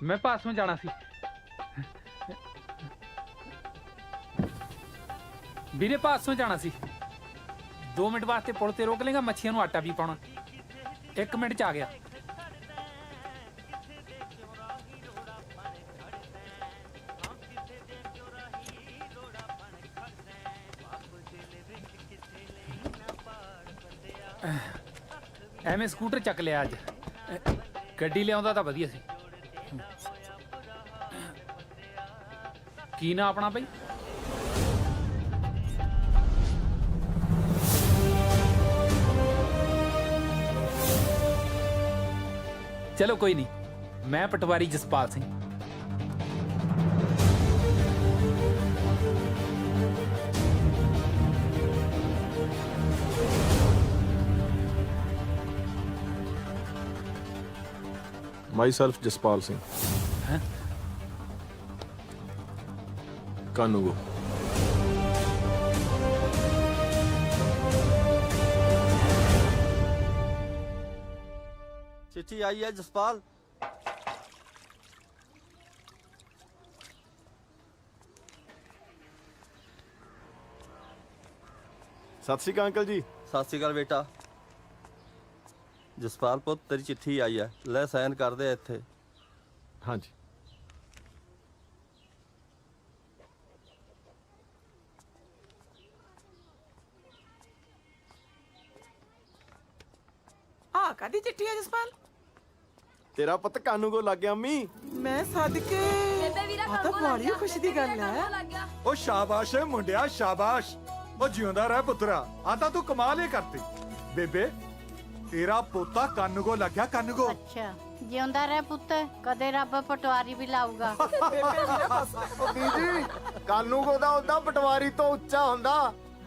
मैं पासों जाना सी ਵੀਰੇ ਪਾਸੋਂ ਜਾਣਾ ਸੀ 2 ਮਿੰਟ ਵਾਸਤੇ ਪੁਲ ਤੇ ਰੋਕ ਲੇਗਾ ਮੱਛੀਆਂ ਨੂੰ ਆਟਾ ਵੀ ਪਾਉਣਾ 1 ਮਿੰਟ ਚ ਆ ਗਿਆ ਐਵੇਂ ਸਕੂਟਰ ਚੱਕ ਲਿਆ ਅੱਜ ਗੱਡੀ ਲਿਆਉਂਦਾ ਤਾਂ ਵਧੀਆ ਸੀ ਕੀ ਨਾ ਆਪਣਾ ਬਈ चलो कोई नहीं मैं पटवारी Jaspal Singh Myself Jaspal Singh. हैं? Kanugo. चिट्ठी आई है जसपाल। सत श्री अकाल अंकल जी। सत श्री अकाल बेटा। जसपाल पुत तेरी चिट्ठी आई है, ले साइन कर दे इत्थे। हाँ जी। ਆ ਕਾਦੀ ਚਿੱਠੀ ਹੈ ਜਸਪਾਲ? तेरा पुत कानूगो लग गया अम्मी। ਮੈਂ ਸਦਕੇ ਆ ਤਾਂ ਬੜੀ ਖੁਸ਼ੀ ਦੀ ਗੱਲ ਹੈ। ਉਹ ਸ਼ਾਬਾਸ਼ ਏ ਮੁੰਡਿਆ ਸ਼ਾਬਾਸ਼। ਉਹ ਜਿਉਂਦਾ ਰਹਿ ਪੁੱਤਰਾ, ਆ ਤਾਂ ਤੂੰ ਕਮਾਲ ਹੀ ਕਰਤੀ। ਬੇਬੇ ਤੇਰਾ ਪੋਤਾ ਕਾਨੂੰਗੋ ਲੱਗਿਆ ਕਾਨੂੰਗੋ। ਅੱਛਾ ਜਿਉਂਦਾ ਰਹਿ ਪੁੱਤ, ਕਦੇ ਰੱਬ ਪਟਵਾਰੀ ਵੀ ਲਾਊਗਾ। ओ दीदी कानूगो दा ओदा पटवारी तो उच्चा हुंदा।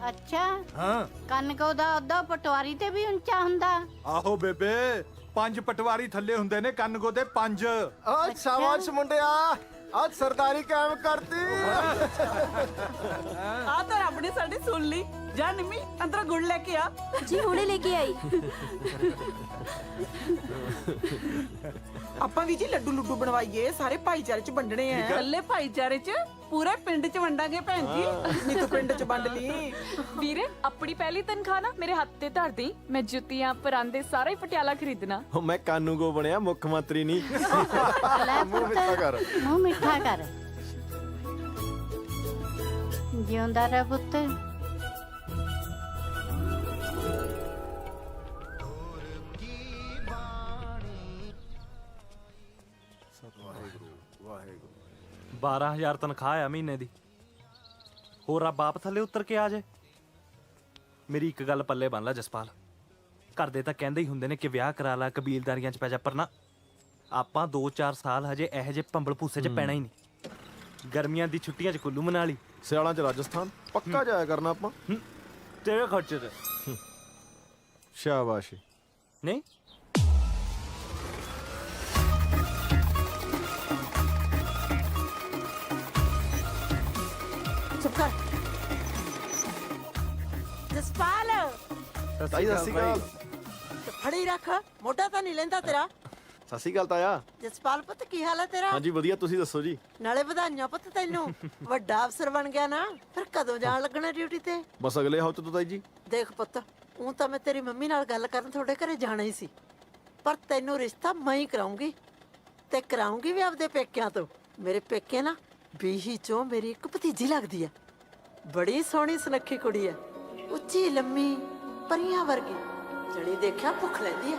ਅੱਛਾ ਹਾਂ ਕਨਕੋ ਦਾ ਉਹਦਾ ਪਟਵਾਰੀ ਤੇ ਵੀ ਉੱਚਾ ਹੁੰਦਾ। ਆਹੋ ਬੇਬੇ 5 ਪਟਵਾਰੀ ਥੱਲੇ ਹੁੰਦੇ ਨੇ ਕਾਨੂੰਗੋ ਦੇ 5। आज शाबाश मुंडिया, आज सरदारी कायम करती। ਆ ਤਾਂ ਰੱਬ ਨੇ ਸਾਡੀ ਸੁਣ ਲਈ। ਜਾ ਨਿੰਮੀ ਅੰਦਰ ਗੁੜ ਲੈ ਕੇ ਆ। जी हुणे लेके आई। ਆਪਾਂ ਵੀ ਜੀ ਲੱਡੂ ਲੁੱਡੂ ਬਣਵਾਈਏ, ਸਾਰੇ ਭਾਈਚਾਰੇ ਚ ਵੰਡਣੇ ਆ। ਇਕੱਲੇ ਭਾਈਚਾਰੇ ਚ ਪੂਰੇ ਪਿੰਡ ਚ ਵੰਡਾਂਗੇ ਭੈਣ ਜੀ। ਨਹੀਂ ਤੂੰ ਪਿੰਡ ਚ ਵੰਡ ਲਈ। ਵੀਰੇ ਆਪਣੀ ਪਹਿਲੀ ਤਨਖਾਹ ਨਾ ਮੇਰੇ ਹੱਥ ਤੇ ਧਰ ਦੇਈ। ਮੈਂ ਜੁੱਤੀਆਂ ਪਰਾਂਦੇ ਸਾਰਾ ਹੀ ਪਟਿਆਲਾ ਖਰੀਦਣਾ। ओ मैं कानूगो बनया मुख्यमंत्री नहीं। ਲੈ मुंह ਪੁੱਤ मिठा कर। ਮੂੰਹ ਮਿੱਠਾ ਕਰ। ਜਿਉਂਦਾ ਰਹਿ ਪੁੱਤ। वाहेगुरु। 12,000 ਤਨਖਾਹ ਆ ਮਹੀਨੇ ਦੀ। ਹੋਰ ਆ ਬਾਪ ਥੱਲੇ ਉਤਰ ਕੇ ਆ ਜੇ। ਮੇਰੀ ਇੱਕ ਗੱਲ ਪੱਲੇ ਬੰਨ ਲੈ ਜਸਪਾਲ, ਘਰ ਦੇ ਤਾਂ ਕਹਿੰਦੇ ਹੀ ਹੁੰਦੇ ਨੇ ਕਿ ਵਿਆਹ ਕਰਾ ਲੈ, ਕਬੀਲਦਾਰੀਆਂ 'ਚ ਪੈ ਜਾ, ਪਰ ਨਾ ਆਪਾਂ 2-4 ਸਾਲ ਹਜੇ ਇਹੋ ਜਿਹੇ ਭੰਬਲ ਭੂਸੇ 'ਚ ਪੈਣਾ ਹੀ ਨਹੀਂ। ਗਰਮੀਆਂ ਦੀ ਛੁੱਟੀਆਂ 'ਚ ਕੁੱਲੂ ਮਨਾਲੀ, ਸਿਆਲਾਂ ਚ ਰਾਜਸਥਾਨ ਪੱਕਾ ਜਾਇਆ ਕਰਨਾ ਆਪਾਂ। ਤੇਰੇ ਖਰਚੇ ਤੇ ਸ਼ਾਬਾਸ਼। ਨਹੀਂ। ਚੁੱਪ ਕਰ ਜਸਪਾਲ। ਤਾਈ ਸਤਿ ਸ਼੍ਰੀ ਅਕਾਲ। ਫੜੀ ਰੱਖ, ਮੋਢਾ ਤਾਂ ਨਹੀਂ ਲੈਂਦਾ ਤੇਰਾ। ਸਤਿ ਸ਼੍ਰੀ ਅਕਾਲ ਤਾਇਆ। ਜਸਪਾਲ ਪੁੱਤ ਕੀ ਹਾਲ ਹੈ ਤੇਰਾ? ਹਾਂਜੀ ਵਧੀਆ, ਤੁਸੀਂ ਦੱਸੋ ਜੀ। ਨਾਲੇ ਵਧਾਈਆਂ ਪੁੱਤ ਤੈਨੂੰ, ਵੱਡਾ ਅਫਸਰ ਬਣ ਗਿਆ ਨਾ। ਫਿਰ ਕਦੋਂ ਜਾਣ ਲੱਗਣਾ ਡਿਊਟੀ ਤੇ? ਬਸ ਅਗਲੇ ਹਫ਼ਤੇ ਤੋਂ ਤਾਈ ਜੀ। ਦੇਖ ਪੁੱਤ, ਉਹ ਤਾਂ ਮੈਂ ਤੇਰੀ ਮੰਮੀ ਨਾਲ ਗੱਲ ਕਰਨ ਤੁਹਾਡੇ ਘਰੇ ਜਾਣਾ ਹੀ ਸੀ, ਪਰ ਤੈਨੂੰ ਰਿਸ਼ਤਾ ਮੈਂ ਹੀ ਕਰਾਉਂਗੀ, ਤੇ ਕਰਾਉਂਗੀ ਵੀ ਆਪਦੇ ਪੇਕਿਆਂ ਤੋਂ। ਮੇਰੇ ਪੇਕੇ ਨਾ ਬੀਹੀ ਚੋਂ ਮੇਰੀ ਇੱਕ ਭਤੀਜੀ ਲੱਗਦੀ ਆ। ਬੜੀ ਸੋਹਣੀ ਸੁਨੱਖੀ ਕੁੜੀ ਆ, ਉੱਚੀ ਲੰਮੀ ਪਰੀਆਂ ਵਰਗੀ, ਜਣੀ ਦੇਖਿਆ ਭੁੱਖ ਲੈਂਦੀ ਆ।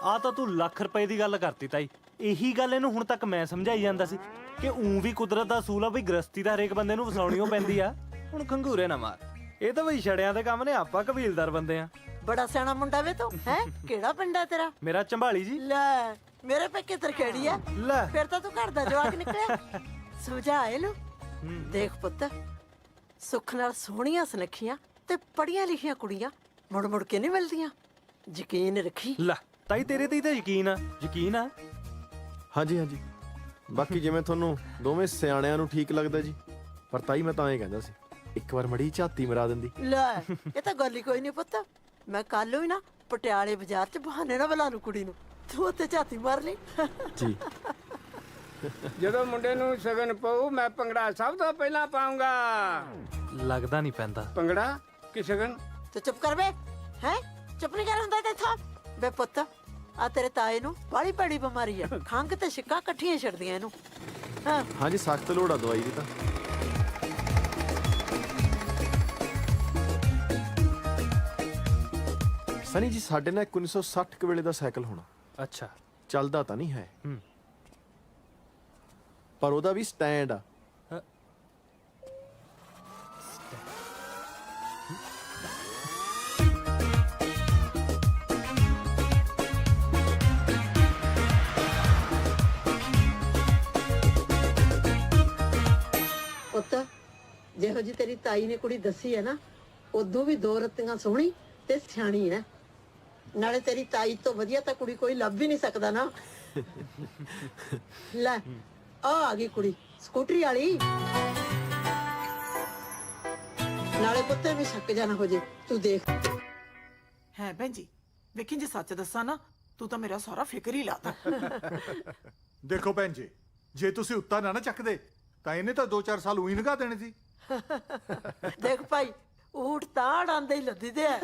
ਆ ਤਾਂ ਤੂੰ ਲੱਖ ਰੁਪਏ ਦੀ ਗੱਲ ਕਰਤੀ ਤਾਈ। ਇਹੀ ਗੱਲ ਇਹਨੂੰ ਹੁਣ ਤੱਕ ਮੈਂ ਸਮਝਾਈ ਜਾਂਦਾ ਸੀ ਕਿ ਵੀ ਕੁਦਰਤ ਦਾ ਅਸੂਲ ਆ ਵੀ ਗ੍ਰਸਤੀ ਦਾ ਹਰੇਕ ਬੰਦੇ ਨੂੰ ਵਸਾਉਣੀਓ ਪੈਂਦੀ ਆ। ਹੁਣ ਖੰਗੂਰੇ ਨਾ ਮਾਰ, ਇਹ ਤਾਂ ਬਈ ਛੜਿਆਂ ਦੇ ਕੰਮ ਨੇ, ਆਪਾਂ ਕਬੀਲਦਾਰ ਬੰਦੇ ਆ। ਬੜਾ ਸਿਆਣਾ ਮੁੰਡਾ ਵੇ ਤੂੰ ਹੈ। ਕਿਹੜਾ ਪਿੰਡ ਆ ਤੇਰਾ? ਮੇਰਾ ਚੰਬਾਲੀ ਜੀ। ਲੈ ਮੇਰੇ ਪੇਕੇ ਤਰਖੇੜੀ ਆ। ਲੈ ਫਿਰ ਤਾਂ ਤੂੰ ਘਰ ਦਾ ਜਵਾਕ ਨਿਕਲਿਆ। ਸਮਝਾ ਇਹਨੂੰ। ਦੇਖ ਪੁੱਤ, ਸੁੱਖ ਨਾਲ ਸੋਹਣੀਆਂ ਸੁਨੱਖੀਆਂ ਤੇ ਪੜ੍ਹੀਆਂ ਲਿਖੀਆਂ ਕੁੜੀਆਂ ਮੁੜ ਮੁੜ ਕੇ ਨਹੀਂ ਮਿਲਦੀਆਂ। ਯਕੀਨ ਰੱਖੀ। ਲੈ ਤਾਈ ਤੇਰੇ ਤੇ ਹੀ ਤਾਂ ਯਕੀਨ ਆ, ਯਕੀਨ ਆ। ਹਾਂਜੀ ਹਾਂਜੀ, ਬਾਕੀ ਜਿਵੇਂ ਤੁਹਾਨੂੰ ਦੋਵੇਂ ਸਿਆਣਿਆਂ ਨੂੰ ਠੀਕ ਲੱਗਦਾ ਜੀ। ਪਰ ਤਾਈ ਮੈਂ ਤਾਂ ਇਹ ਕਹਿੰਦਾ ਸੀ ਇੱਕ ਵਾਰ ਮੜੀ ਝਾਤੀ ਮਰਾ ਦਿੰਦੀ। ਲੈ ਇਹ ਤਾਂ ਗੱਲ ਹੀ ਕੋਈ ਨਹੀਂ ਪੁੱਤ। ਮੈਂ ਕੱਲ ਹੀ ਨਾ ਪਟਿਆਲੇ ਬਾਜ਼ਾਰ 'ਚ ਬਹਾਨੇ ਨਾਲ ਬੁਲਾ ਲੂ ਕੁੜੀ ਨੂੰ, ਤੂੰ ਉੱਤੇ ਝਾਤੀ ਮਾਰ ਲਈ। ਜੀ ਜਦੋਂ ਮੁੰਡੇ ਨੂੰ ਸ਼ਗਨ ਪਊ ਮੈਂ ਭੰਗੜਾ ਸਭ ਤੋਂ ਪਹਿਲਾਂ ਪਾਉਂਗਾ। ਲੱਗਦਾ ਨਹੀਂ ਪੈਂਦਾ। ਭੰਗੜਾ ਕਿ ਸ਼ਗਨ? ਤੇ ਚੁੱਪ ਕਰ ਬੇ, ਹੈ ਚੁੱਪ ਨਹੀਂ ਕਰ ਹੁੰਦਾ ਤੇ ਥਾ ਬੇ ਪੁੱਤ। ਆ ਤੇਰੇ ਤਾਏ ਨੂੰ ਬਾਹਲੀ ਭੈੜੀ ਬਿਮਾਰੀ ਆ, ਖੰਘ ਤੇ ਛਿੱਕਾਂ ਇਕੱਠੀਆਂ ਛੱਡਦੀਆਂ ਇਹਨੂੰ। ਹਾਂ ਹਾਂਜੀ ਸਖਤ ਲੋੜ ਆ ਦਵਾਈ ਦੀ ਤਾਂ। ਸਨੀ ਜੀ ਸਾਡੇ ਨਾਲ 1960 ਕੁ ਵੇਲੇ ਦਾ ਸਾਈਕਲ ਹੋਣਾ, ਅੱਛਾ। ਚੱਲਦਾ ਤਾਂ ਨਹੀਂ ਹੈ ਹੂੰ। ਪਰ ਉਹਦਾ ਵੀ ਸਟੈਂਡ ਆ। ਪੁੱਤ ਜਿਹੋ ਜੀ ਤੇਰੀ ਤਾਈ ਨੇ ਕੁੜੀ ਦੱਸੀ ਹੈ ਨਾ, ਉਦੋਂ ਵੀ ਦੋ ਰੱਤੀਆਂ ਸੋਹਣੀ ਤੇ ਸਿਆਣੀ ਹੈ। ਨਾਲੇ ਤੇਰੀ ਤਾਈ ਤੋਂ ਵਧੀਆ ਤਾਂ ਕੁੜੀ ਕੋਈ ਲੱਭ ਵੀ ਨਹੀਂ ਸਕਦਾ ਨਾ। ਲੈ ਆ ਗਈ ਕੁੜੀ ਸਕੂਟਰੀ ਵਾਲੀ। ਨਾਲੇ ਪੁੱਤੇ ਵੀ ਸ਼ੱਕ ਜਾਣਾ ਹੋ ਜੇ, ਤੂੰ ਦੇਖ। ਹੈ ਭੈਣ ਜੀ, ਵੇਖੀ ਜੇ ਸੱਚ ਦੱਸਾਂ ਨਾ, ਤੂੰ ਤਾਂ ਮੇਰਾ ਸਾਰਾ ਫਿਕਰ ਹੀ ਲਾਤਾ। ਦੇਖੋ ਭੈਣ ਜੀ, ਜੇ ਤੁਸੀਂ ਉੱਤਾ ਨਾ ਚੱਕਦੇ ਤਾਂ ਇਹਨੇ ਤਾਂ 2-4 ਸਾਲ ਉਹੀ ਲਗਾ ਦੇਣੇ ਸੀ। ਦੇਖ ਭਾਈ, ਊਠ ਤਾਂ ਡਾਂਦੇ ਹੀ ਲੱਦੀ ਤੇ ਹੈ।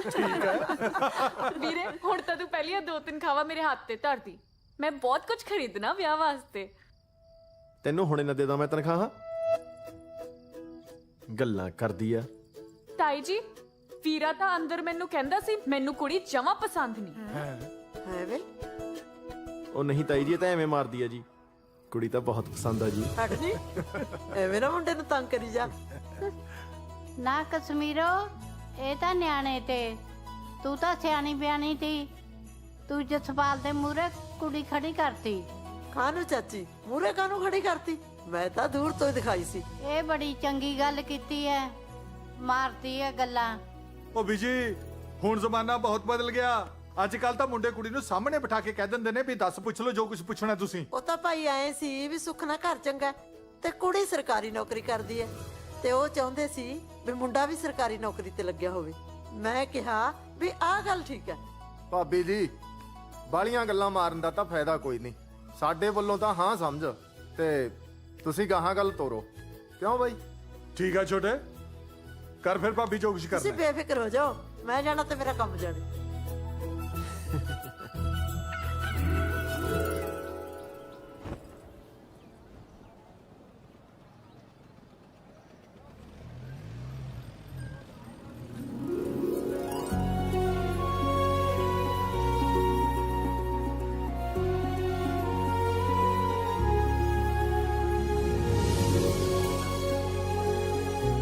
ਵੀਰੇ ਹੁਣ ਤਾਂ ਤੂੰ ਪਹਿਲੀਆਂ 2-3 ਖਾਵਾ ਮੇਰੇ ਹੱਥ ਤੇ ਧਰਦੀ। ਮੈਂ ਬਹੁਤ ਕੁਝ ਖਰੀਦਣਾ ਵਿਆਹ ਵਾਸਤੇ। ਤੈਨੂੰ ਹੁਣੇ ਨਾ ਦੇ ਦਾਂ ਮੈਂ ਤਨਖਾਹ? ਗੱਲਾਂ ਕਰਦੀ ਆ। ਤਾਈ ਜੀ, ਵੀਰਾ ਤਾਂ ਅੰਦਰ ਮੈਨੂੰ ਕਹਿੰਦਾ ਸੀ ਮੈਨੂੰ ਕੁੜੀ ਜਮਾਂ ਪਸੰਦ ਨਹੀਂ। ਹੈ ਵੇ ਉਹ ਨਹੀਂ ਤਾਈ ਜੀ, ਇਹ ਤਾਂ ਐਵੇਂ ਮਾਰਦੀ ਆ ਜੀ। ਕੁੜੀ ਤਾਂ ਬਹੁਤ ਪਸੰਦ ਆ ਜੀ। ਹਟ ਨੀ, ਐਵੇਂ ਨਾ ਮੁੰਡੇ ਨੂੰ ਤੰਗ ਕਰੀ ਜਾ। ਨਾ ਕਸ਼ਮੀਰੋ, ਇਹ ਤਾਂ ਨਿਆਣੇ ਤੇ, ਤੂੰ ਤਾਂ ਸਿਆਣੀ ਬਿਆਣੀ ਤੀ। ਤੂੰ ਜਸਪਾਲ ਦੇ ਮੂਹਰੇ ਕੁੜੀ ਖੜੀ ਕਰਤੀ। ਕਾਹਨੂੰ ਚਾਚੀ ਮੂਰੇ ਕਾਹਨੂੰ ਖੜੀ ਕਰਤੀ? ਮੈਂ ਤਾਂ ਦੂਰ ਤੋਂ ਹੀ ਦਿਖਾਈ ਸੀ। ਇਹ ਬੜੀ ਚੰਗੀ ਗੱਲ ਕੀਤੀ ਐ, ਮਾਰਤੀ ਐ ਗੱਲਾਂ। ਉਹ ਬੀਜੀ, ਹੁਣ ਜ਼ਮਾਨਾ ਬਹੁਤ ਬਦਲ ਗਿਆ। ਅੱਜ ਕੱਲ ਤਾਂ ਮੁੰਡੇ ਕੁੜੀ ਨੂੰ ਸਾਹਮਣੇ ਬਿਠਾ ਕੇ ਕਹਿ ਦਿੰਦੇ ਨੇ ਵੀ ਦੱਸ ਪੁੱਛ ਲਓ ਜੋ ਕੁਝ ਪੁੱਛਣਾ ਤੁਸੀਂ। ਉਹ ਤਾਂ ਭਾਈ ਆਏ ਸੀ ਵੀ ਸੁੱਖ ਨਾਲ ਘਰ ਚੰਗਾ ਤੇ ਕੁੜੀ ਸਰਕਾਰੀ ਨੌਕਰੀ ਕਰਦੀ ਹੈ, ਤੇ ਉਹ ਚਾਹੁੰਦੇ ਸੀ ਵੀ ਮੁੰਡਾ ਵੀ ਸਰਕਾਰੀ ਨੌਕਰੀ ਤੇ ਲੱਗਿਆ ਹੋਵੇ। ਮੈਂ ਕਿਹਾ ਵੀ ਆਹ ਗੱਲ ਠੀਕ ਹੈ। ਭਾਬੀ ਜੀ, ਬਾਲੀਆਂ ਗੱਲਾਂ ਮਾਰਨ ਦਾ ਤਾਂ ਫਾਇਦਾ ਕੋਈ ਨਹੀਂ। ਸਾਡੇ ਵੱਲੋਂ ਤਾਂ ਹਾਂ ਸਮਝ, ਤੇ ਤੁਸੀਂ ਗਾਹਾਂ ਗੱਲ ਤੋਰੋ। ਕਿਉਂ ਬਾਈ? ਠੀਕ ਆ ਛੋਟੇ, ਕਰ ਫਿਰ ਭਾਬੀ ਜੋ ਕੁਝ ਤੁਸੀਂ ਕਰਨਾ। ਬੇਫਿਕਰ ਹੋ ਜਾਓ, ਮੈਂ ਜਾਣਾ ਤੇ ਮੇਰਾ ਕੰਮ ਜਾਣੇ।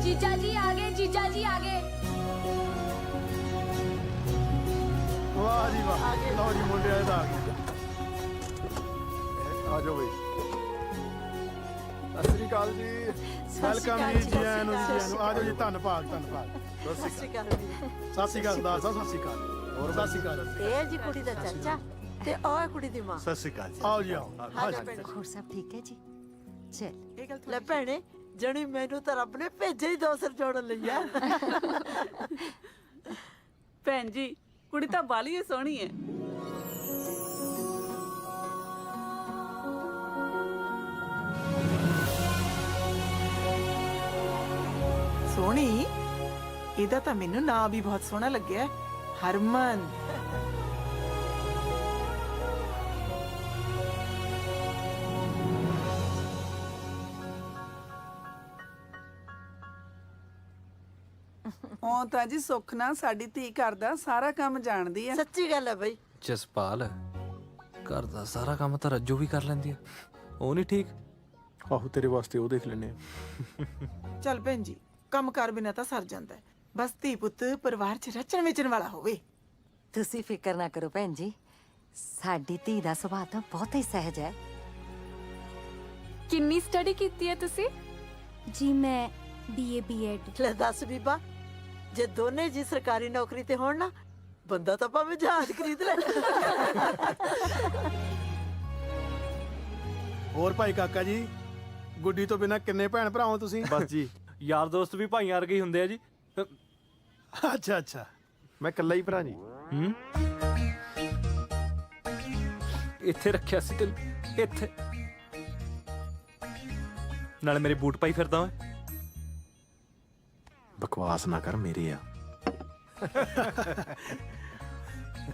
जीजा जी आगे, जीजा जी आगे। ਵਾਹ ਜੀ ਵਾਹ, ਲਓ ਜੀ ਮੁੰਡਿਆਂ ਦਾ ਆ ਜਾਓ ਬਈ। ਸਤਿ ਸ੍ਰੀ ਅਕਾਲ ਜੀ, ਵੈਲਕਮ ਜੀ। ਜੀ ਆਇਆਂ ਨੂੰ, ਜੀ ਆਇਆਂ ਨੂੰ। ਆ ਜਾਓ ਜੀ, ਧੰਨਵਾਦ ਧੰਨਵਾਦ। ਸਤਿ ਸ਼੍ਰੀ ਅਕਾਲ ਜੀ। ਸਤਿ ਸ੍ਰੀ ਅਕਾਲ ਸਰਦਾਰ ਸਾਹਿਬ, ਸਤਿ ਸ੍ਰੀ ਅਕਾਲ। ਹੋਰ ਸਤਿ ਸ੍ਰੀ ਅਕਾਲ। ਇਹ ਜੀ ਕੁੜੀ ਦਾ ਚਾਚਾ ਤੇ ਉਹ ਹੈ ਕੁੜੀ ਦੀ ਮਾਂ। ਸਤਿ ਸ਼੍ਰੀ ਅਕਾਲ ਜੀ। ਆਓ ਜੀ ਆਓ। ਆ ਜਾ ਭੈਣੇ। ਹੋਰ ਸਭ ਠੀਕ ਹੈ ਜੀ? ਚਲ ਇਹ ਗੱਲ ਲੈ ਭੈਣੇ, ਜਣੀ ਮੈਨੂੰ ਤਾਂ ਰੱਬ ਨੇ ਭੇਜੇ ਹੀ ਦੋ ਸਿਰ ਜੋੜਨ ਲਈ ਆ। ਭੈਣ ਜੀ, ਕੁੜੀ ਤਾਂ ਬਾਲੀ ਸੋਹਣੀ ਹੈ। ਸੋਹਣੀ, ਇਹਦਾ ਤਾਂ ਮੈਨੂੰ ਨਾਂ ਵੀ ਬਹੁਤ ਸੋਹਣਾ ਲੱਗਿਆ, ਹਰਮਨ। ਉਹ ਤਾਂ ਜੀ ਸੁੱਖ ਨਾਲ ਸਾਡੀ ਧੀ ਘਰ ਦਾ ਸਾਰਾ ਕੰਮ ਜਾਣਦੀ ਹੈ। ਸੱਚੀ ਗੱਲ ਹੈ ਬਈ। ਜਸਪਾਲ, ਘਰ ਦਾ ਸਾਰਾ ਕੰਮ ਤਾਂ ਰੱਜੋ ਵੀ ਕਰ ਲੈਂਦੀ ਆ। ਉਹ ਨਹੀਂ ਠੀਕ? ਆਹੋ, ਤੇਰੇ ਵਾਸਤੇ ਉਹ ਦੇਖ ਲੈਨੇ ਆ। ਚੱਲ ਭੈਣ ਜੀ, ਕੰਮ ਕਰ ਬਿਨਾ ਤਾਂ ਸਰ ਜਾਂਦਾ ਹੈ। ਬਸ ਧੀ ਪੁੱਤ ਪਰਿਵਾਰ 'ਚ ਰਚਣ ਵਿਚਣ ਵਾਲਾ ਹੋਵੇ। ਤੁਸੀਂ ਫਿਕਰ ਨਾ ਕਰੋ ਭੈਣ ਜੀ, ਸਾਡੀ ਧੀ ਦਾ ਸੁਭਾਅ ਤਾਂ ਬਹੁਤ ਹੀ ਸਹਿਜ ਹੈ। ਕਿੰਨੀ ਸਟੱਡੀ ਕੀਤੀ ਹੈ ਤੁਸੀਂ? ਜੀ ਮੈਂ BA BEd। ਲੈ ਦੱਸ ਬੀਬਾ, ਜੇ ਦੋਨੇ ਜੀ ਸਰਕਾਰੀ ਨੌਕਰੀ ਤੇ ਹੋਣ ਨਾ, ਬੰਦਾ ਤਾਂ ਭਾਵੇਂ ਜਹਾਜ਼ ਖਰੀਦ ਲੈ। ਹੋਰ ਭਾਈ ਕਾਕਾ ਜੀ, ਗੁੱਡੀ ਤੋਂ ਬਿਨਾ ਕਿੰਨੇ ਭੈਣ ਭਰਾ ਹੋ ਤੁਸੀਂ? ਬਸ ਜੀ, ਯਾਰ ਦੋਸਤ ਵੀ ਭਾਈਆਂ ਵਰਗੇ ਹੀ ਹੁੰਦੇ ਆ ਜੀ। ਅੱਛਾ ਅੱਛਾ। ਮੈਂ ਇਕੱਲਾ ਹੀ ਭਰਾ ਜੀ। ਹੂੰ। ਇੱਥੇ ਰੱਖਿਆ ਸੀ ਤੈਨੂੰ, ਇੱਥੇ। ਨਾਲੇ ਮੇਰੇ ਬੂਟ ਪਾਈ ਫਿਰਦਾ ਓਏ। ਬਕਵਾਸ ਨਾ ਕਰ, ਮੇਰੇ ਆ।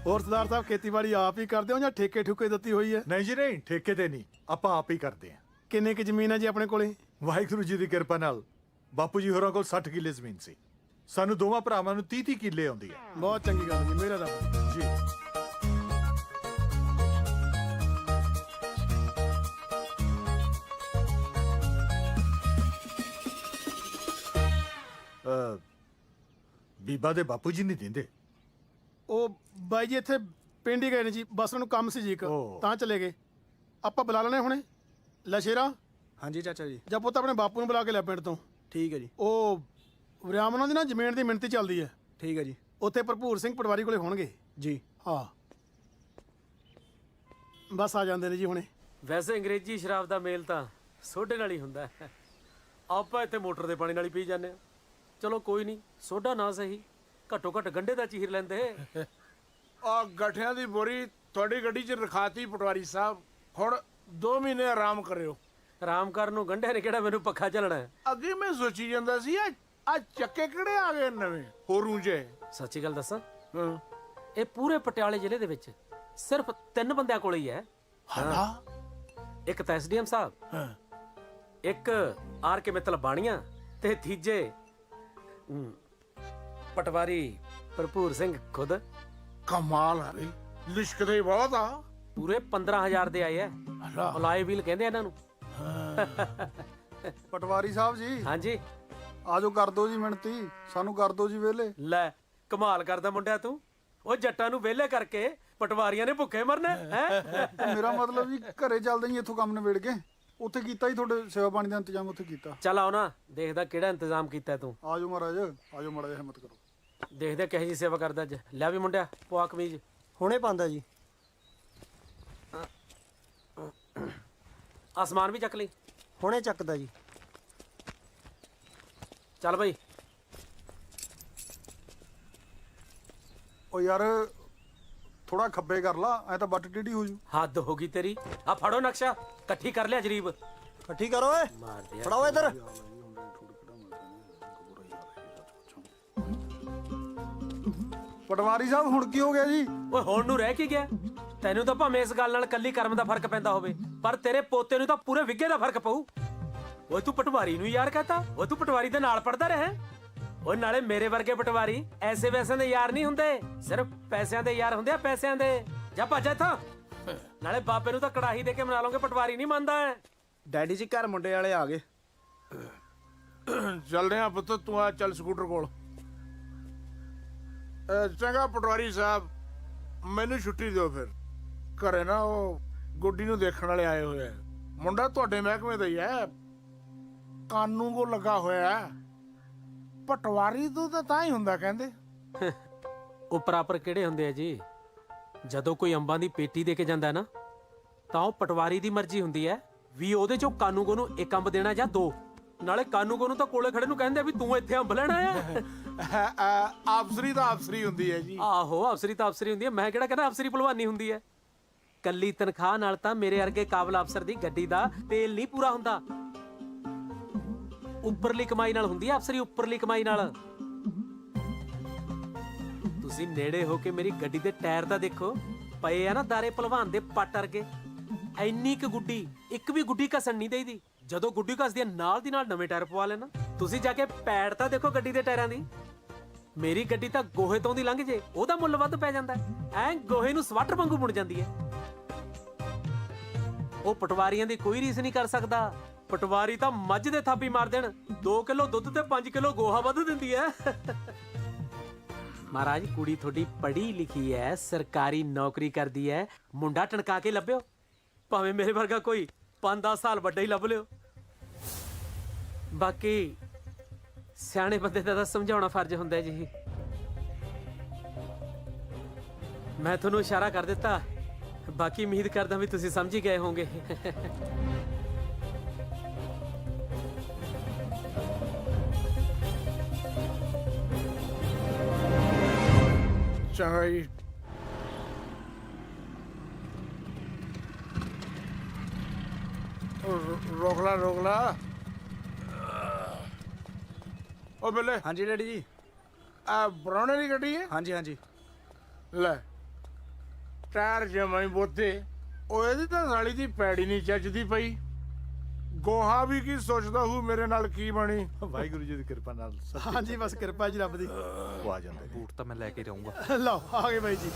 ਹੋਰ ਸਰਦਾਰ ਸਾਹਿਬ, ਖੇਤੀਬਾੜੀ ਆਪ ਹੀ ਕਰਦੇ ਹੋ ਜਾਂ ਠੇਕੇ ਠੁਕੇ ਦਿੱਤੀ ਹੋਈ ਹੈ? ਨਹੀਂ ਜੀ ਨਹੀਂ, ਠੇਕੇ ਤੇ ਨਹੀਂ, ਆਪਾਂ ਆਪ ਹੀ ਕਰਦੇ ਹਾਂ। ਕਿੰਨੇ ਕੁ ਜ਼ਮੀਨ ਹੈ ਜੀ ਆਪਣੇ ਕੋਲੇ? ਵਾਹਿਗੁਰੂ ਜੀ ਦੀ ਕਿਰਪਾ ਨਾਲ ਬਾਪੂ ਜੀ ਹੋਰਾਂ ਕੋਲ 60 ਕਿੱਲੇ ਜ਼ਮੀਨ ਸੀ। ਸਾਨੂੰ ਦੋਵਾਂ ਭਰਾਵਾਂ ਨੂੰ 30-30 ਕਿੱਲੇ ਆਉਂਦੀ ਹੈ। ਬਹੁਤ ਚੰਗੀ ਗੱਲ ਜੀ, ਮੇਰਾ ਰੱਬ ਜੀ। ਬੀਬਾ ਦੇ ਬਾਪੂ ਜੀ ਨਹੀਂ ਦਿੰਦੇ। ਉਹ ਬਾਈ ਜੀ ਇੱਥੇ ਪਿੰਡ ਹੀ ਗਏ ਨੇ ਜੀ, ਬਸ ਉਹਨੂੰ ਕੰਮ ਸੀ ਜੀ ਇੱਕ, ਤਾਂ ਚਲੇ ਗਏ। ਆਪਾਂ ਬੁਲਾ ਲੈਣੇ ਹੁਣੇ। ਲੈ ਸ਼ੇਰਾ। ਹਾਂਜੀ ਚਾਚਾ ਜੀ। ਜਾਂ ਪੁੱਤ ਆਪਣੇ ਬਾਪੂ ਨੂੰ ਬੁਲਾ ਕੇ ਲੈ ਪਿੰਡ ਤੋਂ। ਠੀਕ ਹੈ ਜੀ। ਉਹ ਵਰਿਆਮ ਉਹਨਾਂ ਦੀ ਨਾ ਜ਼ਮੀਨ ਦੀ ਮਿਣਤੀ ਚੱਲਦੀ ਹੈ। ਠੀਕ ਹੈ ਜੀ। ਉੱਥੇ ਭਰਪੂਰ ਸਿੰਘ ਪਟਵਾਰੀ ਕੋਲੇ ਹੋਣਗੇ ਜੀ। ਹਾਂ, ਬਸ ਆ ਜਾਂਦੇ ਨੇ ਜੀ ਹੁਣੇ। ਵੈਸੇ ਅੰਗਰੇਜ਼ੀ ਸ਼ਰਾਬ ਦਾ ਮੇਲ ਤਾਂ ਸੋਡੇ ਨਾਲ ਹੀ ਹੁੰਦਾ ਹੈ। ਆਪਾਂ ਇੱਥੇ ਮੋਟਰ ਦੇ ਪਾਣੀ ਨਾਲ ਹੀ ਪੀ ਜਾਂਦੇ ਆ। ਚਲੋ ਕੋਈ ਨਹੀਂ, ਸੋਡਾ ਨਾ ਸਹੀ, ਘੱਟੋ ਘੱਟ ਗੰਢੇ ਦਾ ਚੀਰ ਲੈਂਦੇ। ਆ ਗੱਠਿਆਂ ਦੀ ਬੋਰੀ ਤੁਹਾਡੀ ਗੱਡੀ 'ਚ ਰਖਾਤੀ ਪਟਵਾਰੀ ਸਾਹਿਬ। ਹੁਣ 2 ਮਹੀਨੇ ਆਰਾਮ ਕਰਿਓ। ਆਰਾਮ ਕਰਨ ਨੂੰ ਗੰਢਿਆਂ ਨੇ ਕਿਹੜਾ ਮੈਨੂੰ ਪੱਖਾ ਚੱਲਣਾ ਹੈ। ਅੱਗੇ ਮੈਂ ਸੋਚੀ ਜਾਂਦਾ ਸੀ ਆ ਚੱਕੇ ਕਿਹੜੇ ਆ ਗਏ ਨਵੇਂ ਹੋਰੂ ਜੇ। ਸੱਚੀ ਗੱਲ ਦੱਸਾਂ, ਇਹ ਪੂਰੇ ਪਟਿਆਲੇ ਜ਼ਿਲ੍ਹੇ ਦੇ ਵਿੱਚ ਸਿਰਫ 3 ਬੰਦਿਆਂ ਕੋਲ ਹੀ ਹੈ। ਇੱਕ ਤਾਂ ਐਸਡੀਐਮ ਸਾਹਿਬ, ਇੱਕ ਆਰ ਕੇ ਮਿੱਤਲ ਬਾਣੀਆਂ, ਤੇ ਤੀਜੇ ਪਟਵਾਰੀ ਭਰਪੂਰ ਸਿੰਘ ਖੁਦ। ਕਮਾਲ ਆ ਬਈ, ਲਿਸ਼ਕਦੇ ਬਹੁਤ ਆ। ਪੂਰੇ 15,000 ਦੇ ਆਏ ਐ। ਮਲਾਈ ਵੀਲ ਕਹਿੰਦੇ ਇਹਨਾਂ ਨੂੰ। ਪਟਵਾਰੀ ਸਾਹਿਬ ਜੀ। ਹਾਂਜੀ। ਆਜੋ ਕਰ ਦੋ ਜੀ ਮਿਹਨਤੀ, ਸਾਨੂੰ ਕਰ ਦੋ ਜੀ ਵੇਲੇ। ਲੈ ਕਮਾਲ ਕਰਦਾ ਮੁੰਡਿਆ ਤੂੰ। ਉਹ ਜੱਟਾਂ ਨੂੰ ਵਿਹਲੇ ਕਰਕੇ ਪਟਵਾਰੀਆਂ ਨੇ ਭੁੱਖੇ ਮਰਨਾ ਹੈ। ਮੇਰਾ ਮਤਲਬ ਜੀ ਘਰੇ ਚੱਲਦੇ ਜੀ, ਇੱਥੋਂ ਕੰਮ ਨਿਬੇੜ ਕੇ ਉੱਥੇ ਕੀਤਾ ਹੀ, ਤੁਹਾਡੇ ਸੇਵਾ ਪਾਣੀ ਦਾ ਇੰਤਜ਼ਾਮ ਉੱਥੇ ਕੀਤਾ। ਚੱਲ ਆਓ ਨਾ, ਦੇਖਦਾ ਕਿਹੜਾ ਇੰਤਜ਼ਾਮ ਕੀਤਾ ਤੂੰ। ਆਜੋ ਮਹਾਰਾਜ, ਆਜੋ ਮਾੜਾ ਜਿਹਾ ਹਿੰਮਤ ਕਰੋ। ਦੇਖਦੇ ਕਿਹੋ ਜੀ ਸੇਵਾ ਕਰਦਾ ਅੱਜ। ਲੈ ਵੀ ਮੁੰਡਿਆ ਪਵਾ ਕਮੀਜ਼। ਹੁਣੇ ਪਾਉਂਦਾ ਜੀ। ਆਸਮਾਨ ਵੀ ਚੱਕ ਲਈ। ਹੁਣੇ ਚੱਕਦਾ ਜੀ। ਚੱਲ ਬਈ। ਉਹ ਯਾਰ ਥੋੜਾ ਖੱਬੇ ਕਰ ਲਾ, ਐ ਤਾਂ ਬੱਟ ਟੇਢੀ ਹੋ ਜੂ। ਹੱਦ ਹੋ ਗਈ ਤੇਰੀ। ਆ ਫੜੋ ਨਕਸ਼ਾ, ਇਕੱਠੀ ਕਰ ਲਿਆ ਜਰੀਬ। ਇਕੱਠੀ ਕਰੋ ਓਏ, ਮਾਰ ਦਿਆ। ਫੜਾਓ ਇੱਧਰ। ਪਟਵਾਰੀ ਸਾਹਿਬ ਹੁਣ ਕੀ ਹੋ ਗਿਆ ਜੀ? ਓਏ ਹੁਣ ਨੂੰ ਰਹਿ ਕੀ ਗਿਆ? ਤੈਨੂੰ ਤਾਂ ਭਾਵੇਂ ਇਸ ਗੱਲ ਨਾਲ ਕੱਲੀ ਕਰਮ ਦਾ ਫਰਕ ਪੈਂਦਾ ਹੋਵੇ, ਪਰ ਤੇਰੇ ਪੋਤੇ ਨੂੰ ਤਾਂ ਪੂਰੇ ਵਿੱਗੇ ਦਾ ਫਰਕ ਪਊ। ਓਏ ਤੂੰ ਪਟਵਾਰੀ ਨੂੰ ਯਾਰ ਕਹਤਾ। ਓਏ ਤੂੰ ਪਟਵਾਰੀ ਦੇ ਨਾਲ ਪੜਦਾ ਰਿਹਾ। ਓਏ ਨਾਲੇ ਮੇਰੇ ਵਰਗੇ ਪਟਵਾਰੀ ਐਸੇ ਵੈਸੇ ਦੇ ਯਾਰ ਨਹੀਂ ਹੁੰਦੇ, ਸਿਰਫ ਪੈਸਿਆਂ ਦੇ ਯਾਰ ਹੁੰਦੇ ਆ, ਪੈਸਿਆਂ ਦੇ। ਜਾ ਭੱਜ ਇੱਥੋਂ। ਨਾਲੇ ਬਾਬੇ ਨੂੰ ਤਾਂ ਕੜਾਹੀ ਦੇ ਕੇ ਮਨਾ ਲਓਗੇ, ਪਟਵਾਰੀ ਨਹੀਂ ਮੰਨਦਾ ਹੈ। ਡੈਡੀ ਜੀ ਘਰ ਮੁੰਡੇ ਵਾਲੇ ਆ ਗਏ। ਚੱਲਦੇ ਆ ਪੁੱਤ, ਤੂੰ ਆ ਚੱਲ ਸਕੂਟਰ ਕੋਲ। ਚੰਗਾ ਪਟਵਾਰੀ ਸਾਹਿਬ, ਮੈਨੂੰ ਛੁੱਟੀ ਦਿਓ ਫਿਰ। ਘਰੇ ਨਾ ਉਹ ਗੁੱਡੀ ਨੂੰ ਦੇਖਣ ਵਾਲੇ ਆਏ ਹੋਏ ਆ। ਮੁੰਡਾ ਤੁਹਾਡੇ ਮਹਿਕਮੇ ਦਾ ਹੀ ਹੈ, ਕਾਨੂੰ ਕੋ ਲੱਗਾ ਹੋਇਆ। ਪਟਵਾਰੀ ਤੋਂ ਤਾਂ ਹੀ ਹੁੰਦਾ ਕਹਿੰਦੇ। ਉਹ ਪ੍ਰਾਪਰ ਕਿਹੜੇ ਹੁੰਦੇ ਆ ਜੀ? ਜਦੋਂ ਕੋਈ ਅੰਬਾਂ ਦੀ ਪੇਟੀ ਦੇ ਕੇ ਜਾਂਦਾ ਨਾ, ਤਾਂ ਉਹ ਪਟਵਾਰੀ ਦੀ ਮਰਜ਼ੀ ਹੁੰਦੀ ਹੈ ਵੀ ਉਹਦੇ ਚੋਂ ਕਾਨੂੰਗੋ ਨੂੰ 1 ਅੰਬ ਦੇਣਾ ਜਾਂ 2। ਨਾਲੇ ਕਾਨੂੰਗੋ ਨੂੰ ਤਾਂ ਕੋਲੇ ਖੜੇ ਨੂੰ ਕਹਿੰਦੇ ਵੀ ਤੂੰ ਇੱਥੇ ਅੰਬ ਲੈਣਾ ਆ। ਅਫਸਰੀ ਤਾਂ ਅਫਸਰੀ ਹੁੰਦੀ ਹੈ ਜੀ। ਆਹੋ, ਅਫਸਰੀ ਤਾਂ ਅਫਸਰੀ ਹੁੰਦੀ ਹੈ। ਮੈਂ ਕਿਹੜਾ ਕਹਿੰਦਾ ਅਫਸਰੀ ਭਲਵਾਨੀ ਹੁੰਦੀ ਹੈ। ਕੱਲੀ ਤਨਖਾਹ ਨਾਲ ਤਾਂ ਮੇਰੇ ਵਰਗੇ ਕਾਬਲ ਅਫਸਰ ਦੀ ਗੱਡੀ ਦਾ ਤੇਲ ਨਹੀਂ ਪੂਰਾ ਹੁੰਦਾ। ਉੱਪਰਲੀ ਕਮਾਈ ਨਾਲ ਹੁੰਦੀ ਹੈ ਅਫਸਰੀ, ਉੱਪਰਲੀ ਕਮਾਈ ਨਾਲ। ਤੁਸੀਂ ਨੇੜੇ ਹੋ ਕੇ ਮੇਰੀ ਗੱਡੀ ਦੇ ਟਾਇਰ ਤਾਂ ਦੇਖੋ, ਪਏ ਆ ਨਾ ਦਾਰੇ ਭਲਵਾਨ ਦੇ ਪੱਟ ਵਰਗੇ। ਐਨੀ ਕੁ ਗੁੱਡੀ, ਇੱਕ ਵੀ ਗੁੱਡੀ ਘਸਣ ਨਹੀਂ ਦੇਈਦੀ। ਜਦੋਂ ਗੁੱਡੀ ਘਸਦੀ ਹੈ ਨਾਲ ਦੀ ਨਾਲ ਨਵੇਂ ਟਾਇਰ ਪਵਾ ਲੈਣਾ। ਤੁਸੀਂ ਜਾ ਕੇ ਪੈੜ ਤਾਂ ਦੇਖੋ ਗੱਡੀ ਦੇ ਟਾਇਰਾਂ ਦੀ। ਮੇਰੀ ਗੱਡੀ ਤਾਂ ਗੋਹੇ ਤੋਂ ਦੀ ਲੰਘ ਜੇ ਉਹਦਾ ਮੁੱਲ ਵੱਧ ਪੈ ਜਾਂਦਾ। ਐਂ ਗੋਹੇ ਨੂੰ ਸਵਾਟਰ ਵਾਂਗੂ ਮੁੜ ਜਾਂਦੀ ਹੈ। ਉਹ ਪਟਵਾਰੀਆਂ ਦੀ ਕੋਈ ਰੀਸ ਨਹੀਂ ਕਰ ਸਕਦਾ। ਪਟਵਾਰੀ ਤਾਂ ਮੱਝ ਦੇ ਥਾਪੀ ਮਾਰ ਦੇਣ, 2 ਕਿਲੋ ਦੁੱਧ ਤੇ 5 ਕਿਲੋ ਗੋਹਾ ਵੱਧ ਦਿੰਦੀ ਹੈ। ਮਹਾਰਾਜ ਕੁੜੀ ਤੁਹਾਡੀ ਪੜ੍ਹੀ ਲਿਖੀ ਹੈ, ਸਰਕਾਰੀ ਨੌਕਰੀ ਕਰਦੀ ਹੈ। ਮੁੰਡਾ ਟਣਕਾ ਕੇ ਲੱਭਿਓ, ਭਾਵੇਂ ਮੇਰੇ ਵਰਗਾ ਕੋਈ 5-10 ਸਾਲ ਵੱਡਾ ਹੀ ਲੱਭ ਲਿਓ। ਬਾਕੀ ਸਿਆਣੇ ਬੰਦੇ ਦਾ ਤਾਂ ਸਮਝਾਉਣਾ ਫਰਜ਼ ਹੁੰਦਾ ਜੀ। ਮੈਂ ਤੁਹਾਨੂੰ ਇਸ਼ਾਰਾ ਕਰ ਦਿੱਤਾ, ਬਾਕੀ ਉਮੀਦ ਕਰਦਾ ਵੀ ਤੁਸੀਂ ਸਮਝ ਹੀ ਗਏ ਹੋਵੋਗੇ। ਚੰਗਾ ਜੀ। ਰੋਕ ਲਾ ਓ ਬੱਲੇ ਹਾਂਜੀ ਡੈਡੀ ਜੀ। ਆ ਬਰਾਉਣੇ ਦੀ ਗੱਡੀ ਹੈ? ਹਾਂਜੀ ਹਾਂਜੀ। ਲੈ ਟਾਇਰ ਜਮਾਈ ਬੋਤੇ ਉਹ ਇਹਦੀ ਤਾਂ ਸਾਲੀ ਦੀ ਪੈੜੀ ਨਹੀਂ ਚੱਜਦੀ ਪਈ। ਗੋਹਾ ਵੀ ਕੀ ਸੋਚਦਾ ਹੂੰ ਮੇਰੇ ਨਾਲ ਕੀ ਬਣੀ। ਵਾਹਿਗੁਰੂ ਜੀ ਦੀ ਕਿਰਪਾ ਨਾਲ ਹਾਂਜੀ ਬਸ ਕਿਰਪਾ ਜੀ ਰੱਬ ਦੀ। ਉਹ ਆ ਜਾਂਦੇ ਨੇ। ਬੂਟ ਤਾਂ ਮੈਂ ਲੈ ਕੇ ਰਹੂੰਗਾ। ਲਓ ਆ ਗਏ ਬਾਈ ਜੀ।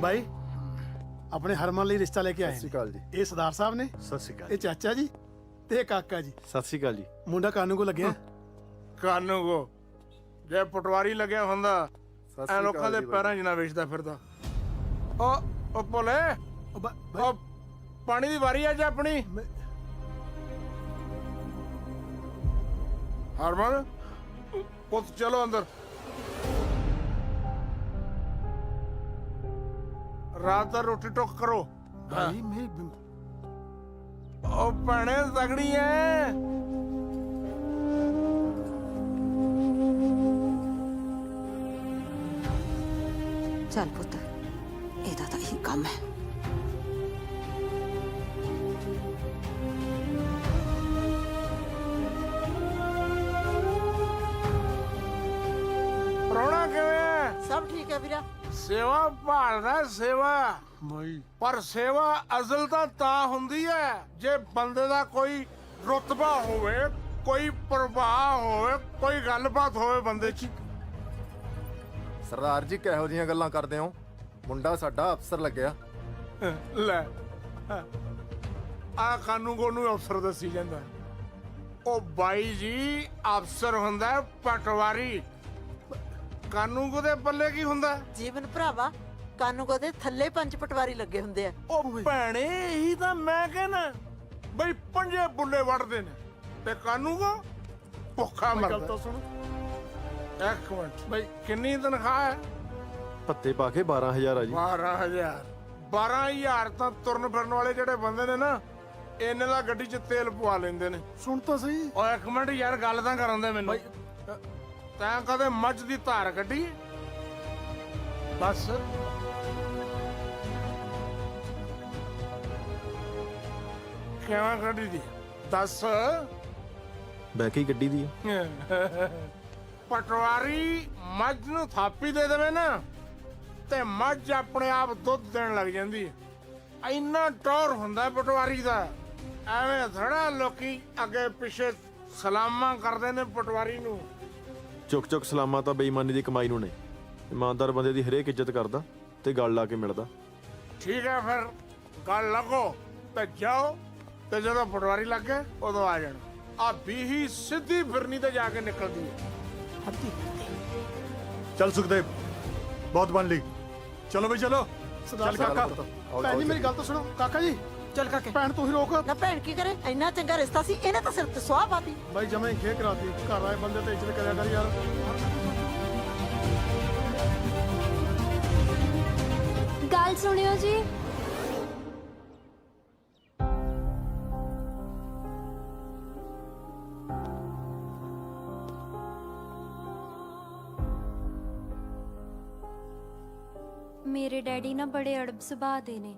ਬਾਈ ਆਪਣੇ ਹਰਮਨ ਲਈ ਰਿਸ਼ਤਾ ਲੈ ਕੇ ਆਏ ਸਤਿ ਸ਼੍ਰੀ ਅਕਾਲ ਜੀ। ਇਹ ਸਰਦਾਰ ਸਾਹਿਬ ਨੇ, ਸਤਿ ਸ਼੍ਰੀ ਅਕਾਲ ਇਹ ਚਾਚਾ ਜੀ ਤੇ ਇਹ ਕਾਕਾ ਜੀ। ਸਤਿ ਸ਼੍ਰੀ ਅਕਾਲ ਜੀ। ਮੁੰਡਾ ਕਾਨੂੰ ਕੋ ਲੱਗਿਆ। ਕਾਨੂੰ ਕੋ ਜੇ ਪਟਵਾਰੀ ਲੱਗਿਆ ਹੁੰਦਾ ਐ ਲੋਕਾਂ ਦੇ ਪੈਰਾਂ 'ਚ ਨਾ ਵੇਚਦਾ ਫਿਰਦਾ। ਉਹ ਭੋਲੇ ਉਹ ਪਾਣੀ ਦੀ ਵਾਰੀ ਅੱਜ ਆਪਣੀ। ਹਰਮਨ ਪੁੱਤ ਚਲੋ ਅੰਦਰ। ਰਾਤ ਦਾ ਰੋਟੀ ਟੋਕ ਕਰੋ। ਭਾਈ ਮੇਰੀ ਉਹ ਭੈਣੇ ਤਗੜੀ ਐ। ਚੱਲ ਪੁੱਤ, ਇਹਦਾ ਤਾਂ ਇਹੀ ਕੰਮ ਹੈ। ਪ੍ਰਾਹੁਣਾ ਕਿਵੇਂ ਐ? ਸਭ ਠੀਕ ਹੈ ਵੀਰਾ। ਸੇਵਾ ਭਾਲਦਾ ਸੇਵਾ ਬਈ, ਪਰ ਸੇਵਾ ਅਸਲ ਤਾਂ ਹੁੰਦੀ ਹੈ ਜੇ ਬੰਦੇ ਦਾ ਕੋਈ ਰੁਤਬਾ ਹੋਵੇ, ਕੋਈ ਪ੍ਰਭਾਵ ਹੋਵੇ, ਕੋਈ ਗੱਲਬਾਤ ਹੋਵੇ ਬੰਦੇ 'ਚ। ਸਰਦਾਰ ਜੀ ਕਿਹੋ ਜੀਆਂ ਗੱਲਾਂ ਕਰਦੇ ਹੋ? ਮੁੰਡਾ ਸਾਡਾ ਅਫਸਰ ਲੱਗਿਆ। ਲੈ ਆ ਕਾਨੂੰਗੋ ਨੂੰ ਅਫਸਰ ਦੱਸੀ ਜਾਂਦਾ। ਉਹ ਬਾਈ ਜੀ ਅਫਸਰ ਹੁੰਦਾ ਪਟਵਾਰੀ। ਕਾਨੂੰਗੋ ਦੇ ਪੱਲੇ ਕੀ ਹੁੰਦਾ? ਜੀਵਨ ਭਰਾਵਾ, ਕਾਨੂੰਗੋ ਦੇ ਥੱਲੇ 5 ਪਟਵਾਰੀ ਲੱਗੇ ਹੁੰਦੇ ਆ। ਉਹ ਭੈਣੇ ਇਹੀ ਤਾਂ ਮੈਂ ਕਹਿਣਾ ਬਈ 5 ਬੁੱਲੇ ਵੜਦੇ ਨੇ ਤੇ ਕਾਨੂੰਗੋ ਭੁੱਖਾ ਮਰਦਾ। ਗੱਲ ਤਾਂ ਸੁਣ। ਇੱਕ ਮਿੰਟ ਬਈ, ਕਿੰਨੀ ਤਨਖਾਹ ਹੈ? ਪੱਤੇ ਪਾ ਕੇ 12000 ਆ ਜੀ। 12,000 ਤਾਂ ਤੁਰਨ ਫਿਰਨ ਵਾਲੇ ਜਿਹੜੇ ਬੰਦੇ ਨੇ ਨਾ, ਇੰਨੇ ਦਾ ਗੱਡੀ 'ਚ ਤੇਲ ਪਵਾ ਲੈਂਦੇ ਨੇ। ਸੁਣ ਤਾਂ ਸਹੀ। ਓਏ ਇੱਕ ਮਿੰਟ ਯਾਰ, ਗੱਲ ਤਾਂ ਕਰਨ ਦੇ ਮੈਨੂੰ। ਤੈਂ ਕਦੇ ਮੱਝ ਦੀ ਧਾਰ ਕੱਢੀ? ਬਸ ਕਿਵੇਂ ਕੱਢੀ ਦੀ ਦੱਸ। ਬਹਿ ਕੇ ਹੀ ਗੱਡੀ ਦੀ ਆ। ਪਟਵਾਰੀ ਮੱਝ ਨੂੰ ਥਾਪੀ ਦੇ ਦੇਵੇ ਨਾ ਤੇ ਮੱਝ ਆਪਣੇ ਆਪ ਦੁੱਧ ਦੇਣ ਲੱਗ ਜਾਂਦੀ ਹੈ। ਇੰਨਾ ਟੌਰ ਹੁੰਦਾ ਪਟਵਾਰੀ ਦਾ। ਐਵੇਂ ਥੋੜਾ ਲੋਕੀ ਅੱਗੇ ਪਿੱਛੇ ਸਲਾਮਾਂ ਕਰਦੇ ਨੇ ਪਟਵਾਰੀ ਨੂੰ। ਚੁੱਕ ਚੁੱਕ ਸਲਾਮਾਂ ਤਾਂ ਬੇਈਮਾਨੀ ਦੀ ਕਮਾਈ ਨੂੰ ਨੇ। ਇਮਾਨਦਾਰ ਬੰਦੇ ਦੀ ਹਰੇਕ ਇੱਜ਼ਤ ਕਰਦਾ ਤੇ ਗੱਲ ਲਾ ਕੇ ਮਿਲਦਾ। ਠੀਕ ਹੈ ਫਿਰ ਗੱਲ ਲੱਗੋ ਤੇ ਜਾਓ, ਤੇ ਜਦੋਂ ਪਟਵਾਰੀ ਲੱਗ ਗਏ ਉਦੋਂ ਆ ਜਾਣਾ। ਆ ਬੀਹੀ ਸਿੱਧੀ ਫਿਰਨੀ ਤੇ ਜਾ ਕੇ ਨਿਕਲਦੀ ਹੈ। ਚੱਲ ਸੁਖਦੇਵ, ਬਹੁਤ ਬਣ ਲਈ। ਚਲੋ ਬਈ ਚਲੋ। ਸਰਦਾਰ ਚੱਲ ਕਾਕਾ। ਭੈਣ ਜੀ ਮੇਰੀ ਗੱਲ ਤਾਂ ਸੁਣੋ। ਕਾਕਾ ਜੀ ਚੱਲ ਕਾਕੇ। ਭੈਣ ਤੂੰ ਹੀ ਰੋਕ। ਨਾ ਭੈਣ ਕੀ ਕਰੇ? ਇੰਨਾ ਚੰਗਾ ਰਿਸ਼ਤਾ ਸੀ, ਇਹਨੇ ਤਾਂ ਸਿਰ ਤੇ ਸੁਆਹ ਪਾਤੀ। ਬਾਈ ਜਮੇ ਖੇ ਕਰਾਤੀ। ਘਰ ਆਏ ਬੰਦੇ ਤੇ ਇੱਜ਼ਤ ਕਰਿਆ ਕਰ ਯਾਰ। ਗੱਲ ਸੁਣਿਓ ਜੀ। ਮੇਰੇ ਡੈਡੀ ਨਾ ਬੜੇ ਅੜਬ ਸੁਭਾਅ ਦੇ ਨੇ।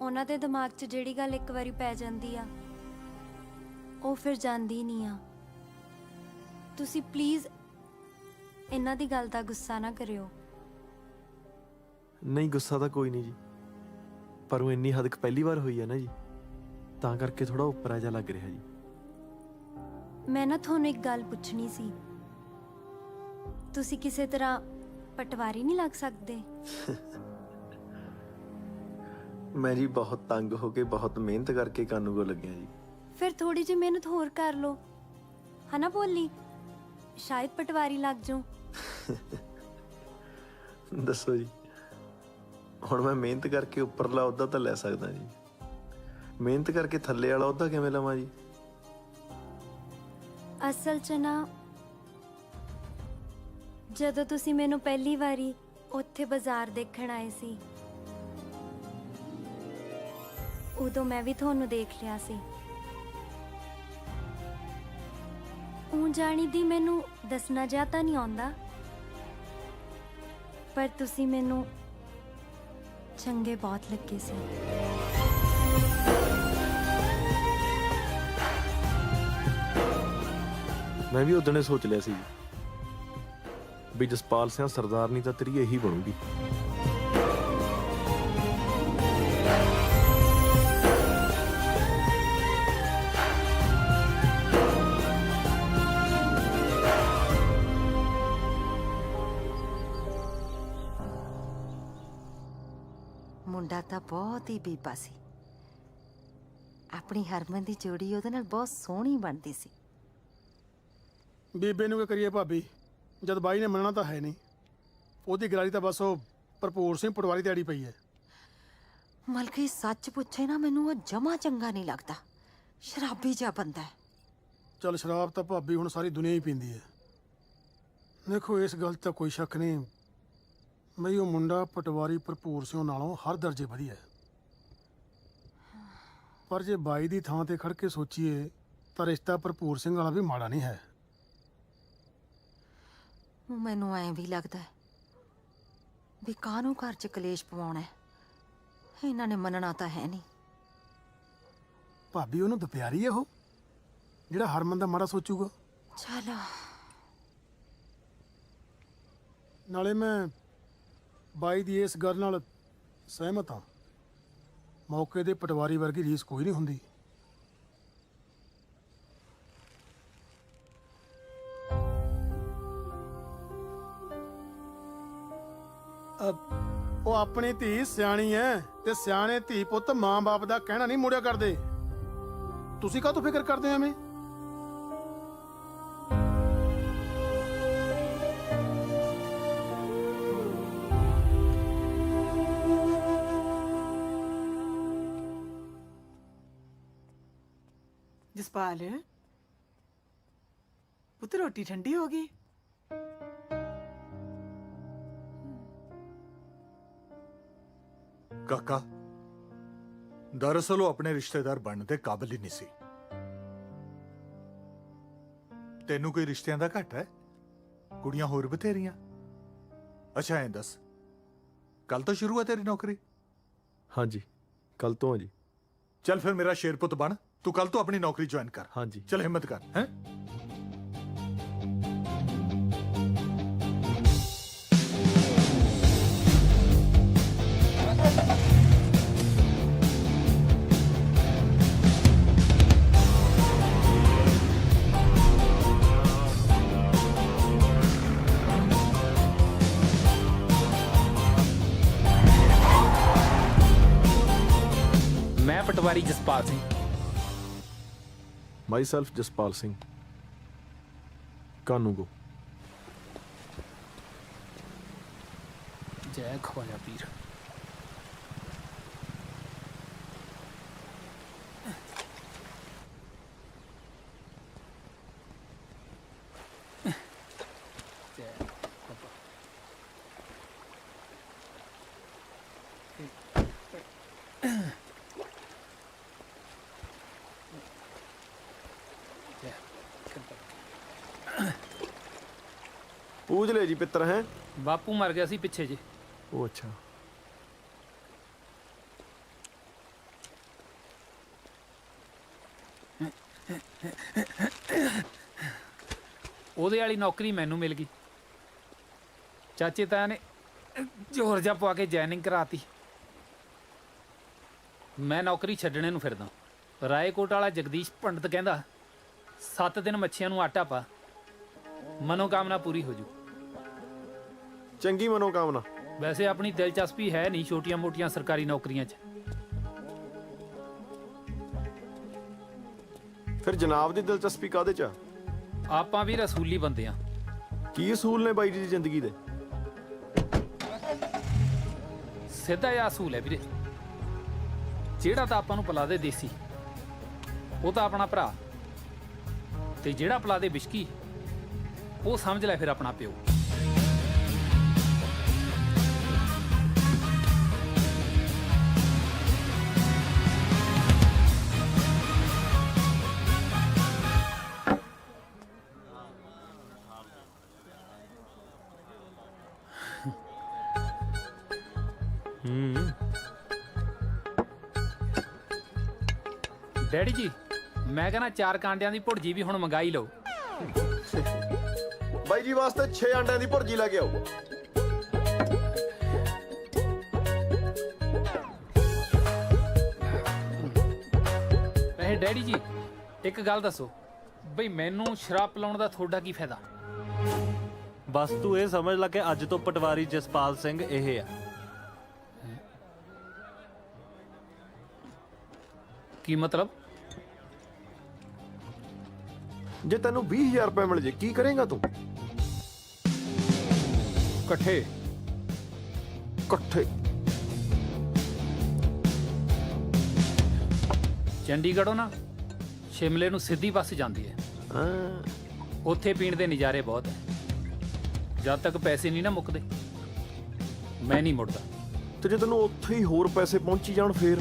ਉਹਨਾਂ ਦੇ ਦਿਮਾਗ 'ਚ ਜਿਹੜੀ ਗੱਲ ਇੱਕ ਵਾਰੀ ਪੈ ਜਾਂਦੀ ਆ, ਉਹ ਫਿਰ ਜਾਂਦੀ ਨਹੀਂ ਆ। ਤੁਸੀਂ ਪਲੀਜ਼ ਇਹਨਾਂ ਦੀ ਗੱਲ ਦਾ ਗੁੱਸਾ ਨਾ ਕਰਿਓ। ਨਹੀਂ, ਗੁੱਸਾ ਤਾਂ ਕੋਈ ਨਹੀਂ ਜੀ, ਪਰ ਉਹ ਇੰਨੀ ਹੱਦ ਤੱਕ ਪਹਿਲੀ ਵਾਰ ਹੋਈ ਹੈ ਨਾ ਜੀ, ਤਾਂ ਕਰਕੇ ਥੋੜਾ ਉੱਪਰਾ ਜਿਹਾ ਲੱਗ ਰਿਹਾ ਜੀ। ਮੈਂ ਨਾ ਤੁਹਾਨੂੰ ਇੱਕ ਗੱਲ ਪੁੱਛਣੀ ਸੀ। ਤੁਸੀਂ ਕਿਸੇ ਤਰ੍ਹਾਂ ਪਟਵਾਰੀ ਨਹੀਂ ਲੱਗ ਸਕਦੇ? ਮੈਂ ਜੀ ਬਹੁਤ ਤੰਗ ਹੋ ਕੇ, ਬਹੁਤ ਮਿਹਨਤ ਕਰਕੇ ਕਾਨੂੰਗੋ ਲੱਗਿਆ ਜੀ। ਫਿਰ ਥੋੜੀ ਜਿਹੀ ਮਿਹਨਤ ਹੋਰ ਕਰ ਲਓ, ਹਨਾ ਬੋਲੀ? ਸ਼ਾਇਦ ਪਟਵਾਰੀ ਲੱਗ ਜਾਓ। ਦੱਸੋ ਜੀ, ਹੁਣ ਮੈਂ ਮਿਹਨਤ ਕਰਕੇ ਉੱਪਰਲਾ ਅਹੁਦਾ ਤਾਂ ਲੈ ਸਕਦਾ ਜੀ, ਮਿਹਨਤ ਕਰਕੇ ਥੱਲੇ ਵਾਲਾ ਅਹੁਦਾ ਕਿਵੇਂ ਲਵਾਂ ਜੀ? ਅਸਲ 'ਚ ਨਾ, ਜਦੋਂ ਤੁਸੀਂ ਮੈਨੂੰ ਪਹਿਲੀ ਵਾਰੀ ਉੱਥੇ ਬਾਜ਼ਾਰ ਦੇਖਣ ਆਏ ਸੀ, ਉਦੋਂ ਮੈਂ ਵੀ ਤੁਹਾਨੂੰ ਦੇਖ ਲਿਆ ਸੀ। ਊਂ ਜਾਣੀ ਦੀ ਮੈਨੂੰ ਦੱਸਣਾ ਜਿਹਾ ਤਾਂ ਨਹੀਂ ਆਉਂਦਾ, ਪਰ ਤੁਸੀਂ ਮੈਨੂੰ ਚੰਗੇ ਬਹੁਤ ਲੱਗੇ ਸੀ। ਮੈਂ ਵੀ ਉਦਣੇ ਸੋਚ ਲਿਆ ਸੀ ਵੀ ਜਸਪਾਲ ਸਿੰਘ ਸਰਦਾਰਨੀ ਤਾਂ ਤੇਰੀ ਇਹੀ ਬਣੂਗੀ। ਮੁੰਡਾ ਤਾਂ ਬਹੁਤ ਹੀ ਬੀਬਾ ਸੀ। ਆਪਣੀ ਹਰਮਨ ਦੀ ਜੋੜੀ ਉਹਦੇ ਨਾਲ ਬਹੁਤ ਸੋਹਣੀ ਬਣਦੀ ਸੀ। ਬੀਬੇ ਨੂੰ ਕੀ ਕਰੀਏ ਭਾਬੀ, ਜਦ ਬਾਈ ਨੇ ਮੰਨਣਾ ਤਾਂ ਹੈ ਨਹੀਂ। ਉਹਦੀ ਗਰਾਰੀ ਤਾਂ ਬਸ ਉਹ ਭਰਪੂਰ ਸਿੰਘ ਪਟਵਾਰੀ ਤੇ ਅੜੀ ਪਈ ਹੈ। ਮਲਕੀ ਸੱਚ ਪੁੱਛੇ ਨਾ, ਮੈਨੂੰ ਉਹ ਜਮਾ ਚੰਗਾ ਨਹੀਂ ਲੱਗਦਾ। ਸ਼ਰਾਬੀ ਜਿਹਾ ਬੰਦਾ ਹੈ। ਚੱਲ ਸ਼ਰਾਬ ਤਾਂ ਭਾਬੀ ਹੁਣ ਸਾਰੀ ਦੁਨੀਆ ਹੀ ਪੀਂਦੀ ਹੈ। ਦੇਖੋ ਇਸ ਗੱਲ 'ਚ ਤਾਂ ਕੋਈ ਸ਼ੱਕ ਨਹੀਂ ਬਈ ਉਹ ਮੁੰਡਾ ਪਟਵਾਰੀ ਭਰਪੂਰ ਸਿੰਘ ਨਾਲੋਂ ਹਰ ਦਰਜੇ ਵਧੀਆ ਹੈ। ਪਰ ਜੇ ਬਾਈ ਦੀ ਥਾਂ ਤੇ ਖੜ ਕੇ ਸੋਚੀਏ ਤਾਂ ਰਿਸ਼ਤਾ ਭਰਪੂਰ ਸਿੰਘ ਵਾਲਾ ਵੀ ਮਾੜਾ ਨਹੀਂ ਹੈ। ਮੈਨੂੰ ਐਂ ਵੀ ਲੱਗਦਾ ਵੀ ਕਾਹਨੂੰ ਘਰ 'ਚ ਕਲੇਸ਼ ਪਵਾਉਣਾ ਹੈ। ਇਹਨਾਂ ਨੇ ਮੰਨਣਾ ਤਾਂ ਹੈ ਨਹੀਂ। ਭਾਬੀ ਉਹਨੂੰ ਦੁਪਿਆਰੀ ਹੈ ਉਹ, ਜਿਹੜਾ ਹਰਮਨ ਦਾ ਮਾੜਾ ਸੋਚੂਗਾ। ਚਲੋ ਨਾਲੇ ਮੈਂ ਬਾਈ ਦੀ ਇਸ ਗੱਲ ਨਾਲ ਸਹਿਮਤ ਹਾਂ। ਮੌਕੇ ਦੇ ਪਟਵਾਰੀ ਵਰਗੀ ਰੀਸ ਕੋਈ ਨਹੀਂ ਹੁੰਦੀ। ਉਹ ਆਪਣੀ ਧੀ ਸਿਆਣੀ ਐ ਤੇ ਸਿਆਣੇ ਧੀ ਪੁੱਤ ਮਾਂ-ਬਾਪ ਦਾ ਕਹਿਣਾ ਨਹੀਂ ਮੋੜਿਆ ਕਰਦੇ। ਤੁਸੀਂ ਕਾਹਤੋਂ ਫਿਕਰ ਕਰਦੇ ਐਵੇਂ? ਜਸਪਾਲ ਪੁੱਤ ਰੋਟੀ ਠੰਡੀ ਹੋ ਗਈ। ਕਾਕਾ ਦਰਅਸਲ ਉਹ ਆਪਣੇ ਰਿਸ਼ਤੇਦਾਰ ਬਣਨ ਦੇ ਕਾਬਿਲ ਹੀ ਨਹੀਂ ਸੀ। ਤੈਨੂੰ ਕੋਈ ਰਿਸ਼ਤਿਆਂ ਦਾ ਘੱਟ ਹੈ? ਕੁੜੀਆਂ ਹੋਰ ਬਥੇਰੀਆਂ। ਅੱਛਾ ਐਂ ਦੱਸ, ਕੱਲ ਤੋਂ ਸ਼ੁਰੂ ਹੈ ਤੇਰੀ ਨੌਕਰੀ? ਹਾਂਜੀ ਕੱਲ ਤੋਂ ਆ ਜੀ। ਚੱਲ ਫਿਰ ਮੇਰਾ ਸ਼ੇਰ ਪੁੱਤ ਬਣ, ਤੂੰ ਕੱਲ ਤੋਂ ਆਪਣੀ ਨੌਕਰੀ ਜੁਆਇਨ ਕਰ। ਹਾਂਜੀ ਚੱਲ ਹਿੰਮਤ ਕਰ। ਹੈ ਮੈਂ ਪਟਵਾਰੀ ਜਸਪਾਲ ਸਿੰਘ। ਮਾਈਸੈਲਫ ਜਸਪਾਲ ਸਿੰਘ ਕਾਨੂੰਗੋ। ਜੈ ਖਵਾਜਾ ਪੀਰ। ਪੂਜ ਲੈ ਜੀ ਪਿੱਤਰ। ਹੈ ਬਾਪੂ ਮਰ ਗਿਆ ਸੀ ਪਿੱਛੇ ਜੇ। ਉਹ ਅੱਛਾ। ਉਹਦੇ ਵਾਲੀ ਨੌਕਰੀ ਮੈਨੂੰ ਮਿਲ ਗਈ। ਚਾਚੇ ਤਾਇਆ ਨੇ ਜ਼ੋਰ ਜਿਹਾ ਪਵਾ ਕੇ ਜੁਆਇਨਿੰਗ ਕਰਾਤੀ। ਮੈਂ ਨੌਕਰੀ ਛੱਡਣੇ ਨੂੰ ਫਿਰਦਾ। ਰਾਏਕੋਟ ਵਾਲਾ ਜਗਦੀਸ਼ ਪੰਡਤ ਕਹਿੰਦਾ 7 ਦਿਨ ਮੱਛੀਆਂ ਨੂੰ ਆਟਾ ਪਾ, ਮਨੋਕਾਮਨਾ ਪੂਰੀ ਹੋ ਜੂ। ਚੰਗੀ ਮਨੋਕਾਮਨਾ। ਵੈਸੇ ਆਪਣੀ ਦਿਲਚਸਪੀ ਹੈ ਨਹੀਂ ਛੋਟੀਆਂ ਮੋਟੀਆਂ ਸਰਕਾਰੀ ਨੌਕਰੀਆਂ 'ਚ। ਫਿਰ ਜਨਾਬ ਦੀ ਦਿਲਚਸਪੀ ਕਾਹਦੇ 'ਚ ਆ? ਆਪਾਂ ਵੀ ਰਸੂਲੀ ਬੰਦੇ ਆ। ਕੀ ਅਸੂਲ ਨੇ ਬਾਈ ਜੀ ਦੀ ਜ਼ਿੰਦਗੀ ਦੇ? ਸਿੱਧਾ ਜਿਹਾ ਅਸੂਲ ਹੈ ਵੀਰੇ। ਜਿਹੜਾ ਤਾਂ ਆਪਾਂ ਨੂੰ ਪਿਲਾ ਦੇ ਦੇਸੀ, ਉਹ ਤਾਂ ਆਪਣਾ ਭਰਾ, ਤੇ ਜਿਹੜਾ ਪਿਲਾ ਦੇ ਵਿਸ਼ਕੀ, ਉਹ ਸਮਝ ਲੈ ਫਿਰ ਆਪਣਾ ਪਿਓ। ਡੈਡੀ ਜੀ ਮੈਂ ਕਹਿੰਦਾ 4 ਕਾਂਡਿਆਂ ਦੀ ਭੁਰਜੀ ਵੀ ਹੁਣ ਮੰਗਾਈ ਲਓ। ਬਾਈ ਜੀ ਵਾਸਤੇ 6 ਅੰਡਿਆਂ ਦੀ ਭੁਰਜੀ ਲੈ ਕੇ ਆਓ। ਵੈਸੇ ਡੈਡੀ ਜੀ ਇੱਕ ਗੱਲ ਦੱਸੋ ਬਈ ਮੈਨੂੰ ਸ਼ਰਾਬ ਪਿਲਾਉਣ ਦਾ ਤੁਹਾਡਾ ਕੀ ਫਾਇਦਾ? ਬਸ ਤੂੰ ਇਹ ਸਮਝ ਲੈ ਕਿ ਅੱਜ ਤੋਂ ਪਟਵਾਰੀ ਜਸਪਾਲ ਸਿੰਘ ਇਹ ਆ। ਕੀ ਮਤਲਬ? ਜੇ ਤੈਨੂੰ 20,000 ਰੁਪਏ ਮਿਲ ਜੇ ਕੀ ਕਰੇਗਾ ਤੂੰ? ਇਕੱਠੇ ਇਕੱਠੇ ਚੰਡੀਗੜ੍ਹੋਂ ਨਾ ਸ਼ਿਮਲੇ ਨੂੰ ਸਿੱਧੀ ਬੱਸ ਜਾਂਦੀ ਹੈ। ਉੱਥੇ ਪੀਣ ਦੇ ਨਜ਼ਾਰੇ ਬਹੁਤ ਹੈ। ਜਦ ਤੱਕ ਪੈਸੇ ਨਹੀਂ ਨਾ ਮੁੱਕਦੇ ਮੈਂ ਨਹੀਂ ਮੁੜਦਾ। ਤੇ ਜੇ ਤੈਨੂੰ ਉੱਥੇ ਹੀ ਹੋਰ ਪੈਸੇ ਪਹੁੰਚੀ ਜਾਣ ਫੇਰ?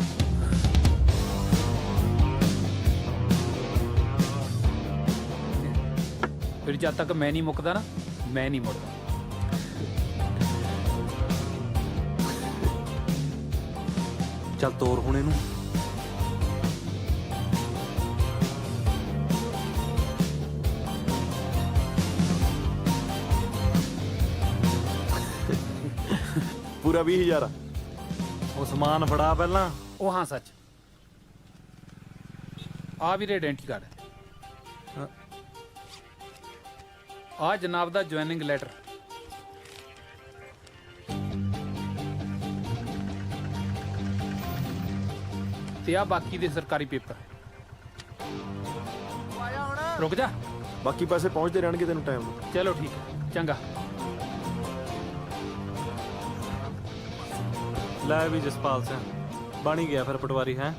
ਫਿਰ ਜਦ ਤੱਕ ਮੈਂ ਨਹੀਂ ਮੁੱਕਦਾ ਨਾ ਮੈਂ ਨਹੀਂ ਮੁੜਦਾ। ਚੱਲ ਤੋਰ ਹੁਣ ਇਹਨੂੰ। ਪੂਰਾ 20,000 ਉਹ ਸਮਾਨ ਫੜਾ ਪਹਿਲਾਂ। ਉਹ ਹਾਂ ਸੱਚ ਆ ਵੀਰੇ ਆਇਡੈਂਟੀ ਕਾਰਡ। ਆ ਜਨਾਬ ਦਾ ਜੁਆਇਨਿੰਗ ਲੈਟਰ। ਤੇ ਆ ਬਾਕੀ ਦੇ ਸਰਕਾਰੀ ਪੇਪਰ। ਰੁਕ ਜਾ ਬਾਕੀ ਪੈਸੇ ਪਹੁੰਚਦੇ ਰਹਿਣਗੇ ਤੈਨੂੰ ਟਾਈਮ ਨਾਲ। ਚਲੋ ਠੀਕ ਹੈ ਚੰਗਾ। ਲੈ ਵੀ ਜਸਪਾਲ ਸਿੰਘ ਬਣ ਹੀ ਗਿਆ ਫਿਰ ਪਟਵਾਰੀ ਹੈ।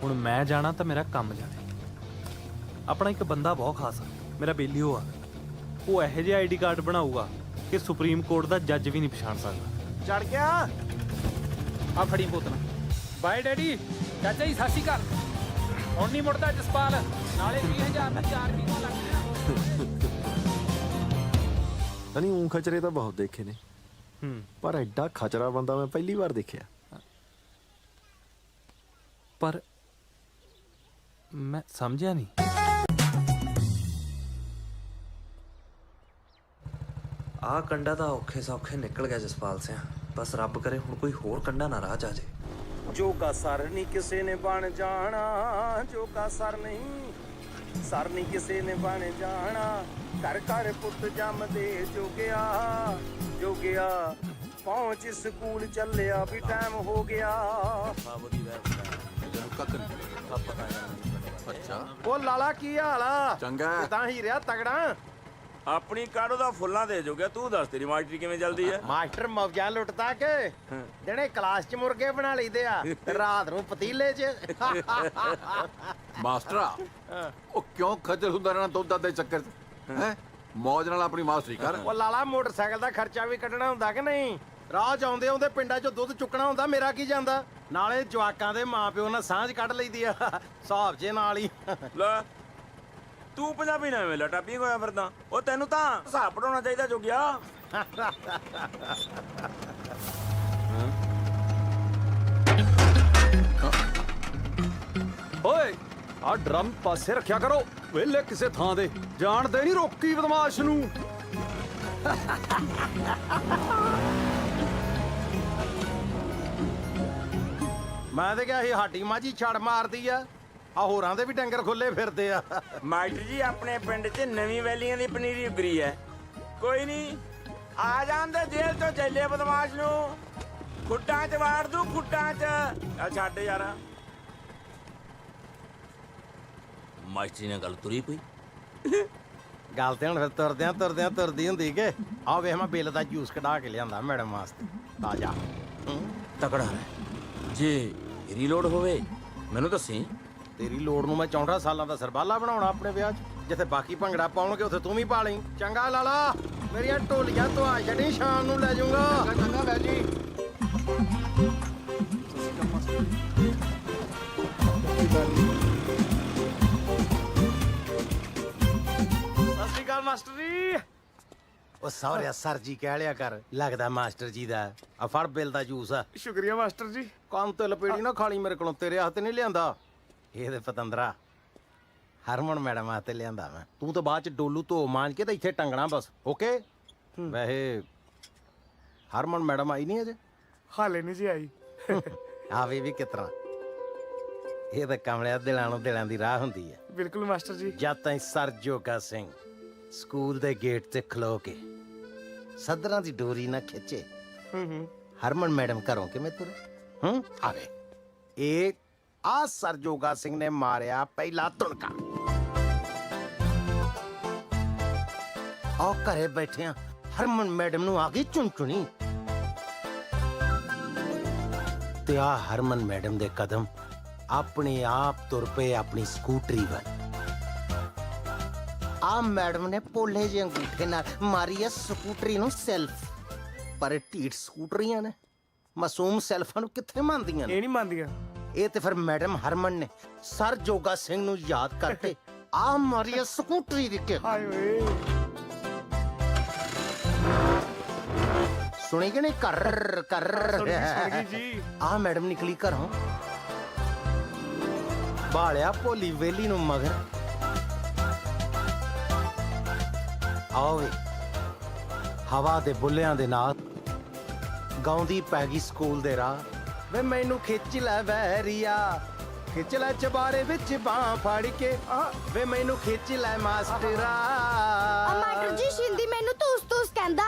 ਹੁਣ ਮੈਂ ਜਾਣਾ ਤਾਂ ਮੇਰਾ ਕੰਮ ਜਾਣੇ। ਆਪਣਾ ਇੱਕ ਬੰਦਾ ਬਹੁਤ ਖਾਸ ਆ, ਮੇਰਾ ਬੇਲੀਓ ਆ। ਉਹ ਇਹੋ ਜਿਹਾ ਆਈਡੀ ਕਾਰਡ ਬਣਾਊਗਾ ਕਿ ਸੁਪਰੀਮ ਕੋਰਟ ਦਾ ਜੱਜ ਵੀ ਨਹੀਂ ਪਛਾਣ ਸਕਦਾ। ਚੜ ਗਿਆ ਆ ਫੜੀ ਬੋਤਲ। Bye daddy. ਚਾਚਾ ਜੀ ਸਤਿ ਸ਼੍ਰੀ ਅਕਾਲ। ਹੁਣ ਨਹੀਂ ਮੁੜਦਾ ਜਸਪਾਲ, ਨਾਲੇ 20,000 ਨੂੰ 4 ਵੀਹਾਂ ਲੱਗ ਗਿਆ। ਨਹੀਂ ਊਂ ਖਚਰੇ ਤਾਂ ਬਹੁਤ ਦੇਖੇ ਨੇ ਪਰ ਐਡਾ ਖਚਰਾ ਬੰਦਾ ਮੈਂ ਪਹਿਲੀ ਵਾਰ ਦੇਖਿਆ। ਪਰ ਮੈਂ ਸਮਝਿਆ ਨਹੀਂ। ਆਹ ਕੰਡਾ ਤਾਂ ਔਖੇ ਸੌਖੇ ਨਿਕਲ ਗਿਆ ਜਸਪਾਲ ਸਿੰਘ। ਬਸ ਰੱਬ ਕਰੇ ਹੁਣ ਕੋਈ ਹੋਰ ਕੰਡਾ ਨਾ ਰਾਹ 'ਚ ਆ ਜੇ। ਜੋਗਾ ਸਰ ਨਹੀਂ ਕਿਸੇ ਨੇ ਬਣ ਜਾਣਾ, ਜੋਗਾ ਸਰ ਨਹੀਂ ਸਰ ਨਹੀਂ ਕਿਸੇ ਨੇ ਬਣ ਜਾਣਾ। ਘਰ ਘਰ ਪੁੱਤ ਜੰਮਦੇ ਜੋਗਿਆ ਜੋਗਿਆ। ਪਹੁੰਚ ਸਕੂਲ ਚੱਲਿਆ ਵੀ ਟਾਈਮ ਹੋ ਗਿਆ। ਅੱਛਾ ਉਹ ਲਾਲਾ ਕੀ ਹਾਲ ਆ? ਚੰਗਾ ਤਾਂ ਹੀ ਰਿਹਾ ਤਗੜਾ। ਆਪਣੀ ਕਾੜੋ ਦਾ ਫੁੱਲਾਂ ਦੇ ਜੋਗਿਆ। ਤੂੰ ਦੱਸ ਤੇਰੀ ਮਾਸਟਰੀ ਕਿਵੇਂ ਚੱਲਦੀ ਹੈ? ਮਾਸਟਰ ਮੌਜਾਂ ਲੁੱਟਦਾ ਕਿ ਜਿਹੜੇ ਕਲਾਸ 'ਚ ਮੁਰਗੇ ਬਣਾ ਲਈਦੇ ਆ ਤੇ ਰਾਤ ਨੂੰ ਪਤੀਲੇ 'ਚ। ਮਾਸਟਰਾ ਉਹ ਕਿਉਂ ਖੱਜਲ ਹੁੰਦਾ ਰਹਿਣਾ ਦੁੱਧ ਦੇ ਚੱਕਰ 'ਚ ਹੈ? ਮੌਜ ਨਾਲ ਆਪਣੀ ਮਾਸਟਰੀ ਕਰ। ਉਹ ਲਾਲਾ ਮੋਟਰਸਾਈਕਲ ਦਾ ਖਰਚਾ ਵੀ ਕੱਢਣਾ ਹੁੰਦਾ ਕਿ ਨਹੀਂ? ਰਾਹ 'ਚ ਆਉਂਦੇ ਆਉਂਦੇ ਪਿੰਡਾਂ 'ਚੋਂ ਦੁੱਧ ਚੁੱਕਣਾ ਹੁੰਦਾ। ਮੇਰਾ ਕੀ ਜਾਂਦਾ? ਨਾਲੇ ਜਵਾਕਾਂ ਦੇ ਮਾਪਿਓ ਨਾਲ ਸਾਂਝ ਕੱਢ ਲਈਦੀ ਆ ਹਿਸਾਬ 'ਚ ਨਾਲ ਹੀ। ਲੈ ਤੂੰ ਪੰਜਾਬੀ ਨਾ ਵੇਲਾ ਟਾਪੀ ਹੋਇਆ ਫਿਰਦਾ। ਉਹ ਤੈਨੂੰ ਤਾਂ ਹਿਸਾਬ ਪੜਾਉਣਾ ਚਾਹੀਦਾ ਜੋਗਿਆ। ਓਏ ਆ ਡਰਮ ਪਾਸੇ ਰੱਖਿਆ ਕਰੋ। ਵੇਲੇ ਕਿਸੇ ਥਾਂ ਦੇ ਜਾਣਦੇ ਨਹੀਂ ਰੋਕੀ ਬਦਮਾਸ਼ ਨੂੰ। ਮੈਂ ਤੇ ਕਿਹਾ ਸੀ ਸਾਡੀ ਮਾਝੀ ਛੜ ਮਾਰਦੀ ਆ ਹੋਰਾਂ ਦੇ ਵੀ ਡੰਗਰ ਖੁੱਲੇ ਫਿਰਦੇ ਆ। ਮਾਸਟਰ ਜੀ ਆਪਣੇ ਪਿੰਡ 'ਚ ਨਵੀਂ ਵੈਲੀਆਂ ਦੀ ਪਨੀਰੀ ਉਗਰੀ ਹੈ। ਕੋਈ ਨਹੀਂ ਆ ਜਾਂਦੇ ਜੇਲ੍ਹ ਤੋਂ ਚੱਲੇ ਬਦਮਾਸ਼ ਨੂੰ। ਖੁੱਟਾਂ 'ਚ ਵਾੜ ਦੂ ਖੁੱਟਾਂ 'ਚ। ਆ ਛੱਡ ਯਾਰ। ਮਾਸਟਰੀ ਨਾਲ ਗੱਲ ਤੁਰੀ ਕੋਈ? ਗੱਲ ਤੇ ਹੁਣ ਫਿਰ ਤੁਰਦਿਆਂ ਤੁਰਦੀ ਹੁੰਦੀ ਕਿ ਆ ਵੇਖ ਮੈਂ ਬਿੱਲ ਦਾ ਜੂਸ ਕਢਾ ਕੇ ਲਿਆਂਦਾ ਮੈਡਮ ਵਾਸਤੇ ਤਾਜ਼ਾ। ਤਕੜਾ ਹੈ। ਜੇ ਤੇਰੀ ਲੋੜ ਹੋਵੇ ਮੈਨੂੰ ਦੱਸੀ। ਤੇਰੀ ਲੋੜ ਨੂੰ ਮੈਂ 64 ਸਾਲਾਂ ਦਾ ਸਰਬਾਲਾ ਬਣਾਉਣਾ ਆਪਣੇ ਵਿਆਹ 'ਚ। ਜਿੱਥੇ ਬਾਕੀ ਭੰਗੜਾ ਪਾਉਣਗੇ ਉੱਥੇ ਤੂੰ ਵੀ ਪਾ ਲਈ। ਚੰਗਾ ਲਾਲਾ ਮੇਰੀਆਂ ਢੋਲੀਆਂ ਤੋਂ ਆ ਛੱਡੀ ਸ਼ਾਮ ਨੂੰ ਲੈ ਜਾਊਂਗਾ। ਚੰਗਾ ਲੈ ਜੀ। ਸਤਿ ਸ਼੍ਰੀ ਅਕਾਲ ਮਾਸਟਰ ਜੀ। ਉਹ ਸੌਰਿਆ ਸਰ ਜੀ ਕਹਿ ਲਿਆ ਕਰ। ਲੱਗਦਾ ਮਾਸਟਰ ਜੀ ਦਾ। ਆ ਫੜ ਬਿੱਲ ਦਾ ਜੂਸ ਆ। ਸ਼ੁਕਰੀਆ ਮਾਸਟਰ ਜੀ। ਕੰਮ ਤੇ ਲਪੇੜੀ ਨਾ ਖਾਲੀ ਮੇਰੇ ਕੋਲੋਂ। ਤੇਰੇ ਹੱਥ ਨਹੀਂ ਲਿਆਂਦਾ। ਇਹ ਤੇ ਪਤੰਦਰਾ ਹਰਮਨ ਮੈਡਮ ਆਤੇ ਲਿਆਂਦਾ ਮੈਂ। ਤੂੰ ਤਾਂ ਬਾਅਦ ਚ ਡੋਲੂ ਧੋ ਮਾਂਜ ਕੇ ਤੇ ਇੱਥੇ ਟੰਗਣਾ ਬਸ। ਓਕੇ। ਵੈਸੇ ਹਰਮਨ ਮੈਡਮ ਆਈ ਨਹੀਂ ਅਜੇ? ਹਾਲੇ ਨਹੀਂ ਜੀ ਆਈ। ਆਵੇ ਵੀ ਕਿਤਰਾ। ਇਹ ਤਾਂ ਕਮਲਿਆ ਦਿਲਾਂ ਨੂੰ ਦਿਲਾਂ ਦੀ ਰਾਹ ਹੁੰਦੀ ਹੈ। ਬਿਲਕੁਲ ਮਾਸਟਰ ਜੀ। ਜਦ ਤਾਈਂ ਸਰ ਜੋਗਾ ਸਿੰਘ ਸਕੂਲ ਦੇ ਗੇਟ ਤੇ ਖਲੋ ਕੇ ਸਦਰਾਂ ਦੀ ਡੋਰੀ ਨਾ ਖਿੱਚੇ, ਹਰਮਨ ਮੈਡਮ ਘਰੋਂ ਕਿਵੇਂ ਤੁਰੇ? ਆਵੇ ਇਹ ਆ ਸਰ ਜੋਗਾ ਸਿੰਘ ਨੇ ਮਾਰਿਆ ਪਹਿਲਾ ਤੁਣਕਾ। ਆਹ ਘਰੇ ਬੈਠਿਆਂ ਹਰਮਨ ਮੈਡਮ ਨੂੰ ਆ ਗਈ ਚੁਣਚੁਣੀ ਤੇ ਆ ਹਰਮਨ ਮੈਡਮ ਦੇ ਕਦਮ ਆਪਣੇ ਆਪ ਤੁਰ ਪਏ ਆਪਣੀ ਸਕੂਟਰੀ ਵੱਲ। ਆ ਮੈਡਮ ਨੇ ਪੋਲੇ ਜਿਹੇ ਅੰਗੂਠੇ ਨਾਲ ਮਾਰੀ ਐ ਸਕੂਟਰੀ ਨੂੰ ਸੈਲਫ। ਪਰ ਇਹ ਢੀਠ ਸਕੂਟਰੀਆਂ ਨੇ ਮਾਸੂਮ ਸੈਲਫਾਂ ਨੂੰ ਕਿੱਥੇ ਮੰਨਦੀਆਂ ਨੇ? ਇਹ ਨਹੀਂ ਮੰਨਦੀਆਂ। ਇਹ ਤੇ ਫਿਰ ਮੈਡਮ ਹਰਮਨ ਨੇ ਸਰ ਜੋਗਾ ਸਿੰਘ ਨੂੰ ਯਾਦ ਕਰਕੇ ਆ ਮਾਰੀ ਐ ਸਕੂਟਰੀ ਦੀ ਕਿੱਕ। ਹਾਏ ਓਏ ਸੁਣੀ ਕਿ ਨਹੀਂ? ਕਰ ਕਰ ਜੀ। ਆ ਮੈਡਮ ਨਿਕਲੀ ਘਰੋਂ, ਬਾਲਿਆ ਭੋਲੀ ਵੇਲੀ ਨੂੰ ਮਗਰ। ਆਓ ਵੇ ਹਵਾ ਦੇ ਬੁੱਲਿਆਂ ਦੇ ਨਾਲ ਗਾਉਂਦੀ ਪੈ ਗਈ ਸਕੂਲ ਦੇ ਰਾਹ। ਵੇ ਮੈਨੂੰ ਖਿੱਚ ਲੈ ਵਹਿਰੀਆ, ਖਿੱਚ ਲੈ ਚਬਾਰੇ ਵਿੱਚ ਬਾਹ ਫੜ ਕੇ। ਵੇ ਮੈਨੂੰ ਖਿੱਚ ਲੈ ਮਾਸਟਰਾ। ਮਾਸਟਰ ਜੀ ਸ਼ਿੰਦੀ ਮੈਨੂੰ ਤੂਸ ਤੂਸ ਕਹਿੰਦਾ।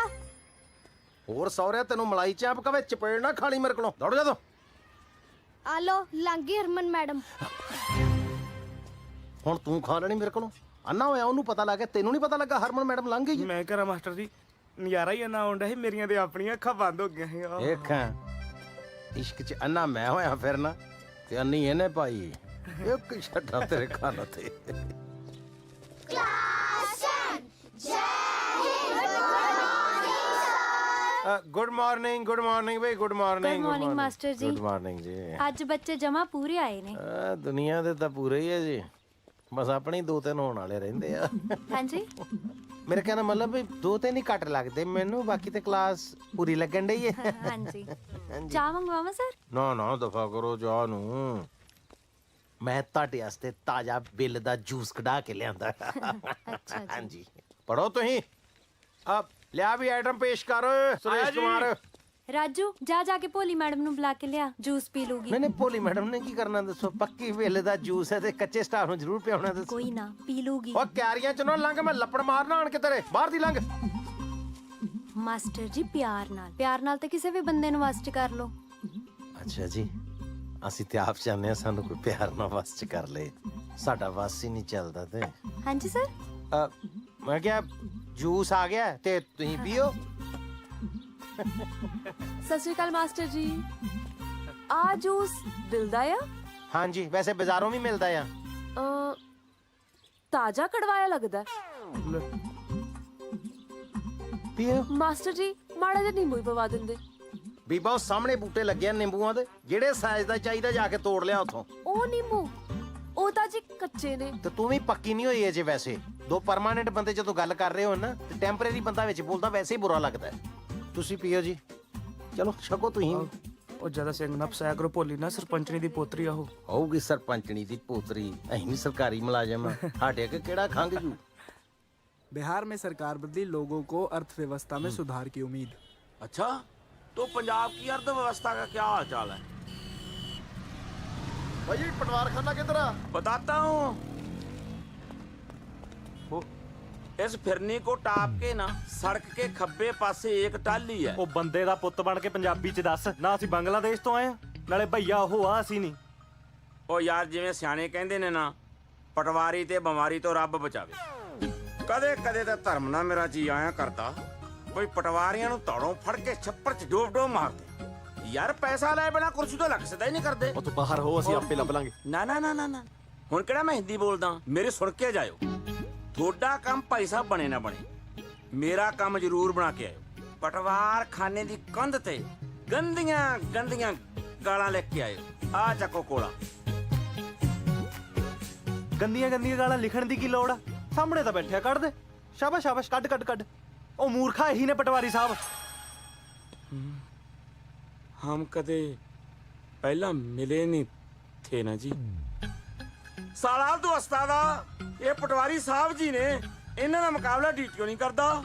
ਹੋਰ ਸੌਰਿਆ ਤੈਨੂੰ ਮਲਾਈ ਚਾਪ ਕਵੇ ਚਪੇੜ ਨਾ ਖਾਣੀ ਮੇਰੇ ਕੋਲੋਂ। ਦੌੜ ਜਾ ਤੂੰ। ਆ ਲੋ ਲੰਗੀ ਹਰਮਨ ਮੈਡਮ। ਹੁਣ ਤੂੰ ਖਾ ਲੈਣੀ ਮੇਰੇ ਕੋਲੋਂ। ਅੰਨਾ ਹੋਇਆ ਉਹਨੂੰ ਪਤਾ ਲੱਗ ਗਿਆ, ਤੈਨੂੰ ਨਹੀਂ ਪਤਾ ਲੱਗਾ ਹਰਮਨ ਮੈਡਮ ਲੰਘ ਗਈ। ਮੈਂ ਕਰਾਂ ਮਾਸਟਰ ਜੀ, ਨਜ਼ਾਰਾ ਹੀ ਇੰਨਾ ਆਉਂਦਾ ਸੀ, ਮੇਰੀਆਂ ਤੇ ਆਪਣੀਆਂ ਅੱਖਾਂ ਬੰਦ ਹੋ ਗਈਆਂ ਸੀ। ਦੇਖਾਂ ਇਸ਼ਕ ਚ ਅੰਨਾ ਮੈਂ ਹੋਇਆ ਫਿਰਨਾ ਤੇ ਅੰਨੀ ਇਹਨੇ ਪਾਈ। ਇੱਕ ਛੱਡਾ ਤੇਰੇ ਖਾਨਾ ਤੇ। ਗੁੱਡ ਮਾਰਨਿੰਗ ਬਈ, good morning. Good morning master ਜੀ। ਗੁੱਡ ਮਾਰਨਿੰਗ ਜੀ। ਅੱਜ ਬੱਚੇ ਜਮਾ ਪੂਰੇ ਆਏ ਨੇ। ਦੁਨੀਆ ਦੇ ਤਾਂ ਪੂਰੇ ਹੀ ਹੈ ਜੀ, ਬਸ ਆਪਣੇ 2-3 ਹੋਣ ਵਾਲੇ ਰਹਿੰਦੇ ਆ। ਹਾਂਜੀ ਮੇਰੇ ਕਹਿਣਾ ਮਤਲਬ ਵੀ 2-3 ਹੀ ਘੱਟ ਲੱਗਦੇ ਮੈਨੂੰ, ਬਾਕੀ ਤੇ ਕਲਾਸ ਪੂਰੀ ਲੱਗਣ ਡਈ ਹੈ। ਹਾਂਜੀ ਚਾਹ ਮੰਗਵਾਵਾਂ ਸਰ? ਨਾ ਦਫਾ ਕਰੋ ਚਾਹ ਨੂੰ। ਮੈਂ ਤੁਹਾਡੇ ਵਾਸਤੇ ਤਾਜ਼ਾ ਬਿੱਲ ਦਾ ਜੂਸ ਕਢਾ ਕੇ ਲਿਆਂਦਾ। ਅੱਛਾ ਜੀ। ਹਾਂਜੀ ਪੜੋ ਤੁਸੀਂ। ਆ ਲਿਆ ਵੀ ਆਈਟਮ ਪੇਸ਼ ਕਰ ਸੁਰੇਸ਼ ਕੁਮਾਰ। ਰਾਜੂ ਜਾ ਕੇ ਭੋਲੀ ਮੈਡਮ ਨੂੰ ਬੁਲਾ ਕੇ ਲਿਆ, ਜੂਸ ਪੀ ਲੂਗੀ। ਨਹੀਂ ਭੋਲੀ ਮੈਡਮ ਨੇ ਕੀ ਕਰਨਾ ਦੱਸੋ? ਪੱਕੀ ਬਿੱਲ ਦਾ ਜੂਸ ਹੈ ਤੇ ਕੱਚੇ ਸਟਾਫ ਨੂੰ ਜ਼ਰੂਰ ਪਿਆਉਣਾ ਦੱਸੋ। ਕੋਈ ਨਾ ਪੀ ਲੂਗੀ। ਉਹ ਕਿਆਰੀਆਂ ਚ ਨਾ ਲੰਘ, ਮੈਂ ਲੱਪੜ ਮਾਰਨਾ ਆਣ ਕੇ ਤੇਰੇ। ਬਾਹਰ ਦੀ ਲੰਘ। ਮਾਸਟਰ ਜੀ ਪਿਆਰ ਨਾਲ ਤੇ ਕਿਸੇ ਵੀ ਬੰਦੇ ਨੂੰ ਵਸ ਚ ਕਰ ਲੋ। ਅੱਛਾ ਜੀ, ਅਸੀਂ ਤੇ ਆਪ ਚਾਹੁੰਦੇ ਹਾਂ ਸਾਨੂੰ ਕੋਈ ਪਿਆਰ ਨਾਲ ਵਸ ਚ ਕਰ ਲੇ। ਸਾਡਾ ਵਸ ਹੀ ਨਹੀਂ ਚੱਲਦਾ ਤੇ। ਹਾਂਜੀ ਸਰ। ਮੈਂ ਕਿਹਾ ਜੂਸ ਆ ਗਿਆ ਤੇ ਤੁਸੀਂ ਪੀਓ। ਸਤਿ ਸ਼੍ਰੀ ਅਕਾਲ ਮਾਸਟਰ ਜੀ। ਆ ਜੂਸ ਦਿਲਦਾ ਆ? ਹਾਂਜੀ ਵੈਸੇ ਬਾਜ਼ਾਰੋਂ ਵੀ ਮਿਲਦਾ ਆ। ਤਾਜ਼ਾ ਕੜਵਾਇਆ ਲੱਗਦਾ। ਪੀਓ ਮਾਸਟਰ ਜੀ ਮਾੜਾ ਜਿਹਾ ਨਿੰਬੂ ਹੀ ਪਵਾ ਦਿੰਦੇ। ਬੀਬਾ ਉਹ ਸਾਹਮਣੇ ਬੂਟੇ ਲੱਗੇ ਆ ਨਿੰਬੂਆਂ ਦੇ, ਜਿਹੜੇ ਸਾਈਜ਼ ਦਾ ਚਾਹੀਦਾ ਜਾ ਕੇ ਤੋੜ ਲਿਆ ਉਥੋਂ। ਉਹ ਨਿੰਬੂ ਉਹ ਤਾਂ ਜੀ ਕੱਚੇ ਨੇ। ਤੇ ਤੂੰ ਵੀ ਪੱਕੀ ਨਹੀਂ ਹੋਈ ਅਜੇ। ਵੈਸੇ ਦੋ ਪਰਮਾਨੈਂਟ ਬੰਦੇ ਜਦੋਂ ਗੱਲ ਕਰ ਰਹੇ ਹੋ ਨਾ ਤੇ ਟੈਂਪਰੇਰੀ ਬੰਦਾ ਵਿੱਚ ਬੋਲਦਾ ਵੈਸੇ ਹੀ ਬੁਰਾ ਲੱਗਦਾ ਹੈ। ਤੁਸੀਂ ਪੀਓ ਜੀ, ਚਲੋ ਛਕੋ ਤੁਸੀਂ। ਉਹ ਜਿਆਦਾ ਸਿੰਘ ਨਾ ਫਸਾਇਆ ਕਰੋ, ਭੋਲੀ ਨਾ ਸਰਪੰਚਣੀ ਦੀ ਪੋਤਰੀ ਆ ਉਹ। ਹੋਊਗੀ ਸਰਪੰਚਣੀ ਦੀ ਪੋਤਰੀ, ਅਸੀਂ ਵੀ ਸਰਕਾਰੀ ਮੁਲਾਜ਼ਮ ਆ, ਸਾਡੇ ਅੱਗੇ ਕਿਹੜਾ ਖੰਗ ਜੂ। बिहार में सरकार बदली, लोगों को अर्थव्यवस्था में सुधार की उम्मीद। अच्छा, तो पंजाब की अर्थव्यवस्था का क्या हाल चाल है? भाई पटवार खाना किधर है? बताता हूँ। इस फिरनी को टाप के ना सड़क के खब्बे पासे एक टाली है। ਉਹ ਬੰਦੇ ਦਾ ਪੁੱਤ ਬਣ ਕੇ ਪੰਜਾਬੀ ਚ ਦੱਸ ਨਾ। ਅਸੀਂ ਬੰਗਲਾਦੇਸ਼ ਤੋਂ ਆਏ ਆ, ਨਾਲੇ ਭਈਆ ਉਹ ਆ, ਅਸੀਂ ਨਹੀਂ। ਉਹ ਯਾਰ ਜਿਵੇਂ ਸਿਆਣੇ ਕਹਿੰਦੇ ਨੇ ਨਾ, ਪਟਵਾਰੀ ਤੇ ਬਿਮਾਰੀ ਤੋਂ ਰੱਬ ਬਚਾਵੇ। ਕਦੇ ਕਦੇ ਤਾਂ ਧਰਮ ਨਾਲ ਮੇਰਾ ਜੀ ਆਇਆ ਕਰਦਾ ਕੋਈ ਪਟਵਾਰੀਆਂ ਨੂੰ ਧੜੋਂ ਫੜ ਕੇ ਛੱਪੜ 'ਚ ਡੋਬ ਮਾਰਦੇ। ਯਾਰ ਪੈਸਾ ਲੈ ਬਿਨਾ ਕੁਰਸੀ ਤੋਂ ਲੱਗ ਸਿੱਧਾ ਹੀ ਨਹੀਂ ਕਰਦੇ। ਉਹ ਤੂੰ ਬਾਹਰ ਹੋ, ਅਸੀਂ ਆਪੇ ਲੱਭ ਲਾਂਗੇ। ਨਾ ਨਾ ਨਾ ਨਾ ਨਾ, ਹੁਣ ਕਿਹੜਾ ਮੈਂ ਹਿੰਦੀ ਬੋਲਦਾ, ਮੇਰੇ ਸੁਣ ਕੇ ਜਾਇਓ। ਤੁਹਾਡਾ ਕੰਮ ਭਾਈ ਸਾਹਿਬ ਬਣੇ ਨਾ ਬਣੇ, ਮੇਰਾ ਕੰਮ ਜ਼ਰੂਰ ਬਣਾ ਕੇ ਆਇਓ। ਪਟਵਾਰ ਖਾਨੇ ਦੀ ਕੰਧ ਤੇ ਗੰਦੀਆਂ ਗੰਦੀਆਂ ਗਾਲਾਂ ਲਿਖ ਕੇ ਆਇਓ। ਆ ਚੱਕੋ ਕੋਲਾ। ਗੰਦੀਆਂ ਗਾਲਾਂ ਲਿਖਣ ਦੀ ਕੀ ਲੋੜ ਆ? ਸਾਹਮਣੇ ਤਾਂ ਬੈਠਿਆ, ਕੱਢ ਦੇ। ਸ਼ਾਬਾਸ਼ ਕੱਢ। ਉਹ ਮੂਰਖਾ ਇਹੀ ਨੇ ਪਟਵਾਰੀ ਸਾਹਿਬ। हम कदे पहला मिले नहीं थे ना जी। ਸਾਲਾ ਤੂੰ ਉਸਤਾਦਾ ਇਹ ਪਟਵਾਰੀ ਸਾਹਿਬ ਜੀ ਨੇ ਇਹਨਾਂ ਦਾ ਮੁਕਾਬਲਾ ਡੀਟੀਓ ਨਹੀਂ ਕਰਦਾ।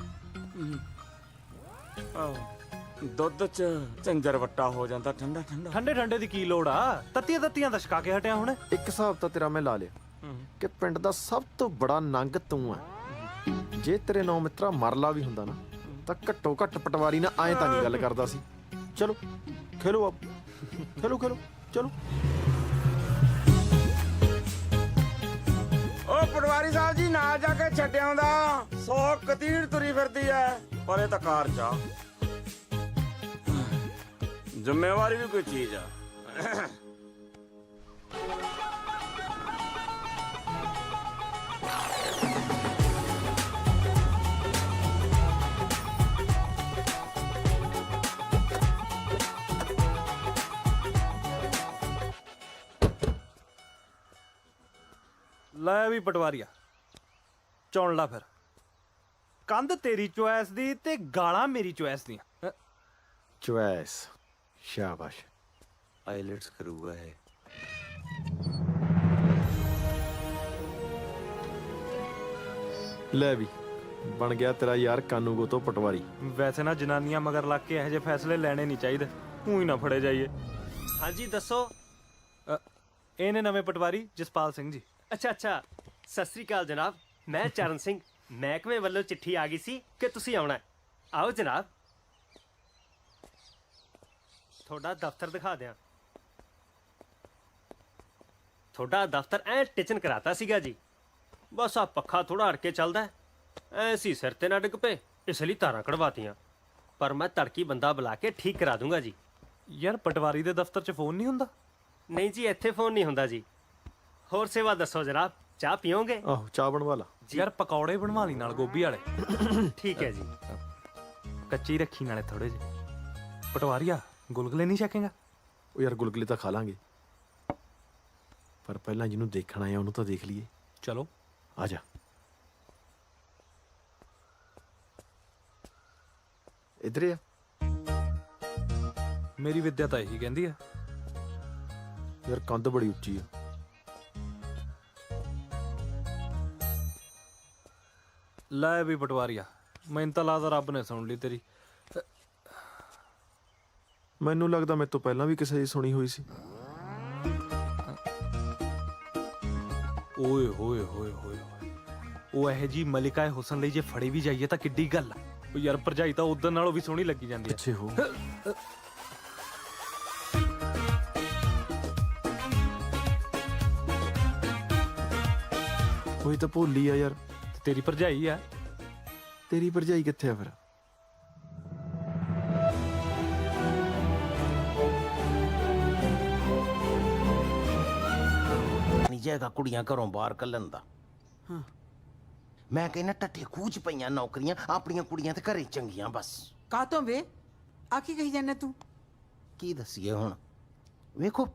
ਦੁੱਧ ਚ ਝੰਜਰ ਵੱਟਾ ਹੋ ਜਾਂਦਾ ਠੰਡਾ ਠੰਡਾ। ਠੰਡੇ ਠੰਡੇ ਦੀ ਕੀ ਲੋੜ ਆ, ਤੱਤੀਆਂ ਤੱਤੀਆਂ ਦਾ ਛਕਾ ਕੇ ਹਟਿਆ ਹੁਣ। ਇੱਕ ਹਿਸਾਬ ਤਾਂ ਤੇਰਾ ਮੈਂ ਲਾ ਲਿਆ ਕਿ ਪਿੰਡ ਦਾ ਸਭ ਤੋਂ ਬੜਾ ਨੰਗ ਤੂੰ ਹੈ। ਜੇ ਤੇਰੇ ਨੌ ਮਿੱਤਰਾ ਮਰਲਾ ਵੀ ਹੁੰਦਾ ਨਾ ਤਾਂ ਘੱਟੋ ਘੱਟ ਪਟਵਾਰੀ ਨਾਲ ਐਂ ਤਾਂ ਨਹੀਂ ਗੱਲ ਕਰਦਾ ਸੀ। ਚਲੋ ਖੇਲੋ ਆਪ, ਖੇਲੋ ਖੇਲੋ ਚਲੋ। ਓ ਪਟਵਾਰੀ ਸਾਹਿਬ ਜੀ ਨਾਲ ਜਾ ਕੇ ਛੱਡ ਆਉਂਦਾ, 100 ਕਤੀੜ ਤੁਰੀ ਫਿਰਦੀ ਐ ਪਰ ਇਹ ਤਾਂ ਕਾਰ ਚ ਆ। ਜ਼ਿੰਮੇਵਾਰੀ ਵੀ ਕੋਈ ਚੀਜ਼ ਆ। ਲੈ ਵੀ ਪਟਵਾਰੀਆ, ਚੁਣ ਲਾ ਫਿਰ। ਕੰਧ ਤੇਰੀ ਚੁਆਇਸ ਦੀ ਤੇ ਗਾਲਾਂ ਮੇਰੀ ਚੁਆਇਸ ਦੀਆਂ। ਚੁਆਇਸ, ਸ਼ਾਬਾਸ਼। ਆਈਲੈਟਸ ਕਰੂਗਾ ਇਹ। ਲੈ ਵੀ ਬਣ ਗਿਆ ਤੇਰਾ ਯਾਰ ਕਾਨੂੰਗੋ ਤੋਂ ਪਟਵਾਰੀ। ਵੈਸੇ ਨਾ ਜਨਾਨੀਆਂ ਮਗਰ ਲੱਗ ਕੇ ਇਹੋ ਜਿਹੇ ਫੈਸਲੇ ਲੈਣੇ ਨਹੀਂ ਚਾਹੀਦੇ, ਊਂ ਹੀ ਨਾ ਫੜੇ ਜਾਈਏ। ਹਾਂਜੀ ਦੱਸੋ। ਇਹਨੇ ਨਵੇਂ ਪਟਵਾਰੀ ਜਸਪਾਲ ਸਿੰਘ ਜੀ। ਅੱਛਾ ਅੱਛਾ, ਸਤਿ ਸ੍ਰੀ ਅਕਾਲ ਜਨਾਬ। ਮੈਂ ਚਰਨ ਸਿੰਘ, ਮਹਿਕਮੇ ਵੱਲੋਂ ਚਿੱਠੀ ਆ ਗਈ ਸੀ ਕਿ ਤੁਸੀਂ ਆਉਣਾ ਹੈ। ਆਓ ਜਨਾਬ, ਤੁਹਾਡਾ ਦਫ਼ਤਰ ਦਿਖਾ ਦਿਆਂ। ਤੁਹਾਡਾ ਦਫ਼ਤਰ ਐ ਟਿਚਨ ਕਰਾਤਾ ਸੀਗਾ ਜੀ, ਬਸ ਆ ਪੱਖਾ ਥੋੜਾ ਅੜ ਕੇ ਚੱਲਦਾ ਐ ਸੀ, ਸਿਰ ਤੇ ਨਾ ਡਿੱਗ ਪਏ, ਇਸ ਲਈ ਤਾਰਾਂ ਕਢਵਾਤੀਆਂ। ਪਰ ਮੈਂ ਤੜਕੀ ਬੰਦਾ ਬੁਲਾ ਕੇ ਠੀਕ ਕਰਾ ਦੂੰਗਾ ਜੀ। ਯਾਰ ਪਟਵਾਰੀ ਦੇ ਦਫ਼ਤਰ 'ਚ ਫੋਨ ਨਹੀਂ ਹੁੰਦਾ? ਨਹੀਂ ਜੀ, ਇੱਥੇ ਫੋਨ ਨਹੀਂ ਹੁੰਦਾ ਜੀ। ਹੋਰ ਸੇਵਾ ਦੱਸੋ ਜਨਾਬ, ਚਾਹ ਪੀਓਗੇ? ਆਹੋ ਚਾਹ ਬਣਵਾ ਲਾ। ਯਾਰ ਪਕੌੜੇ ਬਣਵਾ ਲਈ ਨਾਲ ਗੋਭੀ ਵਾਲੇ। ਠੀਕ ਹੈ ਜੀ। ਕੱਚੀ ਰੱਖੀ ਨਾਲੇ ਥੋੜੇ ਜਿਹੇ। ਪਟਵਾਰੀਆ ਗੁਲਗੁਲੇ ਨਹੀਂ ਛਕੇਗਾ? ਉਹ ਯਾਰ ਗੁਲਗੁਲੇ ਤਾਂ ਖਾ ਲਾਂਗੇ, ਪਰ ਪਹਿਲਾਂ ਜਿਹਨੂੰ ਦੇਖਣਾ ਹੈ ਉਹਨੂੰ ਤਾਂ ਦੇਖ ਲਈਏ। ਚਲੋ ਆ ਜਾ। ਇੱਧਰ ਆ। ਮੇਰੀ ਵਿੱਦਿਆ ਤਾਂ ਇਹੀ ਕਹਿੰਦੀ ਆ। ਯਾਰ ਕੰਧ ਬੜੀ ਉੱਚੀ ਆ। ਲੈ ਵੀ ਪਟਵਾਰੀਆ, ਮੈਨੂੰ ਤਾਂ ਲੱਗਦਾ ਰੱਬ ਨੇ ਸੁਣ ਲਈ ਤੇਰੀ। ਮੈਨੂੰ ਲੱਗਦਾ ਮੇਰੇ ਤੋਂ ਪਹਿਲਾਂ ਵੀ ਕਿਸੇ ਦੀ ਸੁਣੀ ਹੋਈ ਸੀ। ਓਏ ਹੋਏ ਹੋਏ ਹੋਏ ਹੋਏ, ਉਹ ਇਹ ਜੀ ਮਲਿਕਾ ਹੁਸਨ ਲਈ ਜੇ ਫੜੀ ਵੀ ਜਾਈਏ ਤਾਂ ਕਿੱਡੀ ਗੱਲ ਆ। ਉਹ ਯਾਰ ਭਰਜਾਈ ਤਾਂ ਉਦੋਂ ਨਾਲੋਂ ਵੀ ਸੋਹਣੀ ਲੱਗੀ ਜਾਂਦੀ ਆ। ਪਿੱਛੇ ਹੋ। ਕੋਈ ਤਾਂ ਭੋਲੀ ਆ ਯਾਰ। ਤੇਰੀ ਭਰਜਾਈ ਆ। ਤੇਰੀ ਭਰਜਾਈ ਕਿੱਥੇ ਆ ਫਿਰ? ਨਹੀਂ ਜਾਏਗਾ ਕੁੜੀਆਂ ਘਰੋਂ ਬਾਹਰ ਕੱਢਣ ਦਾ। ਹਾਂ। ਮੈਂ ਕਹਿੰਦਾ ਟੱਠੇ ਖੂਚ ਪਈਆਂ ਨੌਕਰੀਆਂ, ਆਪਣੀਆਂ ਕੁੜੀਆਂ ਤੇ ਘਰੇ ਚੰਗੀਆਂ ਬਸ। ਕਾਤੋਂ ਵੇ ਆ ਕੀ ਕਹੀ ਜਾਂਦਾ ਤੂੰ? ਕੀ ਦੱਸੀਏ ਹੁਣ? ਵੇਖੋ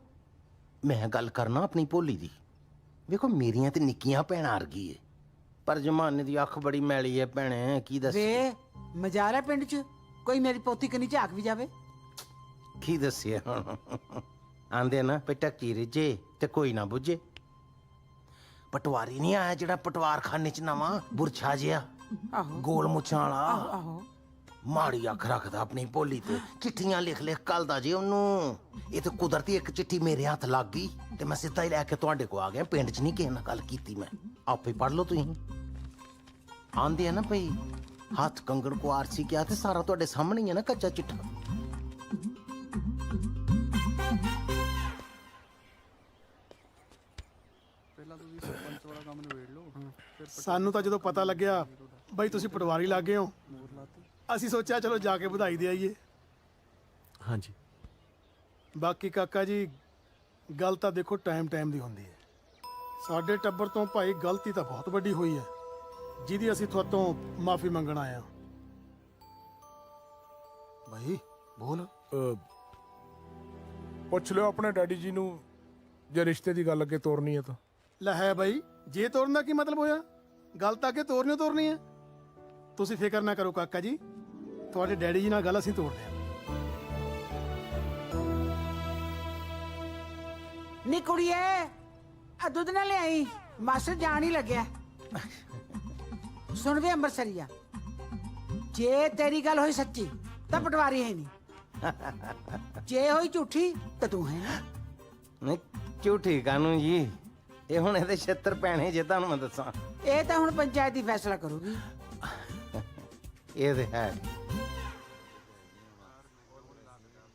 ਮੈਂ ਗੱਲ ਕਰਨਾ ਆਪਣੀ ਭੋਲੀ ਦੀ। ਵੇਖੋ ਮੇਰੀਆਂ ਤੇ ਨਿੱਕੀਆਂ ਭੈਣਾਂ ਵਰਗੀ ਏ, ਪਰ ਜ਼ਮਾਨੇ ਦੀ ਅੱਖ ਬੜੀ ਮੈਲੀ ਏ ਭੈਣੇ, ਕੀ ਦੱਸੀਏ। ਵੇ ਮਜ਼ਾਰਾ ਪਿੰਡ 'ਚ ਕੋਈ ਮੇਰੀ ਪੋਤੀ ਕਨੀ ਝਾਕ ਵੀ ਜਾਵੇ। ਕੀ ਦੱਸੀਏ ਹੁਣ? ਆਂਦੇ ਨਾ ਪਟਕੀ ਰਿਜੇ ਤੇ ਕੋਈ ਨਾ ਬੁੱਝੇ। ਪਟਵਾਰੀ ਨਹੀਂ ਆਇਆ ਜਿਹੜਾ ਪਟਵਾਰਖਾਨੇ 'ਚ ਨਵਾਂ ਬੁਰਛਾ ਜਿਹਾ, ਆਹੋ ਗੋਲ ਮੁੱਛਾਂ ਵਾਲਾ। ਆਹੋ ਮਾੜੀ ਅੱਖ ਰੱਖਦਾ ਆਪਣੀ ਭੋਲੀ ਤੇ, ਚਿੱਠੀਆਂ ਲਿਖ ਲਿਖ ਕੱਲਦਾ ਜੀ ਉਹਨੂੰ। ਇਹ ਤਾਂ ਕੁਦਰਤੀ ਇੱਕ ਚਿੱਠੀ ਮੇਰੇ ਹੱਥ ਲੱਗ ਗਈ ਤੇ ਮੈਂ ਸਿੱਧਾ ਹੀ ਲੈ ਕੇ ਤੁਹਾਡੇ ਕੋ ਆ ਗਿਆ। ਪਿੰਡ 'ਚ ਨਹੀਂ ਕਿਸੇ ਨਾਲ ਗੱਲ ਕੀਤੀ ਮੈਂ, ਆਪੇ ਪੜ ਲਓ ਤੁਸੀਂ। ਆਂਦੇ ਆ ਨਾ ਭਈ ਹੱਥ ਕੰਗਣ ਕੋ ਆਰਸੀ ਕਿਹਾ ਤੇ ਸਾਰਾ ਤੁਹਾਡੇ ਸਾਹਮਣੇ ਹੀ ਹੈ ਨਾ ਕੱਚਾ ਚਿੱਠਾ। ਸਾਨੂੰ ਤਾਂ ਜਦੋਂ ਪਤਾ ਲੱਗਿਆ ਬਈ ਤੁਸੀਂ ਪਟਵਾਰੀ ਲੱਗ ਗਏ ਹੋ, ਅਸੀਂ ਸੋਚਿਆ ਚਲੋ ਜਾ ਕੇ ਵਧਾਈ ਦੇ ਆਈਏ। ਹਾਂਜੀ। ਬਾਕੀ ਕਾਕਾ ਜੀ ਗੱਲ ਤਾਂ ਦੇਖੋ ਟਾਈਮ ਟਾਈਮ ਦੀ ਹੁੰਦੀ ਹੈ। ਸਾਡੇ ਟੱਬਰ ਤੋਂ ਭਾਈ ਗਲਤੀ ਤਾਂ ਬਹੁਤ ਵੱਡੀ ਹੋਈ ਹੈ, ਜਿਹਦੀ ਅਸੀਂ ਤੁਹਾਤੋਂ ਮਾਫੀ ਮੰਗਣ ਆਏ ਹਾਂ। ਭਾਈ ਬੋਲ। ਪੁੱਛ ਲਿਓ ਆਪਣੇ ਡੈਡੀ ਜੀ ਨੂੰ, ਜੇ ਰਿਸ਼ਤੇ ਦੀ ਗੱਲ ਅੱਗੇ ਤੋਰਨੀ ਹੈ ਤਾਂ। ਲੈ ਹੈ ਬਾਈ, ਜੇ ਤੋਰਨ ਦਾ ਕੀ ਮਤਲਬ ਹੋਇਆ? ਗੱਲ ਤਾਂ ਅੱਗੇ ਤੋਰਨੀ ਹੈ। ਤੁਸੀਂ ਫਿਕਰ ਨਾ ਕਰੋ ਕਾਕਾ ਜੀ, ਤੁਹਾਡੇ ਡੈਡੀ ਜੀ ਨਾਲ ਗੱਲ ਅਸੀਂ ਤੋਰਦੇ ਹਾਂ। ਨੀ ਕੁੜੀਏ ਆ ਦੁੱਧ ਨਾ ਲਿਆਈ ਮਾਸਟਰ ਜਾਣ ਹੀ ਲੱਗਿਆ। ਸੁਣ ਵੇ ਅੰਬਰਸਰੀਆ, ਜੇ ਤੇਰੀ ਗੱਲ ਹੋਈ ਸੱਚੀ ਤਾਂ ਪਟਵਾਰੀ ਹੈ ਨਹੀਂ, ਜੇ ਹੋਈ ਝੂਠੀ ਤਾਂ ਤੂੰ ਹੈ ਨਾ। ਨਹੀਂ ਝੂਠੀ ਕਾਨੂੰ ਜੀ, ਇਹ ਹੁਣ ਇਹਦੇ 76 ਪੈਣੇ ਜੇ ਤੁਹਾਨੂੰ ਮੈਂ ਦੱਸਾਂ। ਇਹ ਤਾਂ ਹੁਣ ਪੰਚਾਇਤ ਹੀ ਫੈਸਲਾ ਕਰੂਗੀ। ਇਹ ਤੇ ਹੈ।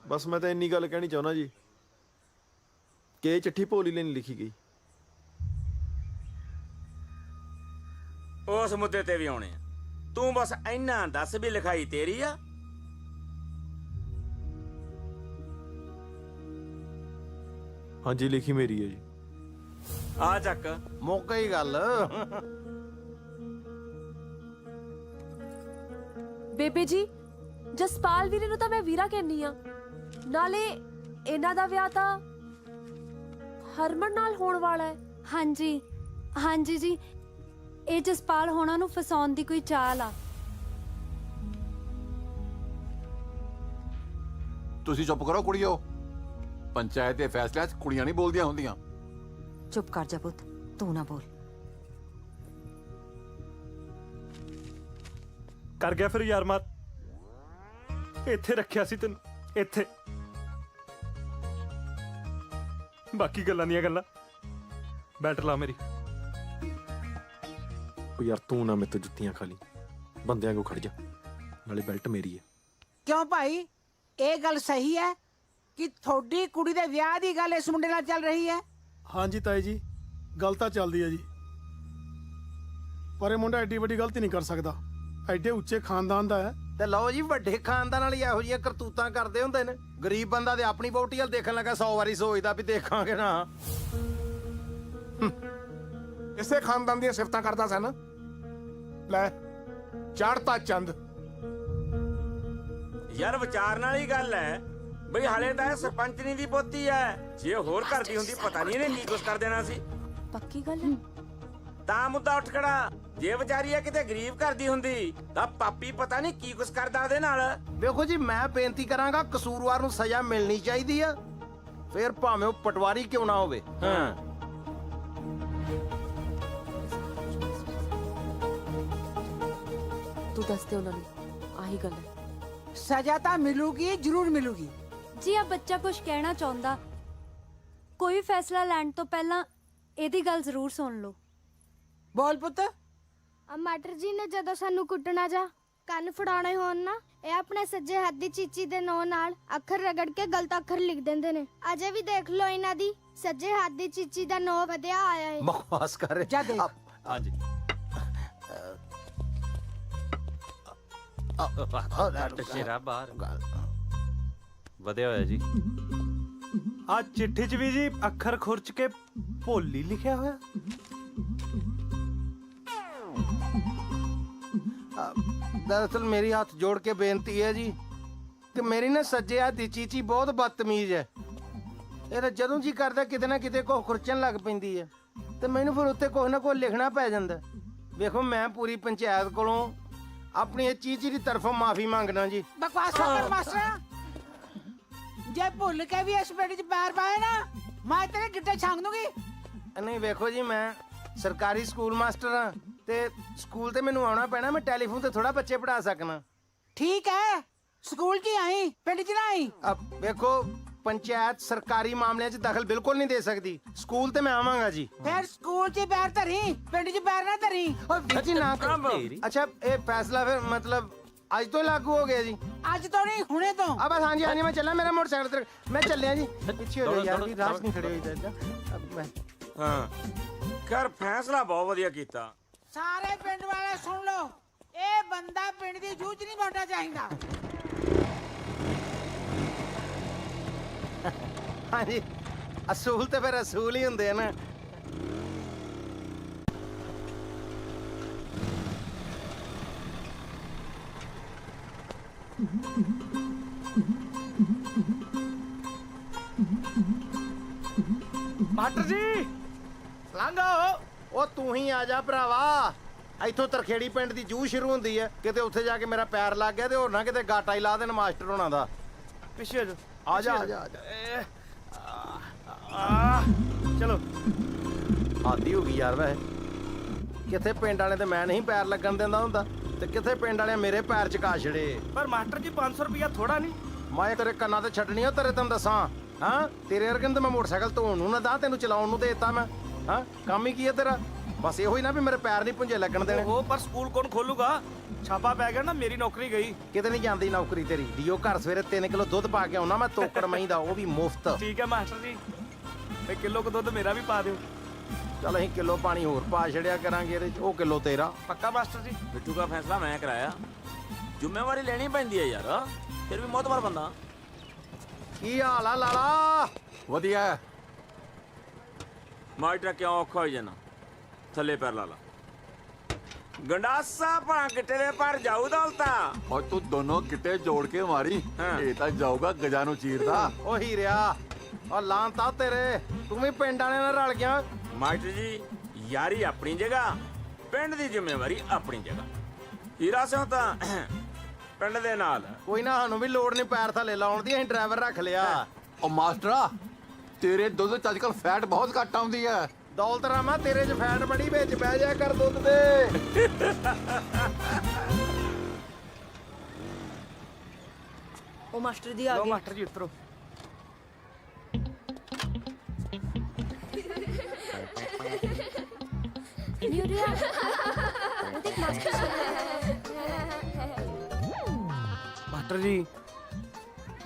ਬਸ ਮੈਂ ਤਾਂ ਇੰਨੀ ਗੱਲ ਕਹਿਣੀ ਚਾਹੁੰਦਾ ਜੀ ਕਿ ਇਹ ਚਿੱਠੀ ਭੋਲੀ ਲਈ ਨਹੀਂ ਲਿਖੀ ਗਈ। ਉਸ ਮੁੱਦੇ ਤੇ ਵੀ ਆਉਣੇ ਆ। ਤੂੰ ਬਸ ਇੰਨਾ ਦੱਸ ਵੀ ਲਿਖਾਈ ਤੇਰੀ ਆ? ਹਾਂਜੀ ਲਿਖੀ ਮੇਰੀ ਹੈ ਜੀ। ਆ ਚੱਕ ਮੌਕਾ ਹੀ ਗੱਲ। ਬੇਬੇ ਜੀ, ਜਸਪਾਲ ਵੀਰੇ ਨੂੰ ਤਾਂ ਮੈਂ ਵੀਰਾ ਕਹਿੰਨੀ ਆ, ਨਾਲੇ ਇਹਨਾਂ ਦਾ ਵਿਆਹ ਤਾਂ ਹਰਮਨ ਨਾਲ ਹੋਣ ਵਾਲਾ ਹੈ। ਹਾਂਜੀ ਹਾਂਜੀ ਜੀ, ਇਹ ਜਸਪਾਲ ਹੋਣਾ ਨੂੰ ਫਸਾਉਣ ਦੀ ਕੋਈ ਚਾਲ ਆ। ਤੁਸੀਂ ਚੁੱਪ ਕਰੋ ਕੁੜੀਓ, ਪੰਚਾਇਤ ਦੇ ਫੈਸਲਿਆਂ 'ਚ ਕੁੜੀਆਂ ਨਹੀਂ ਬੋਲਦੀਆਂ ਹੁੰਦੀਆਂ। ਚੁੱਪ ਕਰ ਜਾ ਪੁੱਤ, ਤੂੰ ਨਾ ਬੋਲ। ਕਰ ਗਿਆ ਫਿਰ ਯਾਰ ਮਾਰ, ਇੱਥੇ ਰੱਖਿਆ ਸੀ ਤੈਨੂੰ, ਇੱਥੇ। ਬਾਕੀ ਗੱਲਾਂ ਦੀਆਂ ਗੱਲਾਂ। ਬੈਲਟ ਲਾ ਮੇਰੀ। ਉਹ ਯਾਰ ਤੂੰ ਨਾ ਮੇਰੇ ਤੋਂ ਜੁੱਤੀਆਂ ਖਾ ਲਈ, ਬੰਦਿਆਂ ਕੋ ਖੜ ਜਾ, ਨਾਲੇ ਬੈਲਟ ਮੇਰੀ ਹੈ। ਕਿਉਂ ਭਾਈ, ਇਹ ਗੱਲ ਸਹੀ ਹੈ ਕਿ ਤੁਹਾਡੀ ਕੁੜੀ ਦੇ ਵਿਆਹ ਦੀ ਗੱਲ ਇਸ ਮੁੰਡੇ ਨਾਲ ਚੱਲ ਰਹੀ ਹੈ? ਹਾਂਜੀ ਤਾਈ ਜੀ, ਗੱਲ ਤਾਂ ਚੱਲਦੀ ਹੈ ਜੀ, ਪਰ ਇਹ ਮੁੰਡਾ ਐਡੀ ਵੱਡੀ ਗਲਤੀ ਨਹੀਂ ਕਰ ਸਕਦਾ, ਐਡੇ ਉੱਚੇ ਖਾਨਦਾਨ ਦਾ ਹੈ। ਤੇ ਲਓ ਜੀ, ਵੱਡੇ ਖਾਨਦਾਨ ਵਾਲੀ ਇਹੋ ਜਿਹੀਆਂ ਕਰਤੂਤਾਂ ਕਰਦੇ ਹੁੰਦੇ ਨੇ। ਗਰੀਬ ਬੰਦਾ ਤੇ ਆਪਣੀ ਵਹੁਟੀ ਵੱਲ ਦੇਖਣ ਲੱਗਾ 100 ਵਾਰੀ ਸੋਚਦਾ ਵੀ ਦੇਖਾਂਗੇ ਨਾ। ਇਸੇ ਖਾਨਦਾਨ ਦੀਆਂ ਸਿਫਤਾਂ ਕਰਦਾ ਸਨ। ਲੈ ਚੜਤਾ ਚੰਦ। ਯਾਰ ਵਿਚਾਰਨ ਵਾਲੀ ਗੱਲ ਹੈ ਬਈ, ਹਾਲੇ ਤਾਂ ਇਹ ਸਰਪੰਚਨੀ ਦੀ ਪੋਤੀ ਹੈ। ਜੇ ਹੋਰ ਕਰਦੀ ਹੁੰਦੀ ਪਤਾ ਨਹੀਂ ਇਹਨੇ ਕੀ ਕੁਛ ਕਰ ਦੇਣਾ ਸੀ। ਪੱਕੀ ਗੱਲ ਹੈ ਤਾਂ ਮੁੱਦਾ ਉੱਠ ਖੜਾ। ਜੇ ਵਿਚਾਰੀ ਆ ਕਿਤੇ ਗਰੀਬ ਕਰਦੀ ਹੁੰਦੀ ਤਾਂ ਪਾਪੀ ਪਤਾ ਨਹੀਂ ਕੀ ਕੁਛ ਕਰਦਾ ਉਹਦੇ ਨਾਲ। ਵੇਖੋ ਜੀ, ਮੈਂ ਬੇਨਤੀ ਕਰਾਂਗਾ, ਕਸੂਰਵਾਰ ਨੂੰ ਸਜ਼ਾ ਮਿਲਣੀ ਚਾਹੀਦੀ ਆ, ਫਿਰ ਭਾਵੇਂ ਉਹ ਪਟਵਾਰੀ ਕਿਉਂ ਨਾ ਹੋਵੇ। ਹਾਂ ਤੂੰ ਦੱਸ ਦੇ ਉਹਨਾਂ ਨੂੰ, ਆਹੀ ਗੱਲ ਹੈ। ਸਜ਼ਾ ਤਾਂ ਮਿਲੂਗੀ, ਜ਼ਰੂਰ ਮਿਲੂਗੀ। ਜੀ ਆ ਬੱਚਾ ਕੁਝ ਕਹਿਣਾ ਚਾਹੁੰਦਾ, ਕੋਈ ਵੀ ਫੈਸਲਾ ਲੈਣ ਤੋਂ ਪਹਿਲਾਂ ਇਹਦੀ ਗੱਲ ਜ਼ਰੂਰ ਸੁਣ ਲਓ। ਬੋਲ ਪੁੱਤ। ਮਾਸਟਰ ਜੀ ਨੇ ਜਦੋਂ ਸਾਨੂੰ ਕੁੱਟਣਾ ਜਾਂ ਕੰਨ ਫੜਾਉਣੇ ਹੋਣ ਨਾ, ਇਹ ਆਪਣੇ ਸੱਜੇ ਹੱਥ ਦੀ ਚੀਚੀ ਦੇ ਨਾਂ ਨਾਲ ਅੱਖਰ ਰਗੜ ਕੇ ਗਲਤ ਅੱਖਰ ਲਿਖ ਦਿੰਦੇ ਨੇ। ਅਜੇ ਵੀ ਦੇਖ ਲਓ ਇਹਨਾਂ ਦੀ ਸੱਜੇ ਹੱਥ ਦੀ ਚੀਚੀ ਦਾ ਨਾਂ ਵਧਿਆ ਆਇਆ ਹੈ। ਬਕਵਾਸ ਕਰ ਜਾ ਦੇਖ। ਹਾਂਜੀ ਸ਼ੇਰਾ ਬਾਹਰ ਵਧਿਆ ਹੋਇਆ ਜੀ। ਆ ਚਿੱਠੀ 'ਚ ਵੀ ਜੀ ਅੱਖਰ ਖੁਰਚ ਕੇ ਭੋਲੀ ਲਿਖਿਆ ਹੋਇਆ। ਦਰਅਸਲ ਮੇਰੀ ਹੱਥ ਜੋੜ ਕੇ ਬੇਨਤੀ ਹੈ ਜੀ ਕਿ ਮੇਰੀ ਨਾ ਸੱਜੇ ਹੱਥ ਦੀ ਚੀਚੀ ਬਹੁਤ ਬਦਤਮੀਜ਼ ਹੈ। ਇਹ ਤਾਂ ਜਦੋਂ ਜੀ ਕਰਦਾ ਕਿਤੇ ਨਾ ਕਿਤੇ ਕੁਝ ਖੁਰਚਣ ਲੱਗ ਪੈਂਦੀ ਹੈ, ਤੇ ਮੈਨੂੰ ਫਿਰ ਉੱਤੇ ਕੁਝ ਨਾ ਕੁਝ ਲਿਖਣਾ ਪੈ ਜਾਂਦਾ। ਵੇਖੋ, ਮੈਂ ਪੂਰੀ ਪੰਚਾਇਤ ਕੋਲੋਂ ਆਪਣੀ ਇਹ ਚੀਚੀ ਦੀ ਤਰਫੋਂ ਮਾਫੀ ਮੰਗਦਾ ਜੀ। ਬਕਵਾਸ ਕਰ ਮਾਸਟਰ, ਜੇ ਭੁੱਲ ਕੇ ਵੀ ਇਸ ਪਿੰਡ 'ਚ ਪੈਰ ਪਾਏ ਨਾ, ਮੈਂ ਤੇਰੇ ਗਿੱਟੇ ਛਾਂਗ ਦੂੰਗੀ। ਨਹੀਂ ਵੇਖੋ ਜੀ, ਮੈਂ ਸਰਕਾਰੀ ਸਕੂਲ ਮਾਸਟਰ ਹਾਂ ਤੇ ਸਕੂਲ ਤੇ ਮੈਨੂੰ ਆਉਣਾ ਪੈਣਾ। ਮੈਂ ਟੈਲੀਫੋਨ ਤੇ ਥੋੜਾ ਬੱਚੇ ਪੜ੍ਹਾ ਸਕਣਾ। ਠੀਕ ਹੈ, ਸਕੂਲ 'ਚ ਹੀ ਆਈ, ਪਿੰਡ 'ਚ ਨਾ ਆਈ। ਵੇਖੋ, ਪੰਚਾਇਤ ਸਰਕਾਰੀ ਮਾਮਲਿਆਂ 'ਚ ਦਖਲ ਬਿਲਕੁਲ ਨਹੀਂ ਦੇ ਸਕਦੀ। ਸਕੂਲ ਤੇ ਮੈਂ ਆਵਾਂਗਾ ਜੀ। ਫਿਰ ਸਕੂਲ 'ਚ ਹੀ ਪੈਰ ਧਰੀ, ਪਿੰਡ 'ਚ ਪੈਰ ਨਾ ਧਰੀ। ਓਏ ਵੀਰ ਜੀ ਨਾ ਕਰੋ। ਅੱਛਾ, ਇਹ ਫੈਸਲਾ ਫਿਰ ਮਤਲਬ ਅੱਜ ਤੋਂ ਲਾਗੂ ਹੋ ਗਿਆ ਜੀ? ਅੱਜ ਤੋਂ ਨਹੀਂ, ਹੁਣੇ ਤੋਂ। ਆ ਬਸ ਹਾਂਜੀ ਹਾਂਜੀ, ਮੈਂ ਚੱਲਾਂ, ਮੇਰਾ ਮੋਟਰਸਾਈਕਲ ਤੇ ਮੈਂ ਚੱਲਿਆ ਜੀ। ਪਿੱਛੇ ਹੋ ਜਾ ਯਾਰ, ਵੀ ਰਾਸ ਨਹੀਂ ਖੜੇ ਹੋਈ ਜਾਂਦਾ। ਮੈਂ ਹਾਂ ਕਰ ਫੈਸਲਾ ਬਹੁਤ ਵਧੀਆ ਕੀਤਾ। ਸਾਰੇ ਪਿੰਡ ਵਾਲੇ ਸੁਣ ਲਓ, ਇਹ ਬੰਦਾ ਪਿੰਡ ਦੀ ਜੂਝ ਨਹੀਂ ਪਾਉਣਾ ਚਾਹੀਦਾ। ਹਾਂਜੀ, ਅਸੂਲ ਤੇ ਫਿਰ ਅਸੂਲ ਹੀ ਹੁੰਦੇ ਆ ਨਾ। ਮਾਸਟਰ ਜੀ ਲੰਘੋ। ਉਹ ਤੂੰ ਹੀ ਆ ਜਾ ਭਰਾਵਾ, ਇੱਥੋਂ ਤਰਖੇੜੀ ਪਿੰਡ ਦੀ ਜੂਹ ਸ਼ੁਰੂ ਹੁੰਦੀ ਹੈ। ਕਿਤੇ ਉੱਥੇ ਜਾ ਕੇ ਮੇਰਾ ਪੈਰ ਲੱਗ ਗਿਆ ਤੇ ਹੋਰ ਨਾ ਕਿਤੇ ਗਾਟਾ ਹੀ ਲਾ ਦੇਣ ਮਾਸਟਰ ਹੋਣਾ ਦਾ। ਪਿੱਛੇ ਆ ਜਾ, ਆ ਜਾ, ਆ ਜਾ। ਚਲੋ ਆਦੀ ਹੋ ਗਈ ਯਾਰ ਵੈ ਕਿੱਥੇ ਪਿੰਡ ਵਾਲੇ ਤੇ ਮੈਂ ਨਹੀਂ ਪੈਰ ਲੱਗਣ ਦਿੰਦਾ ਹੁੰਦਾ ਤੇ ਕਿੱਥੇ ਪਿੰਡ ਵਾਲੇ ਮੇਰੇ ਪੈਰ ਚਕਾ ਛੜੇ। ਪਰ ਮਾਸਟਰ ਜੀ 500 ਰੁਪਇਆ ਥੋੜਾ ਨਹੀਂ। ਮੈਂ ਤੇਰੇ ਕੰਨਾਂ ਤੇ ਛੱਡਣੀ ਆ ਤੇਰੇ ਤੈਨੂੰ ਦੱਸਾਂ। ਹਾਂ ਤੇਰੇ ਵਰਗੇ ਨੂੰ ਤਾਂ ਮੈਂ ਮੋਟਰਸਾਈਕਲ ਧੋਣ ਨੂੰ ਨਾ ਦਾਂ ਤੈਨੂੰ ਚਲਾਉਣ ਨੂੰ ਦੇ ਦਿੱਤਾ ਮੈਂ। ਹਾਂ ਕੰਮ ਹੀ ਕੀ ਹੈ ਤੇਰਾ? ਬਸ ਇਹੋ ਹੀ ਨਾ ਵੀ ਮੇਰੇ ਪੈਰ ਨਹੀਂ ਪੁੰਜੇ ਲੱਗਣ ਦੇਣੇ। ਉਹ ਪਰ ਸਕੂਲ ਕੌਣ ਖੋਲੂਗਾ? ਛਾਪਾ ਪੈ ਗਿਆ ਨਾ, ਮੇਰੀ ਨੌਕਰੀ ਗਈ। ਕਿਤੇ ਨਹੀਂ ਜਾਂਦੀ ਨੌਕਰੀ ਤੇਰੀ। ਡੀਓ ਘਰ ਸਵੇਰੇ 3 ਕਿਲੋ ਦੁੱਧ ਪਾ ਕੇ ਆਉਣਾ ਮੈਂ ਤੋਕੜ ਮਹੀਂ ਦਾ, ਉਹ ਵੀ ਮੁਫਤ। ਠੀਕ ਹੈ ਮਾਸਟਰ ਜੀ, ਤੇ ਕਿਲੋ ਕੁ ਦੁੱਧ ਮੇਰਾ ਵੀ ਪਾ ਦਿਓ। ਚੱਲ ਅਸੀਂ ਕਿਲੋ ਪਾਣੀ ਹੋਰ ਪਾ ਛੜਿਆ ਕਰਾਂਗੇ ਇਹਦੇ ਚ, ਉਹ ਕਿਲੋ ਤੇਰਾ। ਪੱਕਾ ਮਾਸਟਰ ਜੀ? ਬਿੱਟੂ ਦਾ ਫੈਸਲਾ ਮੈਂ ਕਰਾਇਆ, ਜ਼ਿੰਮੇਵਾਰੀ ਲੈਣੀ ਪੈਂਦੀ ਹੈ ਯਾਰ, ਫਿਰ ਵੀ ਮੋਤਬਰ ਬੰਦਾ। ਕੀ ਹਾਲ ਆ ਲਾਲਾ? ਵਧੀਆ। ਮਾਸਟਰ ਕਿਉਂ ਔਖਾ ਹੋ ਜਾਣਾ? ਥੱਲੇ ਪੈਰ ਲਾ ਲਾ। ਗੰਡਾਸਾ ਭਾ ਕਿੱਟੇ ਦੇ ਪਰ ਜਾਊ ਦੌਲਤਾ। ਔਰ ਤੂੰ ਦੋਨੋਂ ਕਿਤੇ ਜੋੜ ਕੇ ਮਾਰੀ, ਇਹ ਤਾਂ ਜਾਊਗਾ ਗਜਾਂ ਨੂੰ ਚੀਰਦਾ। ਉਹ ਹੀਰਿਆ ਉਹ ਲਾਂਤਾ ਤੇਰੇ, ਤੂੰ ਵੀ ਪਿੰਡ ਵਾਲਿਆਂ ਨਾਲ ਰਲ ਗਿਆ। ਮਾਸਟਰ ਜੀ ਯਾਰੀ ਆਪਣੀ ਜਗ੍ਹਾ, ਪਿੰਡ ਦੀ ਜ਼ਿੰਮੇਵਾਰੀ ਆਪਣੀ ਜਗ੍ਹਾ। ਹੀਰਾ ਸਿੰਘ ਤਾਂ ਪਿੰਡ ਦੇ ਨਾਲ। ਕੋਈ ਨਾ, ਸਾਨੂੰ ਵੀ ਲੋੜ ਨਹੀਂ ਪੈਰ ਥੱਲੇ ਲਾਉਣ ਦੀ, ਅਸੀਂ ਡਰਾਈਵਰ ਰੱਖ ਲਿਆ। ਉਹ ਮਾਸਟਰਾ ਤੇਰੇ ਦੁੱਧ ਚ ਅੱਜਕੱਲ ਫੈਟ ਬਹੁਤ ਘੱਟ ਆਉਂਦੀ ਹੈ। ਦੌਲਤ ਰਾਮਾ ਤੇਰੇ ਚ ਫੈਟ ਬੜੀ, ਵਿੱਚ ਬਹਿ ਜਾ ਕਰ ਦੁੱਧ ਦੇ। ਉਹ ਮਾਸਟਰ ਜੀ ਆ ਲਓ ਗਏ। ਮਾਸਟਰ ਜੀ ਉਤਰੋ। ਨਿਊਰੀਆ ਉਹ ਦੇਖ ਮਾਸਟਰ ਮਾਸਟਰ ਜੀ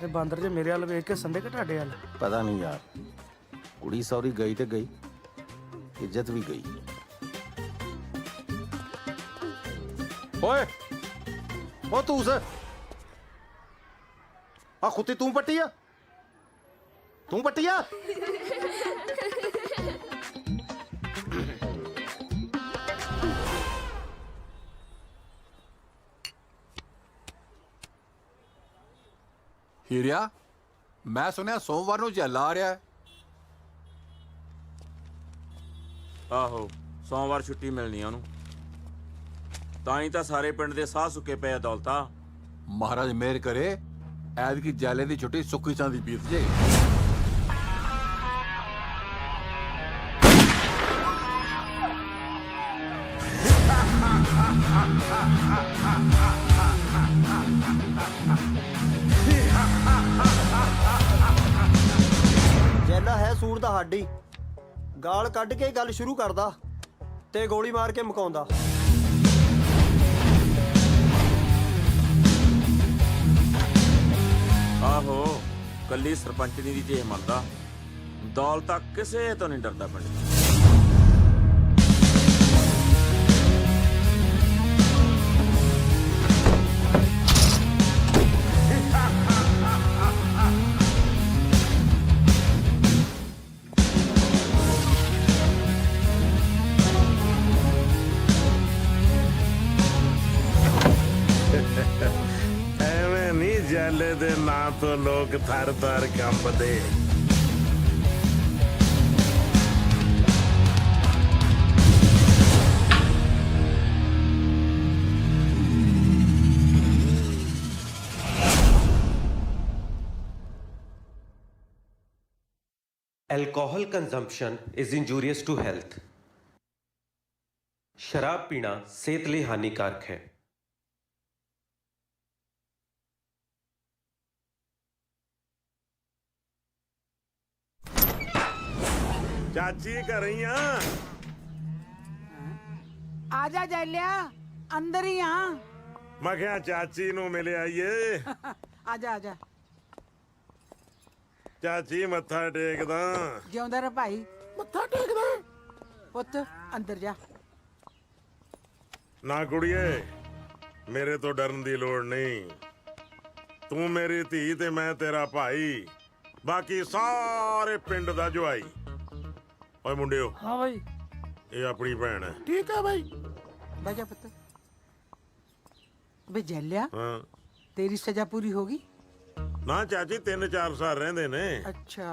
ਇਹ ਬਾਂਦਰ ਜੇ ਮੇਰੇ ਵੱਲ ਵੇਖ ਕੇ ਸੰਦੇ ਕਿ ਤੁਹਾਡੇ ਵੱਲ? ਪਤਾ ਨਹੀਂ ਯਾਰ, ਕੁੜੀ ਸੌਰੀ ਗਈ ਤੇ ਗਈ, ਇੱਜ਼ਤ ਵੀ ਗਈ। ਓਏ ਉਹ ਤੂੰ ਆ ਖੁੱਤੀ ਤੂੰ ਪੱਟੀ ਆ? ਤੂੰ ਪੱਟੀ ਆ? ਹੀਰਿਆ ਮੈਂ ਸੁਣਿਆ ਸੋਮਵਾਰ ਨੂੰ ਜੱਲਾ ਆ ਰਿਹਾ ਹੈ। ਆਹੋ ਸੋਮਵਾਰ ਛੁੱਟੀ ਮਿਲਣੀ ਆ ਉਹਨੂੰ, ਤਾਂ ਹੀ ਤਾਂ ਸਾਰੇ ਪਿੰਡ ਦੇ ਸਾਹ ਸੁੱਕੇ ਪਏ ਆ ਦੌਲਤਾ। ਮਹਾਰਾਜ ਮਿਹਰ ਕਰੇ ਐਤਕੀ ਜੈਲੇ ਦੀ ਛੁੱਟੀ ਸੁੱਕੀ ਚਾਂਦੀ ਬੀਤ ਜੇ। ਜੈਲਾ ਹੈ ਸੂਰ ਦਾ ਹਾਡੀ, ਗਾਲ ਕੱਢ ਕੇ ਗੱਲ ਸ਼ੁਰੂ ਕਰਦਾ ਤੇ ਗੋਲੀ ਮਾਰ ਕੇ ਮੁਕਾਉਂਦਾ। ਆਹੋ ਕੱਲੀ ਸਰਪੰਚਣੀ ਦੀ ਜੇ ਮੰਨਦਾ, ਦੌਲਤਾ ਕਿਸੇ ਤੋਂ ਨਹੀਂ ਡਰਦਾ ਪਿੰਡ। ਐਵੇਂ ਨਹੀਂ ਜੈਲੇ ਦੇ ਨਾਂ ਤੋਂ ਲੋਕ ਥਰ ਥਰ ਕੰਬਦੇ। Alcohol consumption is injurious to health. शराब पीना सेहत लिए हानिकारक है। ਚਾਚੀ ਘਰੇ ਹੀ ਆ? ਆ ਜਾ ਜੈਲਿਆ, ਅੰਦਰ ਹੀ ਆ। ਮੈਂ ਕਿਹਾ ਚਾਚੀ ਨੂੰ ਮਿਲ ਆਈਏ। ਆ ਜਾ ਆ ਜਾ। ਚਾਚੀ ਮੱਥਾ ਟੇਕਦਾ। ਜਿਉਂਦਾ ਰਹਿ ਭਾਈ। ਮੱਥਾ ਟੇਕਦਾ ਪੁੱਤ, ਅੰਦਰ ਜਾ। ਨਾ ਕੁੜੀਏ, ਮੇਰੇ ਤੋਂ ਡਰਨ ਦੀ ਲੋੜ ਨਹੀਂ। ਤੂੰ ਮੇਰੀ ਧੀ ਤੇ ਮੈਂ ਤੇਰਾ ਭਾਈ, ਬਾਕੀ ਸਾਰੇ ਪਿੰਡ ਦਾ ਜਵਾਈ। ਓਏ ਮੁੰਡਿਓ। ਹਾਂ ਭਾਈ। ਇਹ ਆਪਣੀ ਭੈਣ ਹੈ। ਠੀਕ ਹੈ ਭਾਈ। ਬਹਿ ਜਾ ਪੁੱਤ। ਬੇ ਜੈਲਿਆ, ਹਾਂ ਤੇਰੀ ਸਜ਼ਾ ਪੂਰੀ ਹੋ ਗਈ? ਨਾ ਚਾਚੀ 3-4 ਸਾਲ ਰਹਿੰਦੇ ਨੇ। ਅੱਛਾ।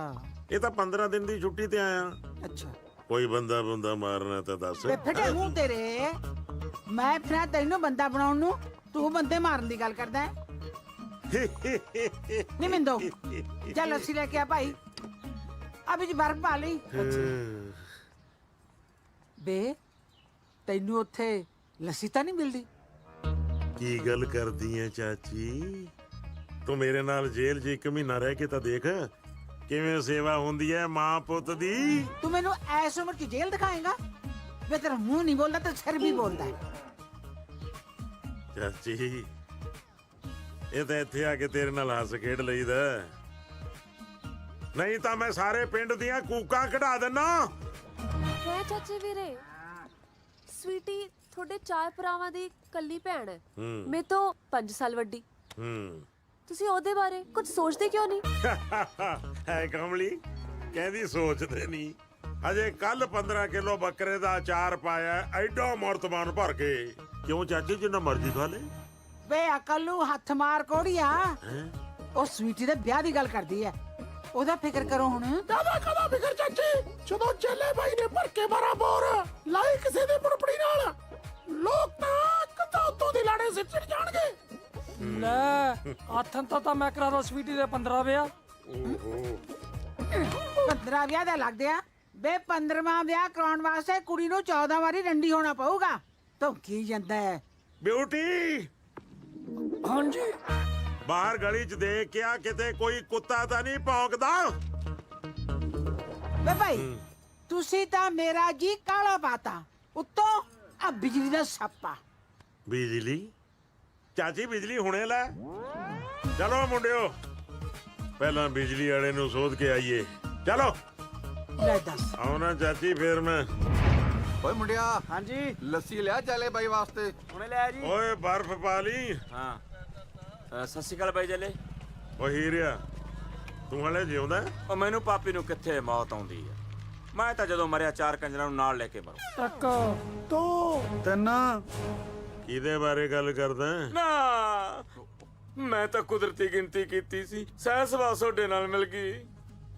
ਇਹ ਤਾਂ 15 ਦਿਨ ਦੀ ਛੁੱਟੀ ਤੇ ਆਇਆ। ਅੱਛਾ। ਕੋਈ ਬੰਦਾ ਮਾਰਨਾ ਤਾਂ ਦੱਸ। ਬੇ ਫਟੇ ਮੂੰਹ ਤੇਰੇ, ਮੈਂ ਫਿਰ ਤੈਨੂੰ ਬੰਦਾ ਬਣਾਉਣ ਨੂੰ, ਤੂੰ ਬੰਦੇ ਮਾਰਨ ਦੀ ਗੱਲ ਕਰਦਾ ਹੈ। ਨਹੀਂ ਮਿੰਦੋ, ਚੱਲ ਲੱਸੀ ਲੈ ਕੇ ਆ ਭਾਈ। ਅਭੀ ਜੀ ਬਰਫ ਪਾ ਲਈ। ਬੇ ਤੈਨੂੰ ਉੱਥੇ ਲੱਸੀ ਤਾਂ ਨਹੀਂ ਮਿਲਦੀ? ਕੀ ਗੱਲ ਕਰਦੀ ਐ ਚਾਚੀ? ਤੂੰ ਮੇਰੇ ਨਾਲ ਜੇਲ੍ਹ 'ਚ 1 ਮਹੀਨਾ ਰਹਿ ਕੇ ਤਾਂ ਦੇਖ ਕਿਵੇਂ ਸੇਵਾ ਹੁੰਦੀ ਐ ਮਾਂ ਪੁੱਤ ਦੀ। ਤੂੰ ਮੈਨੂੰ ਐਸ ਉਮਰ ਚ ਜੇਲ੍ਹ ਦਿਖਾਏਗਾ? ਵੇ ਤੇਰਾ ਮੂੰਹ ਨਹੀਂ ਬੋਲਦਾ ਤੇ ਸਿਰ ਵੀ ਬੋਲਦਾ ਹੈ। ਚਾਚੀ ਇਹ ਤਾਂ ਇੱਥੇ ਆ ਕੇ ਤੇਰੇ ਨਾਲ ਹੱਸ ਖੇਡ ਲਈਦਾ, ਨਹੀਂ ਤਾਂ ਮੈਂ ਸਾਰੇ ਪਿੰਡ ਦੀਆਂ ਕੂਕਾਂ ਕਢਾ ਦਿੰਨਾ। ਹੈ ਚਾਚੇ ਵੀਰੇ, ਸਵੀਟੀ ਤੁਹਾਡੇ 4 ਭਰਾਵਾਂ ਦੀ ਕੱਲੀ ਭੈਣ ਹੈ, ਮੇਰੇ ਤੋਂ 5 ਸਾਲ ਵੱਡੀ। ਤੁਸੀਂ ਉਹਦੇ ਬਾਰੇ ਕੁਝ ਸੋਚਦੇ ਕਿਉਂ ਨਹੀਂ? ਹੈ ਕਮਲੀ ਕਹਿੰਦੀ ਸੋਚਦੇ ਨਹੀਂ। ਅਜੇ ਕੱਲ 15 ਕਿਲੋ ਬੱਕਰੇ ਦਾ ਅਚਾਰ ਪਾਇਆ, ਐਡਾ ਮਰਤਬਾਨ ਭਰ ਕੇ। ਕਿਉਂ ਚਾਚੀ, ਜਿੰਨਾ ਮਰਜ਼ੀ ਖਾ ਲੈ। ਵੇ ਅਕਲ ਨੂੰ ਹੱਥ ਮਾਰ ਕੋੜੀਆ, ਉਹ ਸਵੀਟੀ ਦੇ ਵਿਆਹ ਦੀ ਗੱਲ ਕਰਦੀ ਹੈ, ਉਹਦਾ ਫਿਕਰ ਕਰੋ ਹੁਣ। ਕਦਾ ਫਿਕਰ ਚਾਚੀ, ਜਦੋਂ ਚੇਲੇ ਬਾਈ ਨੇ ਭਰ ਕੇ ਮਾਰਾ ਬੋਰ ਲਾਈ ਕਿਸੇ ਦੇ ਬੁੜਬੜੀ ਨਾਲ, ਲੋਕ ਤਾਂ ਕਦਾ ਉੱਤੋਂ ਦੀ ਲਾੜੇ ਸਿਰ ਚੜ ਜਾਣਗੇ। ਲੈ ਆਥਨ ਤਾਂ ਮੈਂ ਕਰਾ ਦੋ ਸਵੀਟੀ ਦੇ 15 ਵਿਆਹ। 15 ਵਿਆਹ ਦਾ ਲੱਗਦੇ ਆ ਬੇ। 15ਵਾਂ ਵਿਆਹ ਕਰਾਉਣ ਵਾਸਤੇ ਕੁੜੀ ਨੂੰ 14 ਵਾਰੀ ਰੰਡੀ ਹੋਣਾ ਪਊਗਾ। ਧਮਕੀ ਜਾਂਦਾ ਹੈ। ਬਿਊਟੀ ਹਾਂਜੀ, ਬਾਹਰ ਗਲੀ 'ਚ ਦੇਖ ਕੇ ਆ, ਕਿਤੇ ਕੋਈ ਕੁੱਤਾ ਤਾਂ ਨਹੀਂ ਭੌਂਕਦਾ? ਵੇ ਭਾਈ ਤੁਸੀਂ ਤਾਂ ਮੇਰਾ ਜੀ ਕਾਲਾ ਪਾਤਾ, ਉੱਤੋਂ ਆ ਬਿਜਲੀ ਦਾ ਛਾਪਾ। ਬਿਜਲੀ? ਚਾਚੀ ਬਿਜਲੀ ਹੁਣੇ ਲੈ। ਚਲੋ ਮੁੰਡਿਓ, ਪਹਿਲਾਂ ਬਿਜਲੀ ਵਾਲੇ ਨੂੰ ਸੋਧ ਕੇ ਆਈਏ। ਚਲੋ ਲੈ ਦੱਸ। ਆਉਣਾ ਚਾਚੀ, ਫੇਰ ਮੈਂ। ਓਏ ਮੁੰਡਿਆ, ਹਾਂਜੀ ਲੱਸੀ ਲਿਆ ਚਾਲੇ ਬਾਈ ਵਾਸਤੇ। ਹੁਣੇ ਲੈ ਜੀ। ਓਏ ਬਰਫ਼ ਪਾ ਲਈ। ਹਾਂ ਸਤਿ ਸ਼੍ਰੀ ਅਕਾਲ ਬਾਈ ਜੱਲੇ। ਓ ਹੀਰਿਆ, ਤੂੰ ਹਲੇ ਜਿਉਂਦਾ? ਉਹ ਮੈਨੂੰ ਪਾਪੀ ਨੂੰ ਕਿੱਥੇ ਮੌਤ ਆਉਂਦੀ ਆ। ਮੈਂ ਤਾਂ ਜਦੋਂ ਮਰਿਆ 4 ਕੰਜਰਾਂ ਨੂੰ ਨਾਲ ਲੈ ਕੇ ਮਰੂ। 1 2 3। ਕਿਹਦੇ ਬਾਰੇ ਗੱਲ ਕਰਦਾ? ਨਾ ਮੈਂ ਤਾਂ ਕੁਦਰਤੀ ਗਿਣਤੀ ਕੀਤੀ ਸੀ, ਸਹਿ ਸੁਭਾਅ ਤੁਹਾਡੇ ਨਾਲ ਮਿਲ ਗਈ।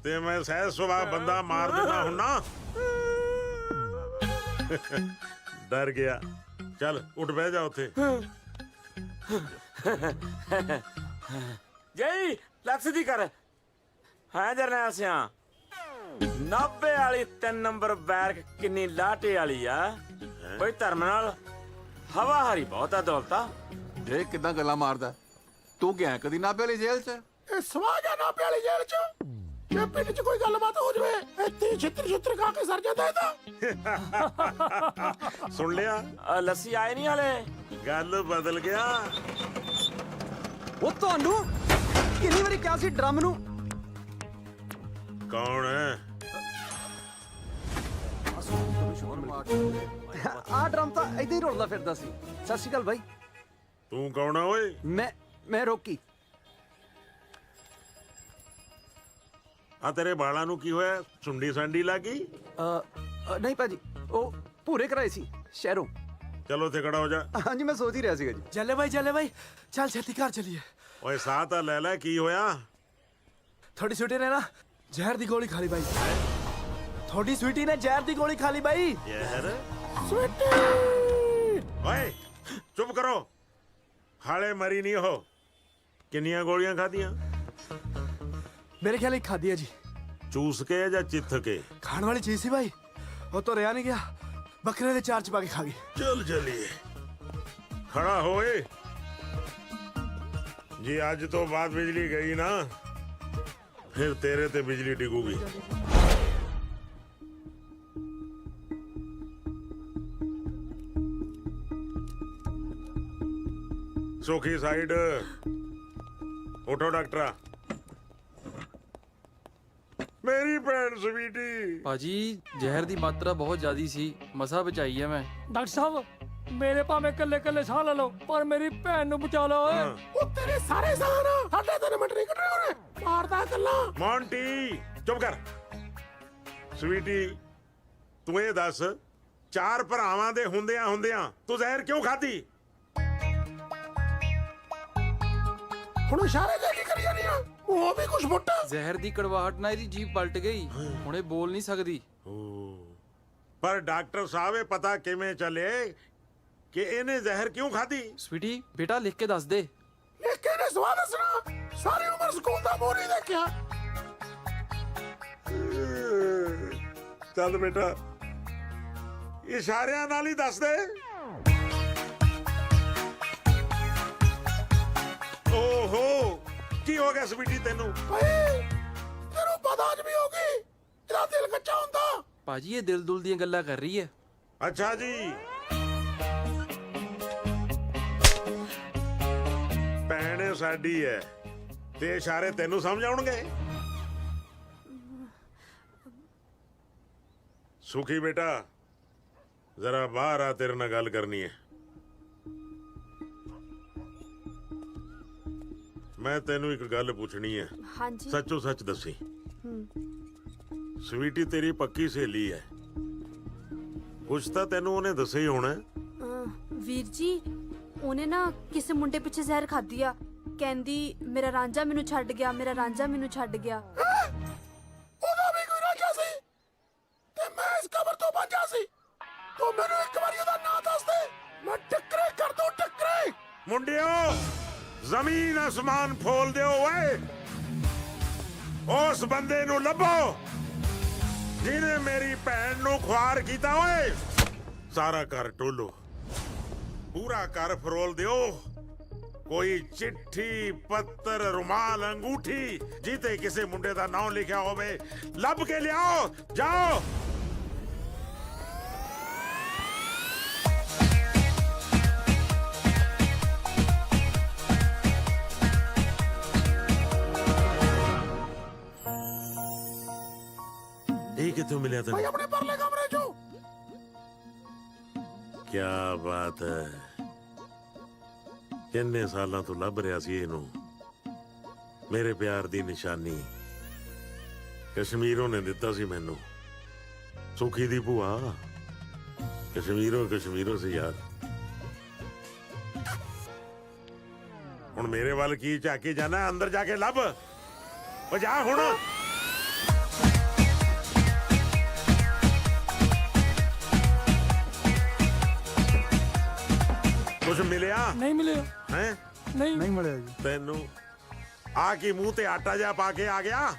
ਤੇ ਮੈਂ ਸਹਿ ਸੁਭਾਅ ਬੰਦਾ ਮਾਰ ਦਿੰਦਾ ਹੁੰਨਾ। ਡਰ ਗਿਆ। ਚੱਲ ਉੱਠ ਬਹਿ ਜਾ ਉੱਥੇ। ਜਈ ਲਕਸ ਦੀ ਕਰ। ਹਾਂ ਜਰਨੈਲ ਸਿਆ 90 ਵਾਲੀ 3 ਨੰਬਰ ਬੈਰਕ ਕਿੰਨੀ ਲਾਟੇ ਵਾਲੀ ਆ। ਕੋਈ ਧਰਮ ਨਾਲ ਹਵਾ ਹਰੀ ਬਹੁਤ ਆ ਦੌਲਤਾ। ਇਹ ਕਿੱਦਾਂ ਗੱਲਾਂ ਮਾਰਦਾ? ਤੂੰ ਗਿਆ ਕਦੀ ਨਾਭੇ ਵਾਲੀ ਜੇਲ੍ਹ 'ਚ? ਇਹ ਸਵਾਗ ਹੈ ਨਾਭੇ ਵਾਲੀ ਜੇਲ੍ਹ 'ਚ। ਜੇ ਪਿੰਡ 'ਚ ਕੋਈ ਗੱਲਬਾਤ ਹੋ ਜਵੇ, ਇੱਥੇ ਛਿੱਤਰ ਖਾ ਕੇ ਸਰ ਜਾਂਦਾ ਇਹਦਾ। ਸੁਣ ਲਿਆ? ਲੱਸੀ ਆਏ ਨਹੀਂ ਹਲੇ। ਗੱਲ ਬਦਲ ਗਿਆ। ਉਹ ਤੁਹਾਨੂੰ ਕਿੰਨੀ ਵਾਰੀ ਕਿਹਾ ਸੀ ਡਰਮ ਨੂੰ? ਕੌਣ ਹੈ? ਆਹ ਡਰਮ ਤਾਂ ਏਦਾਂ ਹੀ ਰੁਲਦਾ ਫਿਰਦਾ ਸੀ। ਸਤਿ ਸ਼੍ਰੀ ਅਕਾਲ ਬਾਈ। ਤੂੰ ਕੌਣ ਆ ਓਏ? ਮੈਂ ਰੋਕੀ। ਆ ਤੇਰੇ ਬਾਲਾਂ ਨੂੰ ਕੀ ਹੋਇਆ? ਸੁੰਡੀ ਸਾਂਡੀ ਲੱਗੀ? ਨਹੀਂ ਭਾਜੀ, ਉਹ ਪੂਰੇ ਕਰਾਏ ਸੀ ਸ਼ਹਿਰੋਂ। ਚਲੋ ਇੱਥੇ ਖੜਾ ਹੋ ਜਾ। ਹਾਂਜੀ ਮੈਂ ਸੋਚ ਹੀ ਰਿਹਾ ਸੀਗਾ ਜੀ। ਜੱਲੇ ਬਾਈ ਚੱਲ ਛੇਤੀ ਘਰ ਚਲੀਏ। ਓਏ ਸਾਹ ਤਾਂ ਲੈ ਲੈ, ਕੀ ਹੋਇਆ? ਥੋੜੀ ਸਵੀਟੀ ਨੇ ਨਾ ਜ਼ਹਿਰ ਦੀ ਗੋਲੀ ਖਾ ਲਈ ਬਾਈ। ਥੋੜੀ ਸਵੀਟੀ ਨੇ ਜ਼ਹਿਰ ਦੀ ਗੋਲੀ ਖਾ ਲਈ ਬਾਈ। ਯਾਰ ਸਵੀਟੀ ਓਏ ਚੁੱਪ ਕਰੋ, ਹਾਲੇ ਮਰੀ ਨਹੀਂ ਉਹ। ਕਿੰਨੀਆਂ ਗੋਲੀਆਂ ਖਾਧੀਆਂ? ਮੇਰੇ ਖਿਆਲ ਇੱਕ ਖਾਦੀ ਹੈ ਜੀ। ਚੂਸ ਕੇ ਜਾਂ ਚਿੱਥ ਕੇ? ਖਾਣ ਵਾਲੀ ਚੀਜ਼ ਸੀ ਭਾਈ, ਉਹ ਤਾਂ ਰਿਆ ਨਹੀਂ ਗਿਆ, ਬੱਕਰੇ ਦੇ ਚਾਰ ਚ ਪਾ ਕੇ ਖਾ ਗਈ। ਚੱਲ ਚਲੀਏ। ਖੜਾ ਹੋਏ। ਜੇ ਅੱਜ ਤੋਂ ਬਾਅਦ ਬਿਜਲੀ ਗਈ ਨਾ, ਫਿਰ ਤੇਰੇ ਤੇ ਬਿਜਲੀ ਡਿੱਗੂਗੀ। ਸੁਖੀ ਸਾਈਡ ਉਠੋ ਡਾਕਟਰਾ। ਮੇਰੀ ਭੈਣ ਸਵੀਟੀ। ਭਾਜੀ ਜ਼ਹਿਰ ਦੀ ਮਾਤਰਾ ਬਹੁਤ ਜ਼ਿਆਦੀ ਸੀ, ਮਸਾ ਬਚਾਈ ਹੈ ਮੈਂ। ਡਾਕਟਰ ਸਾਹਿਬ ਮੇਰੇ ਭਾਵੇਂ ਕੱਲੇ ਸਾਹ ਲੈ ਲਓ, ਪਰ ਮੇਰੀ ਭੈਣ ਨੂੰ ਬਚਾ ਲਓ ਓਏ। ਉਹ ਤੇਰੇ ਸਾਰੇ ਸਾਹ ਨਾ ਸਾਡੇ 3 ਮਿੰਟ ਨਹੀਂ ਕੱਢਣੇ ਹੋਣੇ। ਮਾਰਦਾ ਗੱਲਾਂ। ਮੌਂਟੀ ਚੁੱਪ ਕਰ। ਸਵੀਟੀ ਤੂੰ ਇਹ ਦੱਸ, 4 ਭਰਾਵਾਂ ਦੇ ਹੁੰਦਿਆਂ ਤੂੰ ਜ਼ਹਿਰ ਕਿਉਂ ਖਾਧੀ? ਹੁਣ ਇਸ਼ਾਰੇ ਦੇ ਕੀ ਕਰੀ ਜਾਨੀ ਆ? ਉਹ ਵੀ ਕੁਝ ਮੋਟਾ। ਜ਼ਹਿਰ ਦੀ ਕੜਵਾਹਟ ਨਾਲ ਇਹਦੀ ਜੀਭ ਪਲਟ ਗਈ, ਹੁਣ ਇਹ ਬੋਲ ਨਹੀਂ ਸਕਦੀ। ਪਰ ਡਾਕਟਰ ਸਾਹਿਬ ਇਹ ਪਤਾ ਕਿਵੇਂ ਚੱਲੇ ਕਿ ਇਹਨੇ ਜ਼ਹਿਰ ਕਿਉਂ ਖਾਧੀ? ਸਵੀਟੀ ਬੇਟਾ ਲਿਖ ਕੇ ਦੱਸ ਦੇ। ਲਿਖ ਕੇ ਨੇ ਸਵਾਲ ਦੱਸਣਾ? ਸਾਰੀ ਉਮਰ ਸਕੂਲ ਦਾ ਬੋਰ ਨਹੀਂ ਦੇਖਿਆ। ਚੱਲ ਬੇਟਾ ਇਸ਼ਾਰਿਆਂ ਨਾਲ ਹੀ ਦੱਸ ਦੇ। ਓਹੋ ਕੀ ਹੋ ਗਿਆ ਸਵੀਟੀ ਤੈਨੂੰ? ਤੈਨੂੰ ਪਤਾ ਅੱਜ ਵੀ ਹੋ ਗਈ ਇਹਦਾ ਦਿਲ ਕੱਚਾ ਹੁੰਦਾ। ਭਾਜੀ ਇਹ ਦਿਲ ਦੁਲ ਦੀਆਂ ਗੱਲਾਂ ਕਰ ਰਹੀ ਹੈ। ਅੱਛਾ ਜੀ, ਭੈਣ ਸਾਡੀ ਹੈ ਤੇ ਇਸ਼ਾਰੇ ਤੈਨੂੰ ਸਮਝ ਆਉਣਗੇ। ਸੁਖੀ ਬੇਟਾ ਜ਼ਰਾ ਬਾਹਰ ਆ, ਤੇਰੇ ਨਾਲ ਗੱਲ ਕਰਨੀ ਹੈ। ਮੈਂ ਤੈਨੂੰ ਇੱਕ ਗੱਲ ਪੁੱਛਣੀ ਹੈ। ਹਾਂਜੀ। ਸੱਚੋ ਸੱਚ ਦੱਸੀ। ਸਵੀਟੀ ਤੇਰੀ ਪੱਕੀ ਸਹੇਲੀ ਹੈ, ਕੁਛ ਤਾਂ ਤੈਨੂੰ ਉਹਨੇ ਦੱਸਿਆ ਹੀ ਹੋਣਾ। ਵੀਰ ਜੀ ਉਹਨੇ ਨਾ ਕਿਸੇ ਮੁੰਡੇ ਪਿੱਛੇ ਜ਼ਹਿਰ ਖਾਧੀ ਆ, ਕਹਿੰਦੀ ਮੇਰਾ ਰਾਂਝਾ ਮੈਨੂੰ ਛੱਡ ਗਿਆ, ਮੇਰਾ ਰਾਂਝਾ ਮੈਨੂੰ ਛੱਡ ਗਿਆ। ਉਹਦਾ ਵੀ ਕੋਈ ਰਾਂਝਾ ਸੀ ਤੇ ਮੈਂ ਇਸ ਕਬਰ ਤੋਂ ਬਚਾ ਸੀ। ਤੂੰ ਮੈਨੂੰ ਇੱਕ ਵਾਰੀ ਉਹਦਾ ਨਾਂ ਦੱਸ ਦੇ, ਮੈਂ ਟੱਕਰੇ ਕਰ ਦੂੰ ਟੱਕਰੇ। ਮੁੰਡਿਓ ਜ਼ਮੀਨ ਅਸਮਾਨ ਫੋਲ ਦਿਓ ਓਏ, ਉਸ ਬੰਦੇ ਨੂੰ ਲੱਭੋ ਜਿਹਨੇ ਮੇਰੀ ਭੈਣ ਨੂੰ ਖੁਆਰ ਕੀਤਾ ਓਏ। ਸਾਰਾ ਘਰ ਟੋਲੋ, ਪੂਰਾ ਘਰ ਫਰੋਲ ਦਿਓ। ਕੋਈ ਚਿੱਠੀ ਪੱਤਰ ਰੁਮਾਲ ਅੰਗੂਠੀ ਜਿੱਤੇ ਕਿਸੇ ਮੁੰਡੇ ਦਾ ਨਾਮ ਲਿਖਿਆ ਹੋਵੇ ਲੱਭ ਕੇ ਲਿਆਓ। ਜਾਓ। ਇਹ ਕਿੱਥੋਂ ਮਿਲਿਆ ਭਾਈ ਤੈਨੂੰ? ਆਪਣੇ ਪਰਲੇ ਕਮਰੇ ਚੋਂ। ਕਿਆ ਬਾਤ ਹੈ, ਕਿੰਨੇ ਸਾਲਾਂ ਤੋਂ ਲੱਭ ਰਿਹਾ ਸੀ ਇਹਨੂੰ। ਮੇਰੇ ਪਿਆਰ ਦੀ ਨਿਸ਼ਾਨੀ ਕਸ਼ਮੀਰੋਂ ਨੇ ਦਿੱਤਾ ਸੀ ਮੈਨੂੰ। ਸੁਖੀ ਦੀ ਭੂਆ ਕਸ਼ਮੀਰੋਂ ਸੀ ਯਾਰ। ਹੁਣ ਮੇਰੇ ਵੱਲ ਕੀ ਝਾਕੀ ਜਾਣਾ? ਅੰਦਰ ਜਾ ਕੇ ਲੱਭ। ਉਹ ਜਾ ਹੁਣ। ਕੁਝ ਮਿਲਿਆ? ਨਹੀਂ ਮਿਲਿਆ। ਹੈ ਨਹੀਂ ਮਿਲਿਆ ਜੀ। ਤੈਨੂੰ ਆ ਕੀ ਮੂੰਹ ਤੇ ਆਟਾ ਜਿਹਾ ਪਾ ਕੇ ਆ ਗਿਆ?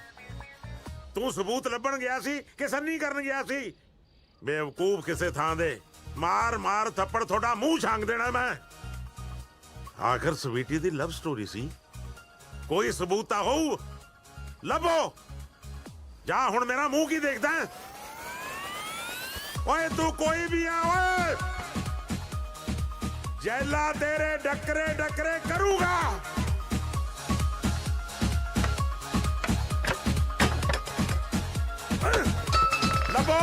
ਤੂੰ ਸਬੂਤ ਲੱਭਣ ਗਿਆ ਸੀ ਕਿ ਸੰਨੀ ਕਰਨ ਗਿਆ ਸੀ? ਬੇਵਕੂਫ ਕਿਸੇ ਥਾਂ ਦੇ। ਮਾਰ ਮਾਰ ਥੱਪੜ ਤੁਹਾਡਾ ਮੂੰਹ ਛਾਂਗ ਦੇਣਾ ਮੈਂ। ਆਖਰ ਸਵੀਟੀ ਦੀ ਲਵ ਸਟੋਰੀ ਸੀ, ਕੋਈ ਸਬੂਤ ਤਾਂ ਹੋਊ। ਲੱਭੋ। ਜਾ ਹੁਣ, ਮੇਰਾ ਮੂੰਹ ਕੀ ਦੇਖਦਾ ਹੈ? ਓਏ ਤੂੰ ਕੋਈ ਵੀ ਆ ਓਏ, ਜੈਲਾ ਤੇਰੇ ਡੱਕਰੇ ਡੱਕਰੇ ਕਰੂਗਾ। ਲੱਭੋ।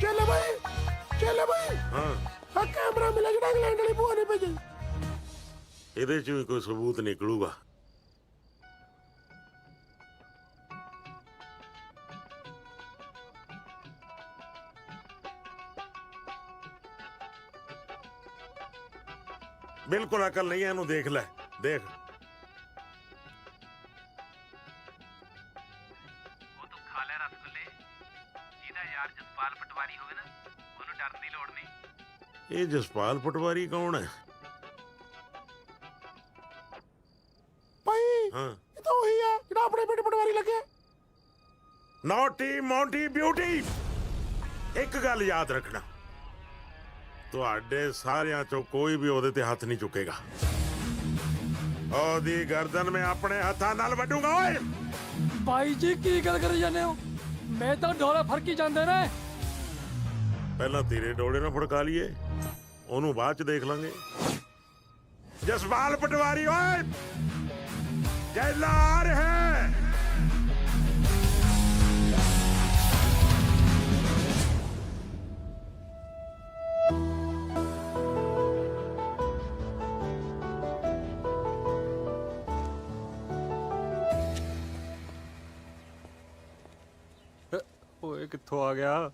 ਚੱਲ ਭਾਈ ਹਾਂ, ਆ ਕੈਮਰਾ ਮਿਲਿਆ ਜਿਹੜਾ ਇੰਗਲੈਂਡ ਵਾਲੀ ਭੂਆ ਨੇ ਭੇਜਿਆ। ਇਹਦੇ ਚ ਵੀ ਕੋਈ ਸਬੂਤ ਨਿਕਲੂਗਾ। ਬਿਲਕੁਲ ਅਕਲ ਨਹੀਂ ਹੈ ਇਹਨੂੰ। ਦੇਖ ਲੈ, ਦੇਖ। ਉਹ ਤੂੰ ਖਾ ਲੈ ਰਸਗੁੱਲੇ। ਜਿਹਦਾ ਯਾਰ ਜਸਪਾਲ ਪਟਵਾਰੀ ਹੋਵੇ ਨਾ, ਉਹਨੂੰ ਡਰਨ ਦੀ ਲੋੜ ਨਹੀਂ। ਇਹ ਜਸਪਾਲ ਪਟਵਾਰੀ ਕੌਣ ਹੈ? ਭਾਈ ਹਾਂ, ਇਹ ਤਾਂ ਉਹੀ ਆ ਜਿਹੜਾ ਆਪਣੇ ਪਿੰਡ ਪਟਵਾਰੀ ਲੱਗਿਆ। ਨੌਟੀ ਮੌਂਟੀ ਬਿਊਟੀ, ਇੱਕ ਗੱਲ ਯਾਦ ਰੱਖਣਾ, ਤੁਹਾਡੇ ਸਾਰਿਆਂ ਚੋਂ ਕੋਈ ਵੀ ਉਹਦੇ ਤੇ ਹੱਥ ਨਹੀਂ ਚੁੱਕੇਗਾ। ਉਹਦੀ ਗਰਦਨ ਮੈਂ ਆਪਣੇ ਹੱਥਾਂ ਨਾਲ ਵੱਢੂਗਾ। ਓਏ ਭਾਈ ਜੀ ਕੀ ਗੱਲ ਕਰੀ ਜਾਂਦੇ ਹੋ? ਮੈਂ ਤਾਂ ਡੋਲਾ ਫਰਕੀ ਜਾਂਦੇ ਨੇ। ਪਹਿਲਾਂ ਤੇਰੇ ਡੋਲੇ ਨਾਲ ਫੜਕਾ ਲਈਏ, ਉਹਨੂੰ ਬਾਅਦ ਚ ਦੇਖ ਲਾਂਗੇ। ਜਸਪਾਲ ਪਟਵਾਰੀ ਓਏ, ਜੈਲਾ ਆ ਰਿਹਾ ਹੈ। ਓਏ ਕਿੱਥੋਂ ਆ ਗਿਆ?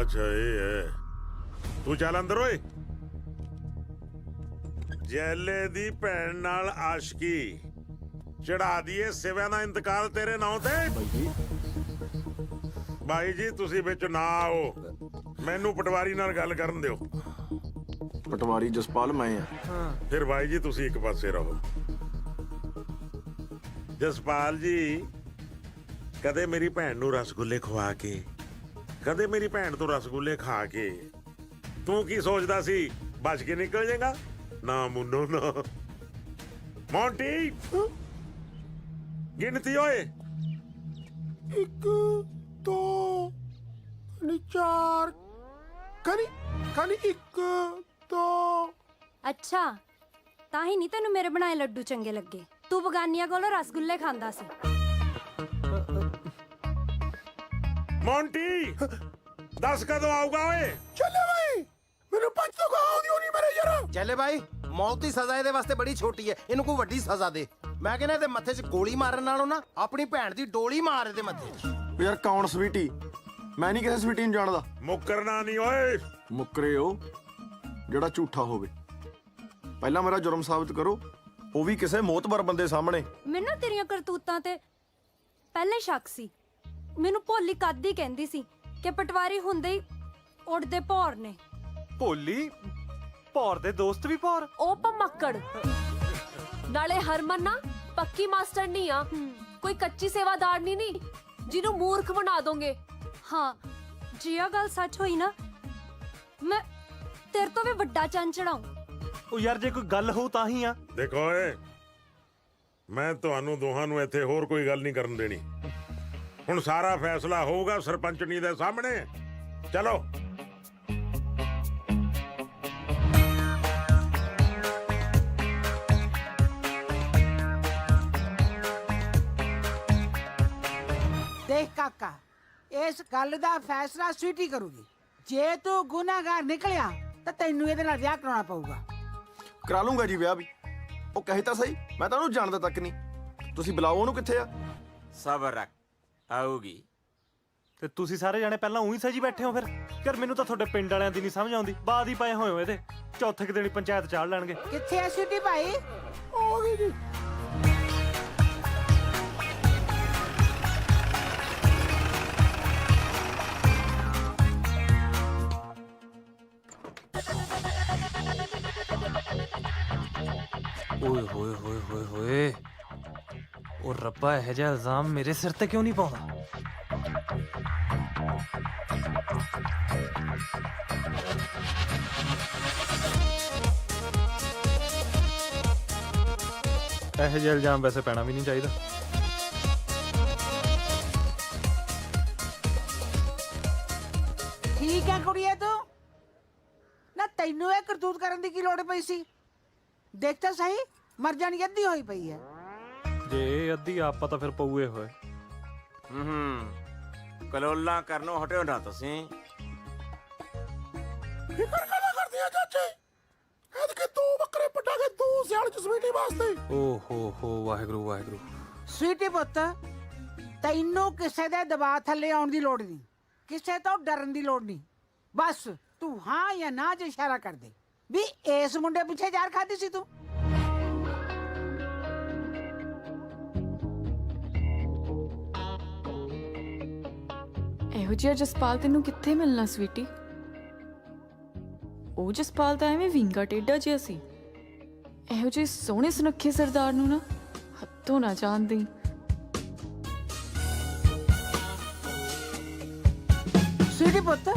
ਅੱਛਾ ਇਹ ਹੈ, ਤੂੰ ਚੱਲ ਅੰਦਰ ਓਏ। ਜੈਲੇ ਦੀ ਭੈਣ ਨਾਲ ਆਸ਼ਕੀ ਚੜਾ ਦਈਏ ਸਿਵਿਆਂ ਦਾ ਇੰਤਕਾਲ ਤੇਰੇ ਨਾਂ ਤੇ। ਬਾਈ ਜੀ ਤੁਸੀਂ ਵਿੱਚ ਨਾ ਆਓ, ਮੈਨੂੰ ਪਟਵਾਰੀ ਨਾਲ ਗੱਲ ਕਰਨ ਦਿਓ। ਪਟਵਾਰੀ ਜਸਪਾਲ ਮੈਂ ਆ। ਫਿਰ ਬਾਈ ਜੀ ਤੁਸੀਂ ਇੱਕ ਪਾਸੇ ਰਹੋ। ਜਸਪਾਲ ਜੀ, ਕਦੇ ਮੇਰੀ ਭੈਣ ਨੂੰ ਰਸਗੁੱਲੇ ਖਵਾ ਕੇ, ਕਦੇ ਮੇਰੀ ਭੈਣ ਤੋਂ ਰਸਗੁੱਲੇ ਖਾ ਕੇ ਤੂੰ ਕੀ ਸੋਚਦਾ ਸੀ ਬਚ ਕੇ ਨਿਕਲ ਜਾਏਗਾ? ਨਾ ਮੁੰਨੋ ਨਾ। ਮੌਂਟੀ ਗਿਣਤੀ ਓਏ। 1 2 4 ਕਨੀ 1 2। ਅੱਛਾ, ਤਾਂ ਹੀ ਨਹੀਂ ਤੈਨੂੰ ਮੇਰੇ ਬਣਾਏ ਲੱਡੂ ਚੰਗੇ ਲੱਗੇ। ਤੂੰ ਬਗਾਨੀਆਂ ਕੋਲੋਂ ਰਸਗੁੱਲੇ ਖਾਂਦਾ ਸੀ। ਮੌਂਟੀ ਦੱਸ ਕਦੋਂ ਆਊਗਾ ਓਏ? ਚੱਲੇ ਬਾਈ, ਮੈਨੂੰ ਪੰਜ ਤੋਂ ਆਉਂਦੀ ਹੋਣੀ ਮੇਰੇ ਯਾਰ। ਚੱਲੇ ਬਾਈ, ਮੌਤ ਦੀ ਸਜ਼ਾ ਇਹਦੇ ਵਾਸਤੇ ਬੜੀ ਛੋਟੀ ਹੈ, ਇਹਨੂੰ ਕੋਈ ਵੱਡੀ ਸਜ਼ਾ ਦੇ। ਮੈਂ ਕਹਿੰਦਾ ਇਹਦੇ ਮੱਥੇ 'ਚ ਗੋਲੀ ਮਾਰਨ ਨਾਲੋਂ ਨਾ ਆਪਣੀ ਭੈਣ ਦੀ ਡੋਲੀ ਮਾਰ ਇਹਦੇ ਮੱਥੇ 'ਚ। ਯਾਰ ਕੌਣ ਸਵੀਟੀ? ਮੈਂ ਨਹੀਂ ਕਿਸੇ ਸਵੀਟੀ ਨੂੰ ਜਾਣਦਾ। ਮੁੱਕਰਨਾ ਨਹੀਂ ਓਏ। ਮੁੱਕਰੇ ਉਹ ਜਿਹੜਾ ਝੂਠਾ ਹੋਵੇ। ਪਹਿਲਾਂ ਮੇਰਾ ਜੁਰਮ ਸਾਬਤ ਕਰੋ, ਉਹ ਵੀ ਕਿਸੇ ਮੋਤਬਰ ਬੰਦੇ ਸਾਹਮਣੇ। ਮੈਨੂੰ ਨਾ ਤੇਰੀਆਂ ਕਰਤੂਤਾਂ ਤੇ ਪਹਿਲੇ ਸ਼ੱਕ ਸੀ। ਮੈਨੂੰ ਭੋਲੀ ਕੱਦ ਹੀ ਕਹਿੰਦੀ ਸੀ ਕਿ ਪਟਵਾਰੀ ਹੁੰਦੇ ਹੀ ਉੱਡਦੇ ਭੌਰ ਨੇ। ਭੋਲੀ ਭੌਰ ਦੇ ਦੋਸਤ ਵੀ ਭੌਰ? ਉਹ ਭਮੱਕੜ। ਨਾਲੇ ਹਰਮਨ ਨਾ ਪੱਕੀ ਮਾਸਟਰ ਨਹੀਂ ਆ, ਕੋਈ ਕੱਚੀ ਸੇਵਾਦਾਰ ਨਹੀਂ ਜਿਹਨੂੰ ਮੂਰਖ ਬਣਾ ਦੋਗੇ। ਹਾਂ, ਜੇ ਇਹ ਗੱਲ ਸੱਚ ਹੋਈ ਨਾ, ਮੈਂ ਤੇਰੇ ਤੋਂ ਵੀ ਵੱਡਾ ਚੰਨ ਚੜਾਉਂ। ਉਹ ਯਾਰ ਜੇ ਕੋਈ ਗੱਲ ਹੋ ਤਾਂ ਹੀ ਆ। ਦੇਖੋ ਓਏ, ਮੈਂ ਤੁਹਾਨੂੰ ਦੋਹਾਂ ਨੂੰ ਇੱਥੇ ਹੋਰ ਕੋਈ ਗੱਲ ਨਹੀਂ ਕਰਨ ਦੇਣੀ। ਹੁਣ ਸਾਰਾ ਫੈਸਲਾ ਹੋਊਗਾ ਸਰਪੰਚਣੀ ਦੇ ਸਾਹਮਣੇ। ਚਲੋ। ਦੇਖ ਕਾਕਾ, ਇਸ ਗੱਲ ਦਾ ਫੈਸਲਾ ਸਵੀਟੀ ਕਰੂਗੀ। ਜੇ ਤੂੰ ਗੁਨਾਹਗਾਰ ਨਿਕਲਿਆ ਤਾਂ ਤੈਨੂੰ ਇਹਦੇ ਨਾਲ ਵਿਆਹ ਕਰਾਉਣਾ ਪਊਗਾ। ਕਰਾ ਲੂੰਗਾ ਜੀ ਵਿਆਹ ਵੀ। ਉਹ ਕਹੇ ਤਾਂ ਸਹੀ, ਮੈਂ ਤਾਂ ਉਹਨੂੰ ਜਾਣਦਾ ਤੱਕ ਨਹੀਂ। ਤੁਸੀਂ ਬੁਲਾਓ ਉਹਨੂੰ, ਕਿੱਥੇ ਆ? ਸਬਰ ਰੱਖ, ਆਊਗੀ। ਤੇ ਤੁਸੀਂ ਸਾਰੇ ਜਾਣੇ ਪਹਿਲਾਂ ਉਹੀ ਸਜੀ ਬੈਠੇ ਹੋ ਫਿਰ? ਯਾਰ ਮੈਨੂੰ ਤਾਂ ਤੁਹਾਡੇ ਪਿੰਡ ਵਾਲਿਆਂ ਦੀ ਨਹੀਂ ਸਮਝ ਆਉਂਦੀ। ਬਾਦ ਹੀ ਪਏ ਹੋਏ ਹੋ ਇਹਦੇ। ਚੌਥੇ ਦਿਨ ਪੰਚਾਇਤ ਚਾੜ ਲੈਣਗੇ। ਕਿੱਥੇ ਆ ਸਵੀਟੀ ਭਾਈ? ਹੋ ਗਈ ਜੀ। ਓਏ ਹੋਏ ਹੋਏ ਹੋਏ ਹੋਏ, ਉਹ ਰੱਬਾ ਇਹ ਜਿਹਾ ਇਲਜ਼ਾਮ ਮੇਰੇ ਸਿਰ ਤੇ ਕਿਉਂ ਨਹੀਂ ਪਾਉਂਦਾ? ਇਹ ਜਿਹਾ ਇਲਜ਼ਾਮ ਵੈਸੇ ਪੈਣਾ ਵੀ ਨਹੀਂ ਚਾਹੀਦਾ। ਠੀਕ ਹੈ ਕੁੜੀਏ, ਤੂੰ ਨਾ ਤੈਨੂੰ ਇਹ ਕਰਤੂਤ ਕਰਨ ਦੀ ਕੀ ਲੋੜ ਪਈ ਸੀ? ਦੇਖ ਤਾਂ ਸਹੀ, ਮਰ ਜਾਣੀ ਅੱਧੀ ਹੋਈ ਪਈ ਹੈ। ਜੇ ਅੱਧੀ ਆਪਾਂ ਤਾਂ ਫਿਰ ਪਊਏ ਹੋਏ। ਕਲੋਲਾਂ ਕਰਨੋਂ ਹਟਿਓ ਨਾ ਤੁਸੀਂ। ਫਿਕਰ ਕਾਹਦਾ ਕਰਦੇ ਆ ਚਾਚੇ? ਐਤਕੇ 2 ਬੱਕਰੇ ਪਟਾਗੇ 2 ਸਿਆਲ ਚ ਸਵੀਟੀ ਵਾਸਤੇ। ਓ ਹੋ ਵਾਹਿਗੁਰੂ ਵਾਹਿਗੁਰੂ। ਸਵੀਟੀ ਪੁੱਤ, ਤੈਨੂੰ ਕਿਸੇ ਦੇ ਦਬਾਅ ਥੱਲੇ ਆਉਣ ਦੀ ਲੋੜ ਨਹੀਂ, ਕਿਸੇ ਤੋਂ ਡਰਨ ਦੀ ਲੋੜ ਨਹੀਂ। ਬਸ ਤੂੰ ਹਾਂ ਜਾਂ ਨਾ 'ਚ ਇਸ਼ਾਰਾ ਕਰ ਦੇ ਵੀ ਇਸ ਮੁੰਡੇ ਪਿੱਛੇ ਜ਼ਾਰ ਖਾਦੀ ਸੀ ਤੂੰ। ਇਹੋ ਜਿਹਾ ਜਸਪਾਲ ਤੈਨੂੰ ਕਿੱਥੇ ਮਿਲਣਾ ਸਵੀਟੀ? ਉਹ ਜਸਪਾਲ ਤਾਂ ਐਵੇਂ ਵਿੰਗਾ ਟੇਡਾ ਜਿਹਾ ਸੀ। ਇਹੋ ਜਿਹੇ ਸੋਹਣੇ ਸੁਨੱਖੇ ਸਰਦਾਰ ਨੂੰ ਨਾ ਹੱਥੋਂ ਨਾ ਜਾਣਦੀ। ਸਵੀਟੀ ਪੁੱਤ,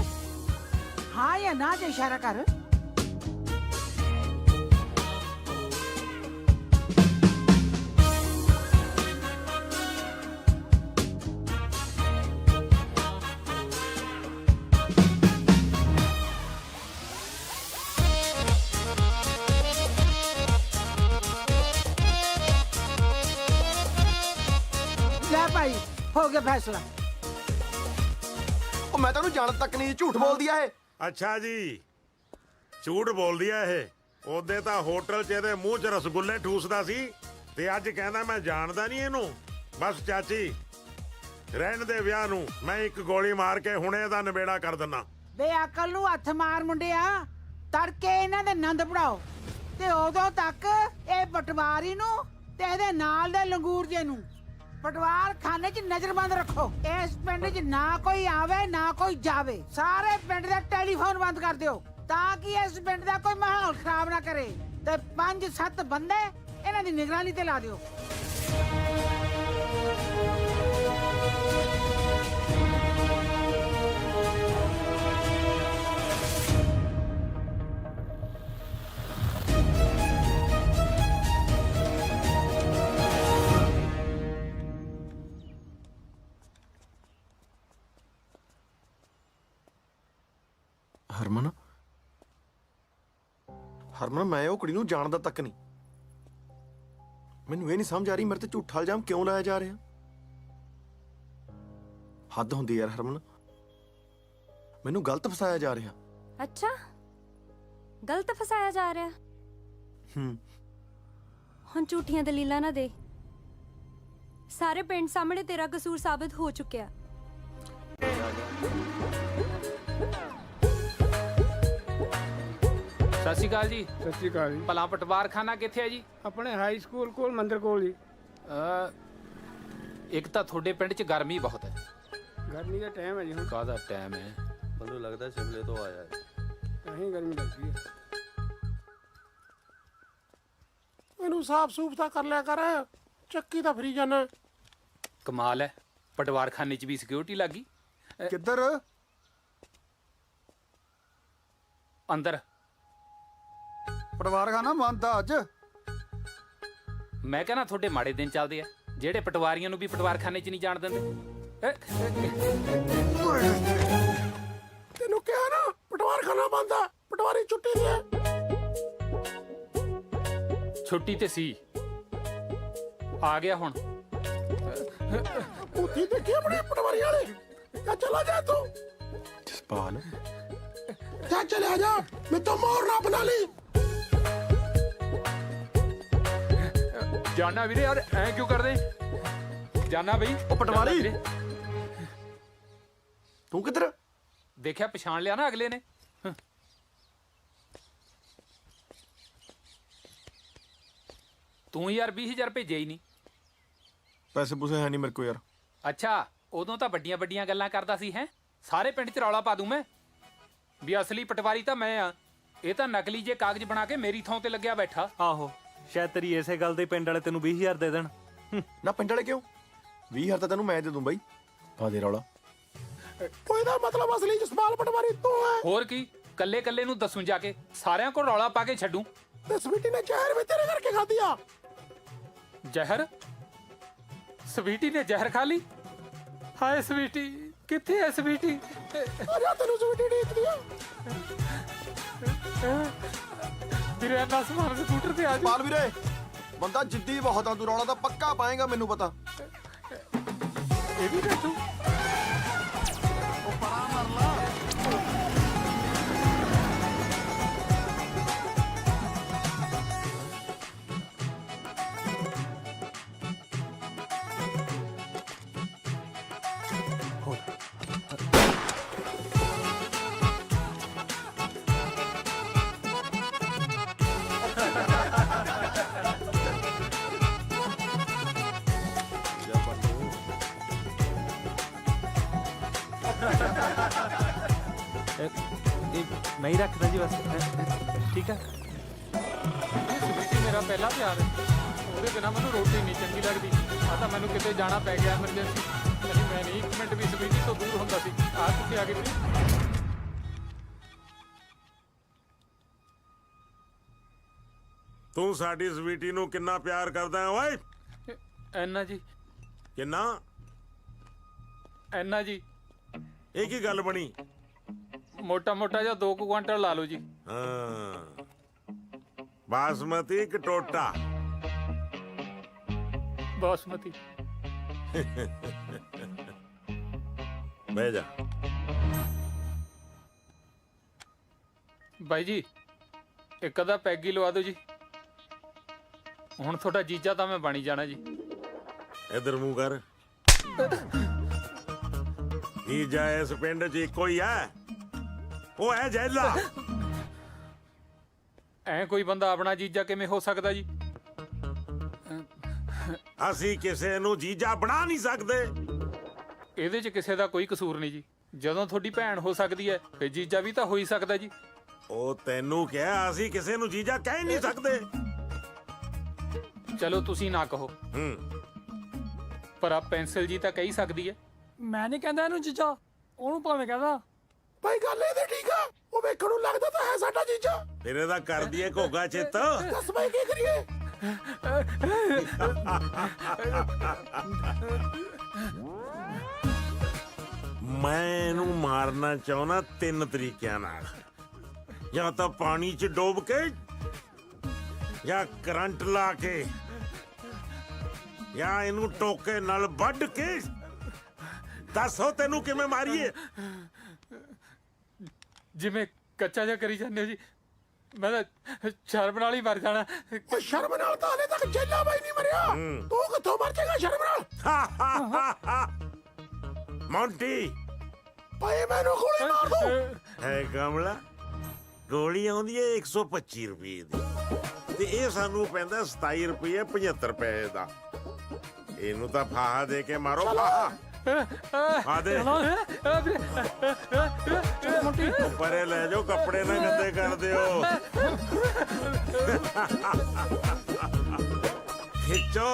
ਹਾਂ ਜਾਂ ਨਾ 'ਚ ਇਸ਼ਾਰਾ ਕਰ। ਕੇ ਫੈਸਲਾ। ਉਹ ਮੈਂ ਤੈਨੂੰ ਜਾਣ ਤੱਕ ਨਹੀਂ, ਝੂਠ ਬੋਲਦੀ ਆ ਇਹ। ਅੱਛਾ ਜੀ, ਝੂਠ ਬੋਲਦੀ ਆ ਇਹ। ਉਹਦੇ ਤਾਂ ਹੋਟਲ 'ਚ ਇਹਦੇ ਮੂੰਹ 'ਚ ਰਸਗੁੱਲੇ ਠੂਸਦਾ ਸੀ ਤੇ ਅੱਜ ਕਹਿੰਦਾ ਮੈਂ ਜਾਣਦਾ ਨਹੀਂ ਇਹਨੂੰ। ਬਸ ਚਾਚੀ, ਰਹਿਣ ਦੇ ਵਿਆਹ ਨੂੰ, ਮੈਂ ਇੱਕ ਗੋਲੀ ਮਾਰ ਕੇ ਹੁਣੇ ਇਹਦਾ ਨਿਬੇੜਾ ਕਰ ਦਿੰਨਾ। ਬੇ ਅਕਲ ਨੂੰ ਹੱਥ ਮਾਰ ਮੁੰਡਿਆ, ਤੜਕੇ ਇਹਨਾਂ ਦੇ ਨੰਦ ਪੜਾਓ ਤੇ ਉਦੋਂ ਤੱਕ ਇਹ ਪਟਵਾਰੀ ਨੂੰ ਤੇ ਇਹਦੇ ਨਾਲ ਦੇ ਲੰਗੂਰ ਜੇ ਨੂੰ ਪਟਵਾਰ ਖਾਨੇ 'ਚ ਨਜ਼ਰਬੰਦ ਰੱਖੋ। ਇਸ ਪਿੰਡ 'ਚ ਨਾ ਕੋਈ ਆਵੇ ਨਾ ਕੋਈ ਜਾਵੇ। ਸਾਰੇ ਪਿੰਡ ਦਾ ਟੈਲੀਫੋਨ ਬੰਦ ਕਰ ਦਿਓ ਤਾਂ ਕਿ ਇਸ ਪਿੰਡ ਦਾ ਕੋਈ ਮਾਹੌਲ ਖਰਾਬ ਨਾ ਕਰੇ। ਤੇ 5-7 ਬੰਦੇ ਇਹਨਾਂ ਦੀ ਨਿਗਰਾਨੀ ਤੇ ਲਾ ਦਿਓ। ਹਰਮਨ, ਹਰਮਨ ਮੈਂ ਉਹ ਕੁੜੀ ਨੂੰ ਜਾਣਦਾ ਤੱਕ ਨਹੀਂ। ਮੈਨੂੰ ਇਹ ਨਹੀਂ ਸਮਝ ਆ ਰਹੀ ਮੇਰੇ ਤੇ ਝੂਠਾ ਇਲਜ਼ਾਮ ਕਿਉਂ ਲਾਇਆ ਜਾ ਰਿਹਾ। ਹੱਦ ਹੁੰਦੀ ਯਾਰ ਹਰਮਨ, ਮੈਨੂੰ ਗਲਤ ਫਸਾਇਆ ਜਾ ਰਿਹਾ। ਅੱਛਾ, ਗਲਤ ਫਸਾਇਆ ਜਾ ਰਿਹਾ। ਹੁਣ ਝੂਠੀਆਂ ਦਲੀਲਾਂ ਨਾ ਦੇ। ਸਾਰੇ ਪਿੰਡ ਸਾਹਮਣੇ ਤੇਰਾ ਕਸੂਰ ਸਾਬਤ ਹੋ ਚੁੱਕਿਆ। ਸਤਿ ਸ਼੍ਰੀ ਅਕਾਲ ਜੀ। ਸਤਿ ਸ਼੍ਰੀ ਅਕਾਲ ਜੀ। ਭਲਾ ਪਟਵਾਰਖਾਨਾ ਕਿੱਥੇ ਹੈ ਜੀ? ਆਪਣੇ ਹਾਈ ਸਕੂਲ ਕੋਲ, ਮੰਦਰ ਕੋਲ ਜੀ। ਇੱਕ ਤਾਂ ਤੁਹਾਡੇ ਪਿੰਡ 'ਚ ਗਰਮੀ ਬਹੁਤ ਹੈ। ਗਰਮੀ ਦਾ ਟਾਈਮ ਹੈ ਜੀ ਹੁਣ। ਕਾਹਦਾ ਟਾਈਮ ਹੈ? ਮੈਨੂੰ ਲੱਗਦਾ ਸ਼ਿਮਲੇ ਤੋਂ ਆਇਆ ਹੈ। ਕਹੀਂ ਗਰਮੀ ਲੱਗਦੀ ਹੈ। ਇਹਨੂੰ ਸਾਫ ਸੂਫ ਤਾਂ ਕਰ ਲਿਆ ਕਰ, ਚੱਕੀ ਤਾਂ ਫਰੀ ਜਾਣਾ। ਕਮਾਲ ਹੈ, ਪਟਵਾਰਖਾਨੇ 'ਚ ਵੀ ਸਿਕਿਉਰਿਟੀ ਲੱਗੀ। ਕਿੱਧਰ? ਅੰਦਰ। ਪਟਵਾਰਖਾਨਾ ਬੰਦ ਆ ਅੱਜ। ਮੈਂ ਕਹਿੰਦਾ ਤੁਹਾਡੇ ਮਾੜੇ ਦਿਨ ਚੱਲਦੇ ਆ ਜਿਹੜੇ ਪਟਵਾਰੀਆਂ ਨੂੰ ਵੀ ਪਟਵਾਰਖਾਨੇ 'ਚ ਨਹੀਂ ਜਾਣ ਦਿੰਦੇ। ਤੈਨੂੰ ਕਿਹਾ ਨਾ ਪਟਵਾਰਖਾਨਾ ਬੰਦ ਆ, ਪਟਵਾਰੀ ਛੁੱਟੀ ਤੇ ਹੈ। ਛੁੱਟੀ ਤੇ ਸੀ, ਆ ਗਿਆ ਹੁਣ। ਉੱਥੇ ਦੇਖੀ ਆਪਣੇ ਪਟਵਾਰੀ ਵਾਲੇ। ਜਾ ਚਲਾ ਜਾ ਤੂੰ। ਜਸਪਾਲ, ਜਾ ਚਲੇ ਜਾ, ਮੈਂ ਤਾਂ ਮੋਰ ਨਾ ਬਣਾ ਲਈ। ਜਾਨਾ ਵੀਰੇ, ਯਾਰ ਐ ਕਿਉਂ ਕਰਦੇ? ਜਾਨਾ ਬਈ। ਉਹ ਪਟਵਾਰੀ ਤੂੰ ਕਿੱਧਰ? ਦੇਖਿਆ, ਪਛਾਣ ਲਿਆ ਨਾ ਅਗਲੇ ਨੇ। ਤੂੰ ਯਾਰ 20,000 ਭੇਜਿਆ ਹੀ ਨਹੀਂ। ਪੈਸੇ ਪੂਸੇ ਹੈ ਨਹੀਂ ਮੇਰੇ ਕੋਲ ਯਾਰ। ਅੱਛਾ, ਉਦੋਂ ਤਾਂ ਵੱਡੀਆਂ ਵੱਡੀਆਂ ਗੱਲਾਂ ਕਰਦਾ ਸੀ। ਹੈ ਸਾਰੇ ਪਿੰਡ 'ਚ ਰੌਲਾ ਪਾ ਦੂੰ ਮੈਂ ਵੀ ਅਸਲੀ ਪਟਵਾਰੀ ਤਾਂ ਮੈਂ ਆ, ਇਹ ਤਾਂ ਨਕਲੀ ਜੇ ਕਾਗਜ਼ ਬਣਾ ਕੇ ਮੇਰੀ ਥਾਂ ਤੇ ਲੱਗਿਆ ਬੈਠਾ। ਆਹੋ, ਸ਼ਾਇਦ ਤੇਰੀ ਇਸੇ ਗੱਲ ਦੇ ਪਿੰਡ ਵਾਲੇ ਤੈਨੂੰ 20,000 ਦੇ ਦੇਣ। ਨਾ ਪਿੰਡ ਵਾਲੇ ਕਿਉਂ? 20,000 ਤਾਂ ਤੈਨੂੰ ਮੈਂ ਦੇ ਦੂੰ ਬਾਈ। ਪਾ ਦੇ ਰੌਲਾ। ਕੋਈ ਦਾ ਮਤਲਬ ਅਸਲੀ ਜਸਪਾਲ ਪਟਵਾਰੀ ਤੂੰ ਹੈ। ਹੋਰ ਕੀ, ਕੱਲੇ ਕੱਲੇ ਨੂੰ ਦੱਸੂ ਜਾ ਕੇ, ਸਾਰਿਆਂ ਕੋਲ ਰੌਲਾ ਪਾ ਕੇ ਛੱਡੂ। ਤੇ ਸਵੀਟੀ ਨੇ ਜ਼ਹਿਰ ਵੀ ਤੇਰੇ ਕਰਕੇ ਖਾਧੀ ਆ। ਜ਼ਹਿਰ? ਸਵੀਟੀ ਨੇ ਜ਼ਹਿਰ ਖਾ ਲਈ? ਹਾਏ ਸਵੀਟੀ, ਕਿੱਥੇ ਹੈ ਸਵੀਟੀ? ਆ ਜਾ, ਤੈਨੂੰ ਸਵੀਟੀ ਡੀਕਦੀ ਆ। ਵੀਰੇ ਨਾ ਸਮਾਨ ਸਕੂਟਰ ਤੇ ਆ ਜਾ। ਪਾਲ ਵੀਰੇ, ਬੰਦਾ ਜਿੱਦੀ ਬਹੁਤ ਆ, ਤੂੰ ਰੌਲਾ ਤਾਂ ਪੱਕਾ ਪਾਏਗਾ, ਮੈਨੂੰ ਪਤਾ। ਇਹ ਵੀ ਦੇਖੂ। ਉਹ ਪਰਾਂ ਮਰ ਲਾ। ਮੈਂ ਹੀ ਰੱਖਦਾ ਜੀ ਬਸ। ਠੀਕ ਆ। ਸਵੀਟੀ ਮੇਰਾ ਪਹਿਲਾ ਪਿਆਰ ਹੈ, ਉਹਦੇ ਬਿਨਾਂ ਮੈਨੂੰ ਰੋਟੀ ਨਹੀਂ ਚੰਗੀ ਲੱਗਦੀ। ਆ ਤਾਂ ਮੈਨੂੰ ਕਿਤੇ ਜਾਣਾ ਪੈ ਗਿਆ ਐਮਰਜੈਂਸੀ, ਨਹੀਂ ਮੈਂ ਨਹੀਂ ਇੱਕ ਮਿੰਟ ਵੀ ਸਵੀਟੀ ਤੋਂ ਦੂਰ ਹੁੰਦਾ ਸੀ। ਆ ਕਿੱਥੇ ਆ ਗਈ ਵੀਰੇ? ਤੂੰ ਸਾਡੀ ਸਵੀਟੀ ਨੂੰ ਕਿੰਨਾ ਪਿਆਰ ਕਰਦਾ ਹੈ ਓਏ? ਐਨਾ ਜੀ। ਕਿੰਨਾ? ਐਨਾ ਜੀ। ਇਹ ਕੀ ਗੱਲ ਬਣੀ? ਮੋਟਾ ਮੋਟਾ ਜਿਹਾ 2 ਕੁਆਂਟਲ ਲਾ ਲਓ ਜੀ। ਹਾਂ, ਬਾਸਮਤੀ ਕਿ ਟੋਟਾ? ਬਾਸਮਤੀ। ਬਹਿ ਜਾ। ਬਾਈ ਜੀ ਇੱਕ ਅੱਧਾ ਪੈਗ ਹੀ ਲਵਾ ਦਿਓ ਜੀ। ਹੁਣ ਤੁਹਾਡਾ ਜੀਜਾ ਤਾਂ ਮੈਂ ਬਣੀ ਜਾਣਾ ਜੀ। ਇਧਰ ਮੂੰਹ ਕਰ। ਜੀਜਾ ਇਸ ਪਿੰਡ 'ਚ ਇੱਕੋ ਹੀ ਹੈ, ਉਹ ਹੈ ਜੈਲਾ। ਐ ਕੋਈ ਬੰਦਾ ਆਪਣਾ ਜੀਜਾ ਕਿਵੇਂ ਹੋ ਸਕਦਾ ਜੀ? ਅਸੀਂ ਕਿਸੇ ਨੂੰ ਜੀਜਾ ਬਣਾ ਨਹੀਂ ਸਕਦੇ। ਇਹਦੇ 'ਚ ਕਿਸੇ ਦਾ ਕੋਈ ਕਸੂਰ ਨਹੀਂ ਜੀ। ਜਦੋਂ ਤੁਹਾਡੀ ਭੈਣ ਹੋ ਸਕਦੀ ਹੈ ਫਿਰ ਜੀਜਾ ਵੀ ਤਾਂ ਹੋ ਹੀ ਸਕਦਾ ਜੀ। ਉਹ ਤੈਨੂੰ ਕਿਹਾ ਅਸੀਂ ਕਿਸੇ ਨੂੰ ਜੀਜਾ ਕਹਿ ਨਹੀਂ ਸਕਦੇ। ਚਲੋ ਤੁਸੀਂ ਨਾ ਕਹੋ, ਪਰ ਆ ਪੈਨਸਲ ਜੀ ਤਾਂ ਕਹਿ ਸਕਦੀ ਹੈ। ਮੈਂ ਨਹੀਂ ਕਹਿੰਦਾ ਇਹਨੂੰ ਜੀਜਾ, ਉਹਨੂੰ ਭਾਵੇਂ ਕਹਦਾ। ਭਾਈ ਗੱਲ ਇਹਦੇ ਠੀਕ ਆ, ਉਹ ਵੇਖਣ ਨੂੰ ਲੱਗਦਾ ਤਾਂ ਹੈ ਸਾਡਾ ਜੀਜਾ। ਫਿਰ ਇਹਦਾ ਕਰ ਦਈਏ ਘੋਗਾ ਚਿੱਤ। ਦੱਸ ਭਾਈ ਕੀ ਕਰੀਏ? ਮੈਂ ਇਹਨੂੰ ਮਾਰਨਾ ਚਾਹੁੰਦਾ 3 ਤਰੀਕਿਆਂ ਨਾਲ। ਜਾਂ ਤਾਂ ਪਾਣੀ 'ਚ ਡੋਬ ਕੇ, ਜਾਂ ਕਰੰਟ ਲਾ ਕੇ, ਜਾਂ ਇਹਨੂੰ ਟੋਕੇ ਨਾਲ ਵੱਢ ਕੇ। ਦੱਸੋ ਤੈਨੂੰ ਕਿਵੇਂ ਮਾਰੀਏ? ਜਿਵੇਂ ਕੱਚਾ ਜਿਹਾ ਕਰੀ ਜਾਂਦੇ ਹੋ ਜੀ। ਮੈਂ ਤਾਂ ਸ਼ਰਮ ਨਾਲ ਹੀ ਮਰ ਜਾਣਾ। ਉਹ ਸ਼ਰਮ ਨਾਲ ਤਾਂ ਹਲੇ ਤੱਕ ਜੈਲਾ ਬਾਈ ਨਹੀਂ ਮਰਿਆ। ਤੂੰ ਕਿੱਥੋਂ ਮਰ ਜਾਏਗਾ ਸ਼ਰਮ ਨਾਲ? ਮੌਂਟੀ ਭਾਈ ਮੈਨੂੰ ਗੋਲੀ ਮਾਰ ਦੋ। ਹੈ ਕਮਲਾ, ਗੋਲੀ ਆਉਂਦੀ ਹੈ 125 ਰੁਪਏ ਦੀ, ਤੇ ਇਹ ਸਾਨੂੰ ਪੈਂਦਾ 27 ਰੁਪਏ 75 ਪੈਸੇ ਦਾ। ਇਹਨੂੰ ਤਾਂ ਫਾਹਾ ਦੇ ਕੇ ਮਾਰੋ, ਫਾਹਾ। ਆ ਦੇ ਪਰੇ ਲੈ ਜਾਓ, ਕੱਪੜੇ ਨਾ ਗੰਦੇ ਕਰ ਦਿਓ। ਖਿੱਚੋ।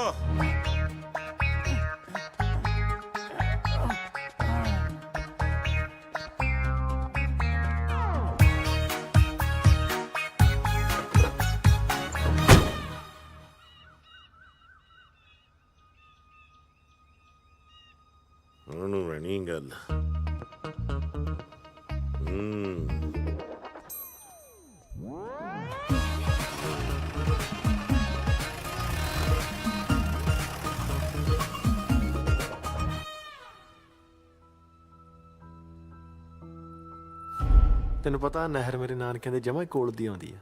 ਉਹਨੂੰ ਰਹਿਣੀ ਗੱਲ। ਤੈਨੂੰ ਪਤਾ ਨਹਿਰ ਮੇਰੇ ਨਾਨਕਿਆਂ ਦੇ ਜਮਾਂ ਕੋਲ ਦੀ ਆਉਂਦੀ ਆ।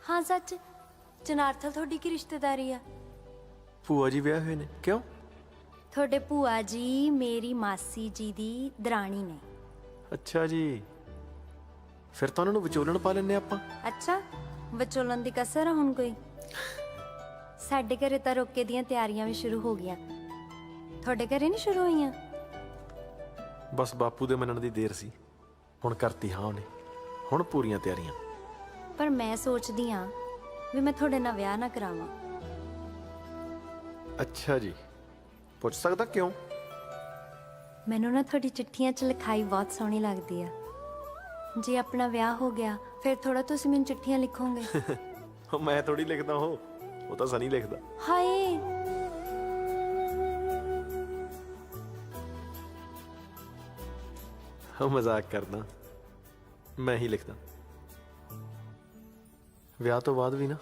ਹਾਂ ਸੱਚ, ਜਨਾਰਥਲ ਤੁਹਾਡੀ ਕੀ ਰਿਸ਼ਤੇਦਾਰੀ ਆ? ਭੂਆ ਜੀ ਵਿਆਹ ਹੋਏ ਨੇ। ਕਿਉਂ? ਤੁਹਾਡੇ ਭੂਆ ਜੀ ਮੇਰੀ ਮਾਸੀ ਜੀ ਦੀ ਦਰਾਣੀ ਨੇ। ਅੱਛਾ ਜੀ, ਫਿਰ ਤਾਂ ਉਹਨਾਂ ਨੂੰ ਵਿਚੋਲਣ ਪਾ ਲੈਨੇ ਆਪਾਂ। ਅੱਛਾ, ਵਿਚੋਲਣ ਦੀ ਕਸਰ ਆ ਹੁਣ ਕੋਈ? ਸਾਡੇ ਘਰੇ ਤਾਂ ਰੋਕੇ ਦੀਆਂ ਤਿਆਰੀਆਂ ਵੀ ਸ਼ੁਰੂ ਹੋ ਗਈਆਂ। ਤੁਹਾਡੇ ਘਰੇ ਨਹੀਂ ਸ਼ੁਰੂ ਹੋਈਆਂ? ਬਸ ਬਾਪੂ ਦੇ ਮੰਨਣ ਦੀ ਦੇਰ ਸੀ, ਹੁਣ ਕਰਤੀ ਹਾਂ ਉਹਨੇ। ਹੁਣ ਪੂਰੀਆਂ ਤਿਆਰੀਆਂ। ਪਰ ਮੈਂ ਸੋਚਦੀ ਆ ਵੀ ਮੈਂ ਤੁਹਾਡੇ ਨਾਲ ਵਿਆਹ ਨਾ ਕਰਾਵਾਂ। ਅੱਛਾ ਜੀ, ਪੁੱਛ ਸਕਦਾ ਕਿਉਂ? ਮੈਨੂੰ ਨਾ ਤੁਹਾਡੀ ਚਿੱਠੀਆਂ 'ਚ ਲਿਖਾਈ ਬਹੁਤ ਸੋਹਣੀ ਲੱਗਦੀ ਆ। ਜੇ ਆਪਣਾ ਵਿਆਹ ਹੋ ਗਿਆ ਫਿਰ ਥੋੜਾ ਤੁਸੀਂ ਮੈਨੂੰ ਚਿੱਠੀਆਂ ਲਿਖੋਗੇ। ਮੈਂ ਥੋੜੀ ਲਿਖਦਾ, ਉਹ ਤਾਂ ਸਨੀ ਲਿਖਦਾ। ਹਾਏ, ਹਾਂ ਮਜ਼ਾਕ ਕਰਦਾ, ਮੈਂ ਹੀ ਲਿਖਦਾ। ਵਿਆਹ ਤੋਂ ਬਾਅਦ ਵੀ ਨਾ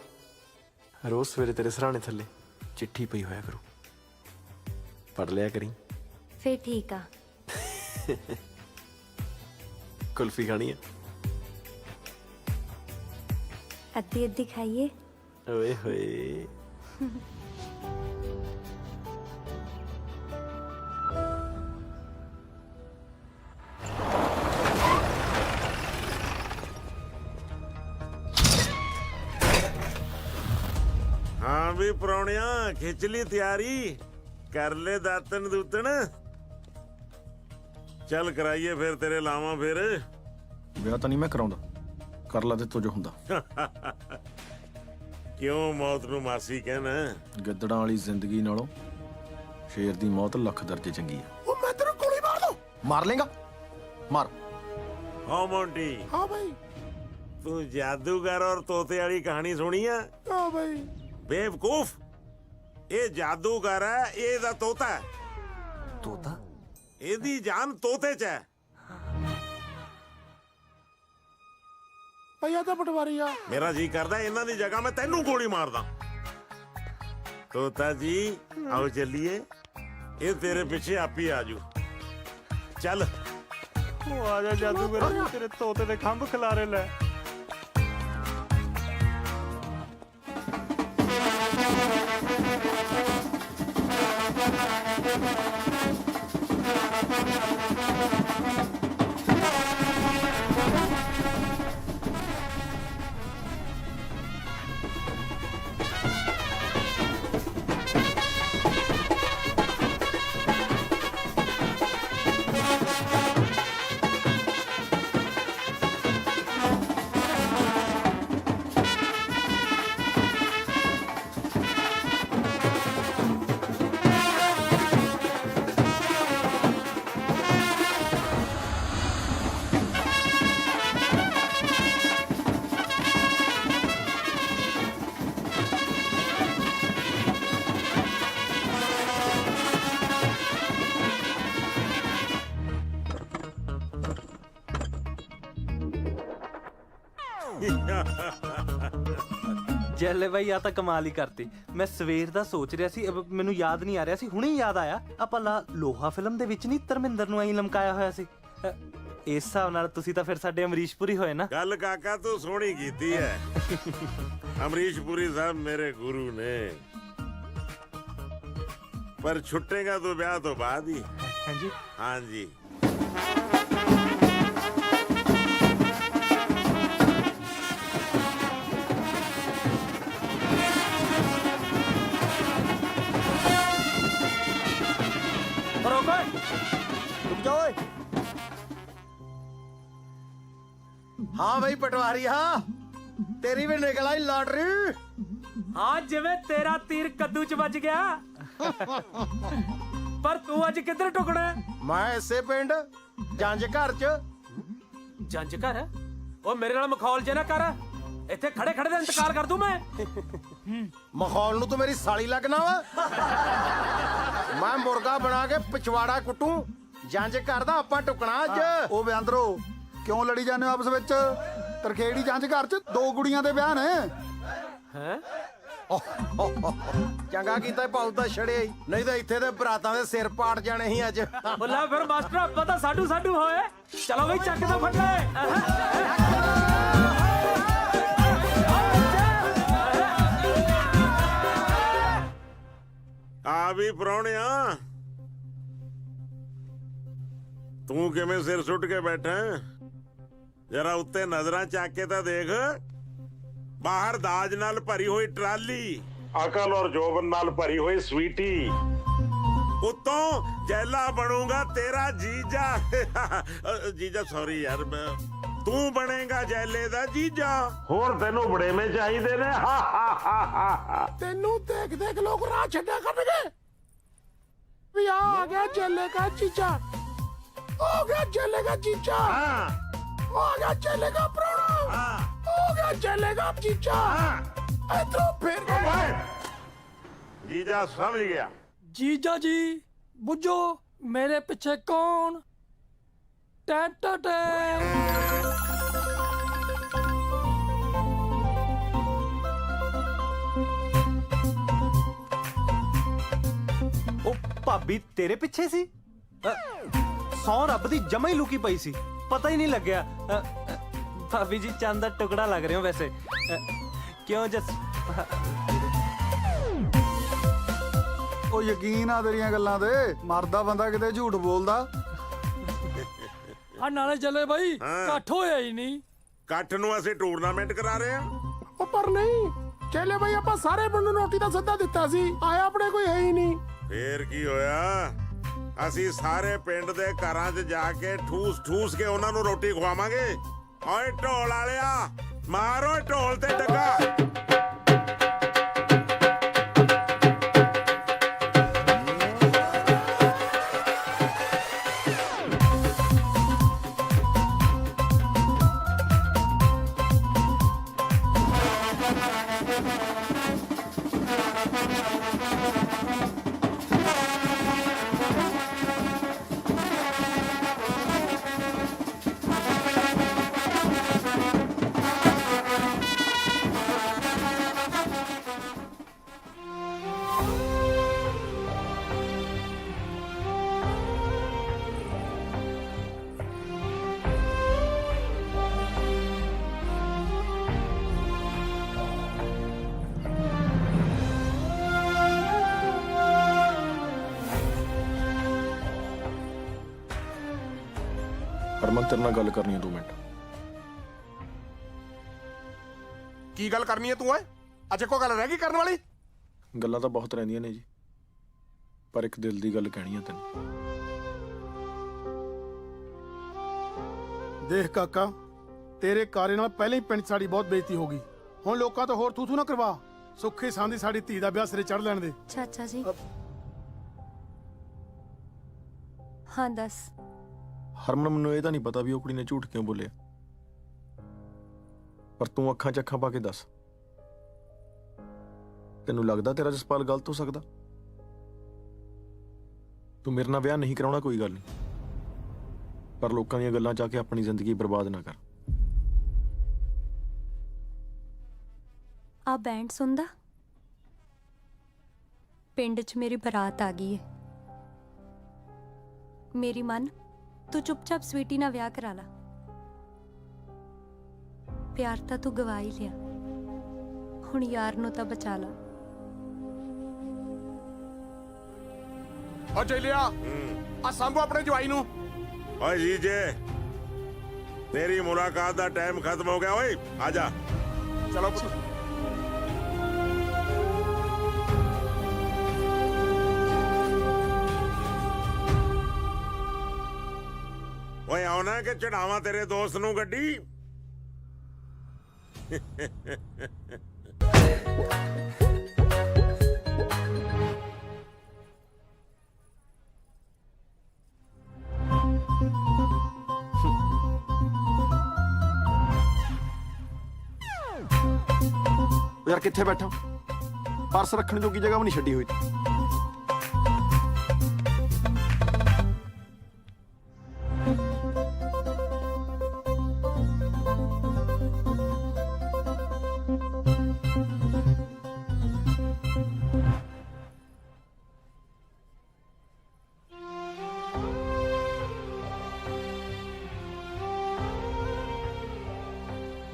ਰੋਜ਼ ਸਵੇਰੇ ਤੇਰੇ ਸਿਰਹਾਣੇ ਥੱਲੇ ਚਿੱਠੀ ਪਈ ਹੋਇਆ ਕਰੂ, ਪੜ੍ਹ ਲਿਆ ਕਰੀ। ਫਿਰ ਠੀਕ ਆ। ਕੁਲਫੀ ਖਾਣੀ ਆ? ਅੱਧੀ ਅੱਧੀ ਖਾਈਏ। ਓਏ ਹੋਏ। ਹਾਂ ਵੀ ਪ੍ਰਾਹੁਣਿਆਂ, ਖਿੱਚ ਲਈ ਤਿਆਰੀ, ਕਰ ਲੈ ਦਾਤਨ ਦੂਤਨ। ਚੱਲ ਕਰਾਈਏ ਫਿਰ ਤੇਰੇ ਲਾਵਾਂ। ਫਿਰ ਵਿਆਹ ਤਾਂ ਨਹੀਂ ਮੈਂ ਕਰਾਉਂਦਾ, ਕਰ ਲਾ ਤੇ ਤੋ ਜੋ ਹੁੰਦਾ। ਕਿਉਂ ਮੌਤ ਨੂੰ ਮਾਸੀ ਕਹਿਣਾ? ਗਿੱਦੜਾਂ ਵਾਲੀ ਜ਼ਿੰਦਗੀ ਨਾਲੋਂ ਸ਼ੇਰ ਦੀ ਮੌਤ ਲੱਖ ਦਰਜੇ ਚੰਗੀ ਆ। ਉਹ ਮੈਂ ਤੈਨੂੰ ਗੋਲੀ ਮਾਰ ਦੂੰ। ਮਾਰ ਲੇਗਾ? ਮਾਰ। ਹਾਂ ਮੌਂਟੀ। ਹਾਂ ਭਾਈ। ਤੂੰ ਜਾਦੂਗਰ ਔਰ ਤੋਤੇ ਵਾਲੀ ਕਹਾਣੀ ਸੁਣੀ ਆ? ਹਾਂ ਭਾਈ। ਬੇਵਕੂਫ, ਇਹ ਜਾਦੂਗਰ ਹੈ, ਇਹ ਇਹਦਾ ਤੋਤਾ ਹੈ। ਤੋਤਾ? ਇਹਦੀ ਜਾਨ ਤੋਤੇ 'ਚ ਹੈ। ਭਈਆ ਤਾਂ ਪਟਵਾਰੀ ਆ। ਮੇਰਾ ਜੀ ਕਰਦਾ ਇਹਨਾਂ ਦੀ ਜਗ੍ਹਾ ਮੈਂ ਤੈਨੂੰ ਗੋਲੀ ਮਾਰਦਾ। ਤੋਤਾ ਜੀ ਆਓ ਚੱਲੀਏ, ਇਹ ਤੇਰੇ ਪਿੱਛੇ ਆਪ ਹੀ ਆਜੂ। ਚੱਲ ਉਹ ਆ ਜਾ ਜਾਦੂਗਰ, ਤੇਰੇ ਤੋਤੇ ਦੇ ਖੰਭ ਖਿਲਾਰੇ ਲੈ। ਜੈਲੇ ਬਾਈ ਆ ਤਾਂ ਕਮਾਲ ਹੀ ਕਰਤੀ। ਮੈਂ ਸਵੇਰ ਦਾ ਸੋਚ ਰਿਹਾ ਸੀ, ਮੈਨੂੰ ਯਾਦ ਨਹੀਂ ਆ ਰਿਹਾ ਸੀ, ਹੁਣੇ ਹੀ ਯਾਦ ਆਇਆ। ਆਪਾਂ ਲੋਹਾ ਫਿਲਮ ਦੇ ਵਿੱਚ ਨਹੀਂ ਧਰਮਿੰਦਰ ਨੂੰ ਐਂ ਲਮਕਾਇਆ ਹੋਇਆ ਸੀ। ਇਸ ਹਿਸਾਬ ਨਾਲ ਤੁਸੀਂ ਤਾਂ ਫਿਰ ਸਾਡੇ ਅਮਰੀਸ਼ ਪੁਰੀ ਹੋਏ ਨਾ। ਗੱਲ ਕਾਕਾ ਤੂੰ ਸੋਹਣੀ ਕੀਤੀ ਹੈ। ਅਮਰੀਸ਼ ਪੁਰੀ ਸਾਹਿਬ ਮੇਰੇ ਗੁਰੂ ਨੇ, ਪਰ ਛੁੱਟੇਗਾ तो ਵਿਆਹ ਤੋਂ ਬਾਅਦ ਹੀ। ਹਾਂਜੀ ਹਾਂਜੀ। रुक जाओ ओए। हाँ भाई पटवारी, हाँ तेरी भी निकल आई लॉटरी। हाँ जिवें तेरा तीर कद्दू च बज गया। पर तू अज किधर टुकना है? मैं इसे पिंड जंज घर च। जंज घर? ओ मेरे नाल मखौल जे ना कर, इत्थे खड़े खड़े दा इंतकार कर दूं मैं। मखौल नू तो मेरी साली लगना वा। मैं मुर्गा बना के पिछवाड़ा कुटू। जंज घर दा आपां टुकना अज। ਉਹ ਬਿਆੰਦਰੋ ਕਿਉਂ ਲੜੀ ਜਾਂਦੇ ਹੋ ਆਪਸ ਵਿੱਚ? ਤਰਖੇੜੀ ਜੰਜ ਘਰ ਚ 2 ਕੁੜੀਆਂ ਦੇ ਵਿਆਹ ਨੇ। हैं चंगा कीता पाऊ दा छड़े, नहीं तो इत्थे दे बरातां दे सिर पाट जाने ही अज। बोला फिर मास्टर आप पता साडू साडू होए। चलो भाई चक दा फट ले। ਆ ਵੀ ਪ੍ਰਾਹੁਣਿਆ, ਤੂੰ ਕਿਵੇਂ ਸਿਰ ਸੁੱਟ ਕੇ ਬੈਠਾ? ਜਰਾ ਉੱਤੇ ਨਜ਼ਰਾਂ ਚੱਕ ਕੇ ਤਾਂ ਦੇਖ। ਬਾਹਰ ਦਾਜ ਨਾਲ ਭਰੀ ਹੋਈ ਟਰਾਲੀ, ਅਕਲ ਔਰ ਜੋਬਨ ਨਾਲ ਭਰੀ ਹੋਈ ਸਵੀਟੀ, ਉੱਤੋਂ ਜੈਲਾ ਬਣੂਗਾ ਤੇਰਾ ਜੀਜਾ। ਜੀਜਾ ਸੌਰੀ ਯਾਰ, ਤੂੰ ਬਣੇਗਾ ਜੈਲੇ ਦਾ ਜੀਜਾ। ਹੋਰ ਤੈਨੂੰ ਬੜੇਵੇਂ ਚਾਹੀਦੇ ਨੇ। ਤੈਨੂੰ ਦੇਖ ਦੇਖ ਲੋਕ ਰਾਹ ਛੱਡਿਆ ਕਰਨਗੇ ਵੀ ਆ ਗਿਆ ਜੈਲੇ ਦਾ ਚੀਚਾ, ਹੋ ਗਿਆ ਜੈਲੇ ਦਾ ਚੀਚਾ, ਹੋ ਗਿਆ ਜੈਲੇ ਦਾ ਪ੍ਰਾਹੁਣਾ, ਹੋ ਗਿਆ ਜੈਲੇ ਦਾ ਚੀਚਾ। ਇਧਰੋਂ ਫੇਰ ਜੀਜਾ ਸਮਝ ਗਿਆ। जीजा जी बुझो मेरे पीछे कौन? टैट ਉਹ ਭਾਬੀ ਤੇਰੇ ਪਿੱਛੇ ਸੀ? ਸੌ ਰੱਬ ਦੀ ਜਮਾ ਹੀ ਲੁਕੀ ਪਈ ਸੀ, ਪਤਾ ਹੀ ਨਹੀਂ ਲੱਗਿਆ। ਭਾਬੀ ਜੀ ਚੰਦ ਦਾ ਟੁਕੜਾ ਲੱਗ ਰਹੇ ਹੋ ਵੈਸੇ। ਕਿਉਂ ਜਸ? ਉਹ ਯਕੀਨ ਆ ਤੇਰੀਆਂ ਗੱਲਾਂ ਤੇ, ਮਰਦਾ ਬੰਦਾ ਕਿਤੇ ਝੂਠ ਬੋਲਦਾ। ਆ ਨਾਲੇ ਚੱਲੇ ਬਾਈ, ਇਕੱਠ ਹੋਇਆ ਹੀ ਨਹੀਂ। ਇਕੱਠ ਨੂੰ ਅਸੀਂ ਟੂਰਨਾਮੈਂਟ ਕਰਾ ਰਹੇ ਹਾਂ। ਉਹ ਪਰ ਨਹੀਂ ਚੇਲੇ ਬਈ, ਆਪਾਂ ਸਾਰੇ ਪਿੰਡ ਨੂੰ ਰੋਟੀ ਦਾ ਸੱਦਾ ਦਿੱਤਾ ਸੀ, ਆਇਆ ਆਪਣੇ ਕੋਈ ਹੈ ਹੀ ਨਹੀਂ। ਫੇਰ ਕੀ ਹੋਇਆ? ਅਸੀਂ ਸਾਰੇ ਪਿੰਡ ਦੇ ਘਰਾਂ 'ਚ ਜਾ ਕੇ ਠੂਸ ਠੂਸ ਕੇ ਉਹਨਾਂ ਨੂੰ ਰੋਟੀ ਖਵਾਵਾਂਗੇ। ਓਏ ਢੋਲ ਵਾਲਿਆ, ਮਾਰੋ ਢੋਲ ਤੇ ਡੱਗਾ। ਹਰਮਨ ਤੇਰੇ ਨਾਲ ਗੱਲ ਕਰਨੀ ਹੈ 2 ਮਿੰਟ। ਕੀ ਗੱਲ ਕਰਨੀ ਹੈ ਤੂੰ ਓਏ? ਅੱਜ ਕੋਈ ਗੱਲ ਰਹਿ ਗਈ ਕਰਨ ਵਾਲੀ? ਗੱਲਾਂ ਤਾਂ ਬਹੁਤ ਰਹਿੰਦੀਆਂ ਨੇ ਜੀ, ਪਰ ਇੱਕ ਦਿਲ ਦੀ ਗੱਲ ਕਹਿਣੀ ਹੈ ਤੈਨੂੰ। ਦੇਖ ਕਾਕਾ, ਤੇਰੇ ਕਾਰੇ ਨਾਲ ਪਹਿਲਾਂ ਹੀ ਪਿੰਡ 'ਚ ਸਾਡੀ ਬਹੁਤ ਬੇਇੱਜ਼ਤੀ ਹੋ ਗਈ। ਹੁਣ ਲੋਕਾਂ ਤੋਂ ਹੋਰ ਤੂੰ ਨਾ ਕਰਵਾ। ਸੁੱਖੀ ਸਾਂਦੀ ਸਾਡੀ ਧੀ ਦਾ ਵਿਆਹ ਸਿਰੇ ਚੜ ਲੈਣ ਦੇ। ਚਾਚਾ ਜੀ ਹਾਂ ਦੱਸ। ਹਰਮਨ, ਮੈਨੂੰ ਇਹ ਤਾਂ ਨਹੀਂ ਪਤਾ ਵੀ ਉਹ ਕੁੜੀ ਨੇ ਝੂਠ ਕਿਉਂ ਬੋਲਿਆ, ਪਰ ਤੂੰ ਅੱਖਾਂ 'ਚ ਅੱਖਾਂ ਪਾ ਕੇ ਦੱਸ, ਤੈਨੂੰ ਲੱਗਦਾ ਤੇਰਾ ਜਸਪਾਲ ਗਲਤ ਹੋ ਸਕਦਾ? ਤੂੰ ਮੇਰੇ ਨਾਲ ਵਿਆਹ ਨਹੀਂ ਕਰਾਉਣਾ ਕੋਈ ਗੱਲ ਨਹੀਂ, ਪਰ ਲੋਕਾਂ ਦੀਆਂ ਗੱਲਾਂ 'ਚ ਆ ਕੇ ਆਪਣੀ ਜ਼ਿੰਦਗੀ ਬਰਬਾਦ ਨਾ ਕਰ। ਆ ਬੈਂਡ ਸੁਣਦਾ? ਪਿੰਡ 'ਚ ਮੇਰੀ ਬਰਾਤ ਆ ਗਈ ਹੈ। ਮੇਰੀ ਮਨ, ਤੂੰ ਚੁੱਪਚਾਪ ਸਵੀਟੀ ਨਾਲ ਵਿਆਹ ਕਰਾ ਲਾ। ਪਿਆਰ ਤਾਂ ਤੂੰ ਗਵਾ ਹੀ ਲਿਆ, ਹੁਣ ਯਾਰ ਨੂੰ ਤਾਂ ਬਚਾ ਲਾ। ਓ ਚੱਲਿਆ ਆ ਸੰਭੋ ਆਪਣੇ ਜਵਾਈ ਨੂੰ। ਓਏ ਜੀਜੇ, ਤੇਰੀ ਮੁਲਾਕਾਤ ਦਾ ਟਾਈਮ ਖਤਮ ਹੋ ਗਿਆ। ਓਏ ਆ ਜਾ। ਚਲੋ ਪੁੱਤ। ਓਏ ਆਉਣਾ ਕਿ ਚੜਾਵਾਂ ਤੇਰੇ ਦੋਸਤ ਨੂੰ ਗੱਡੀ? ਯਾਰ ਕਿੱਥੇ ਬੈਠਾ? ਪਰਸ ਰੱਖਣ ਜੋਗੀ ਜਗ੍ਹਾ ਵੀ ਨਹੀਂ ਛੱਡੀ ਹੋਈ।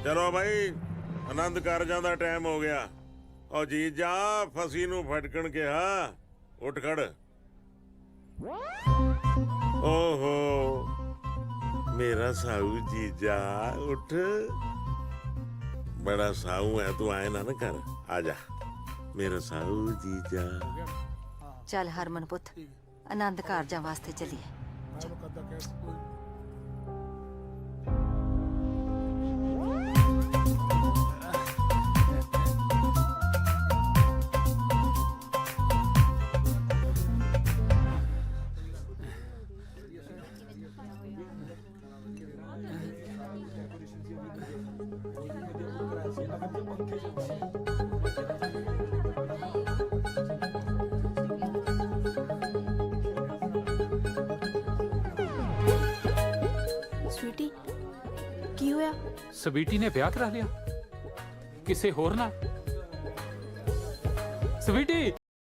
ਚਲੋ ਭਾਈ, ਆਨੰਦ ਕਾਰਜਾਂ ਦਾ ਟਾਈਮ ਹੋ ਗਿਆ। ਓ ਜੀਜਾ, ਫਸੀ ਨੂੰ ਫਟਕਣ ਕਿਹਾ, ਉੱਠ ਖੜ। ਓਹੋ ਮੇਰਾ ਸਾਊ ਜੀਜਾ, ਉੱਠ। ਬੜਾ ਸਾਊ ਹੈ ਤੂੰ, ਆਏ ਨਾ ਕਰ। ਆ ਜਾ ਮੇਰਾ ਸਾਊ ਜੀਜਾ। ਚੱਲ ਹਰਮਨ ਪੁੱਤ, ਆਨੰਦ ਕਾਰਜਾਂ ਵਾਸਤੇ ਚੱਲੀਏ। ਸਵੀਟੀ, ਕੀ ਹੋਇਆ? ਸਵੀਟੀ ਨੇ ਵਿਆਹ ਕਰਾ ਲਿਆ ਕਿਸੇ ਹੋਰ ਨਾਲ? ਸਵੀਟੀ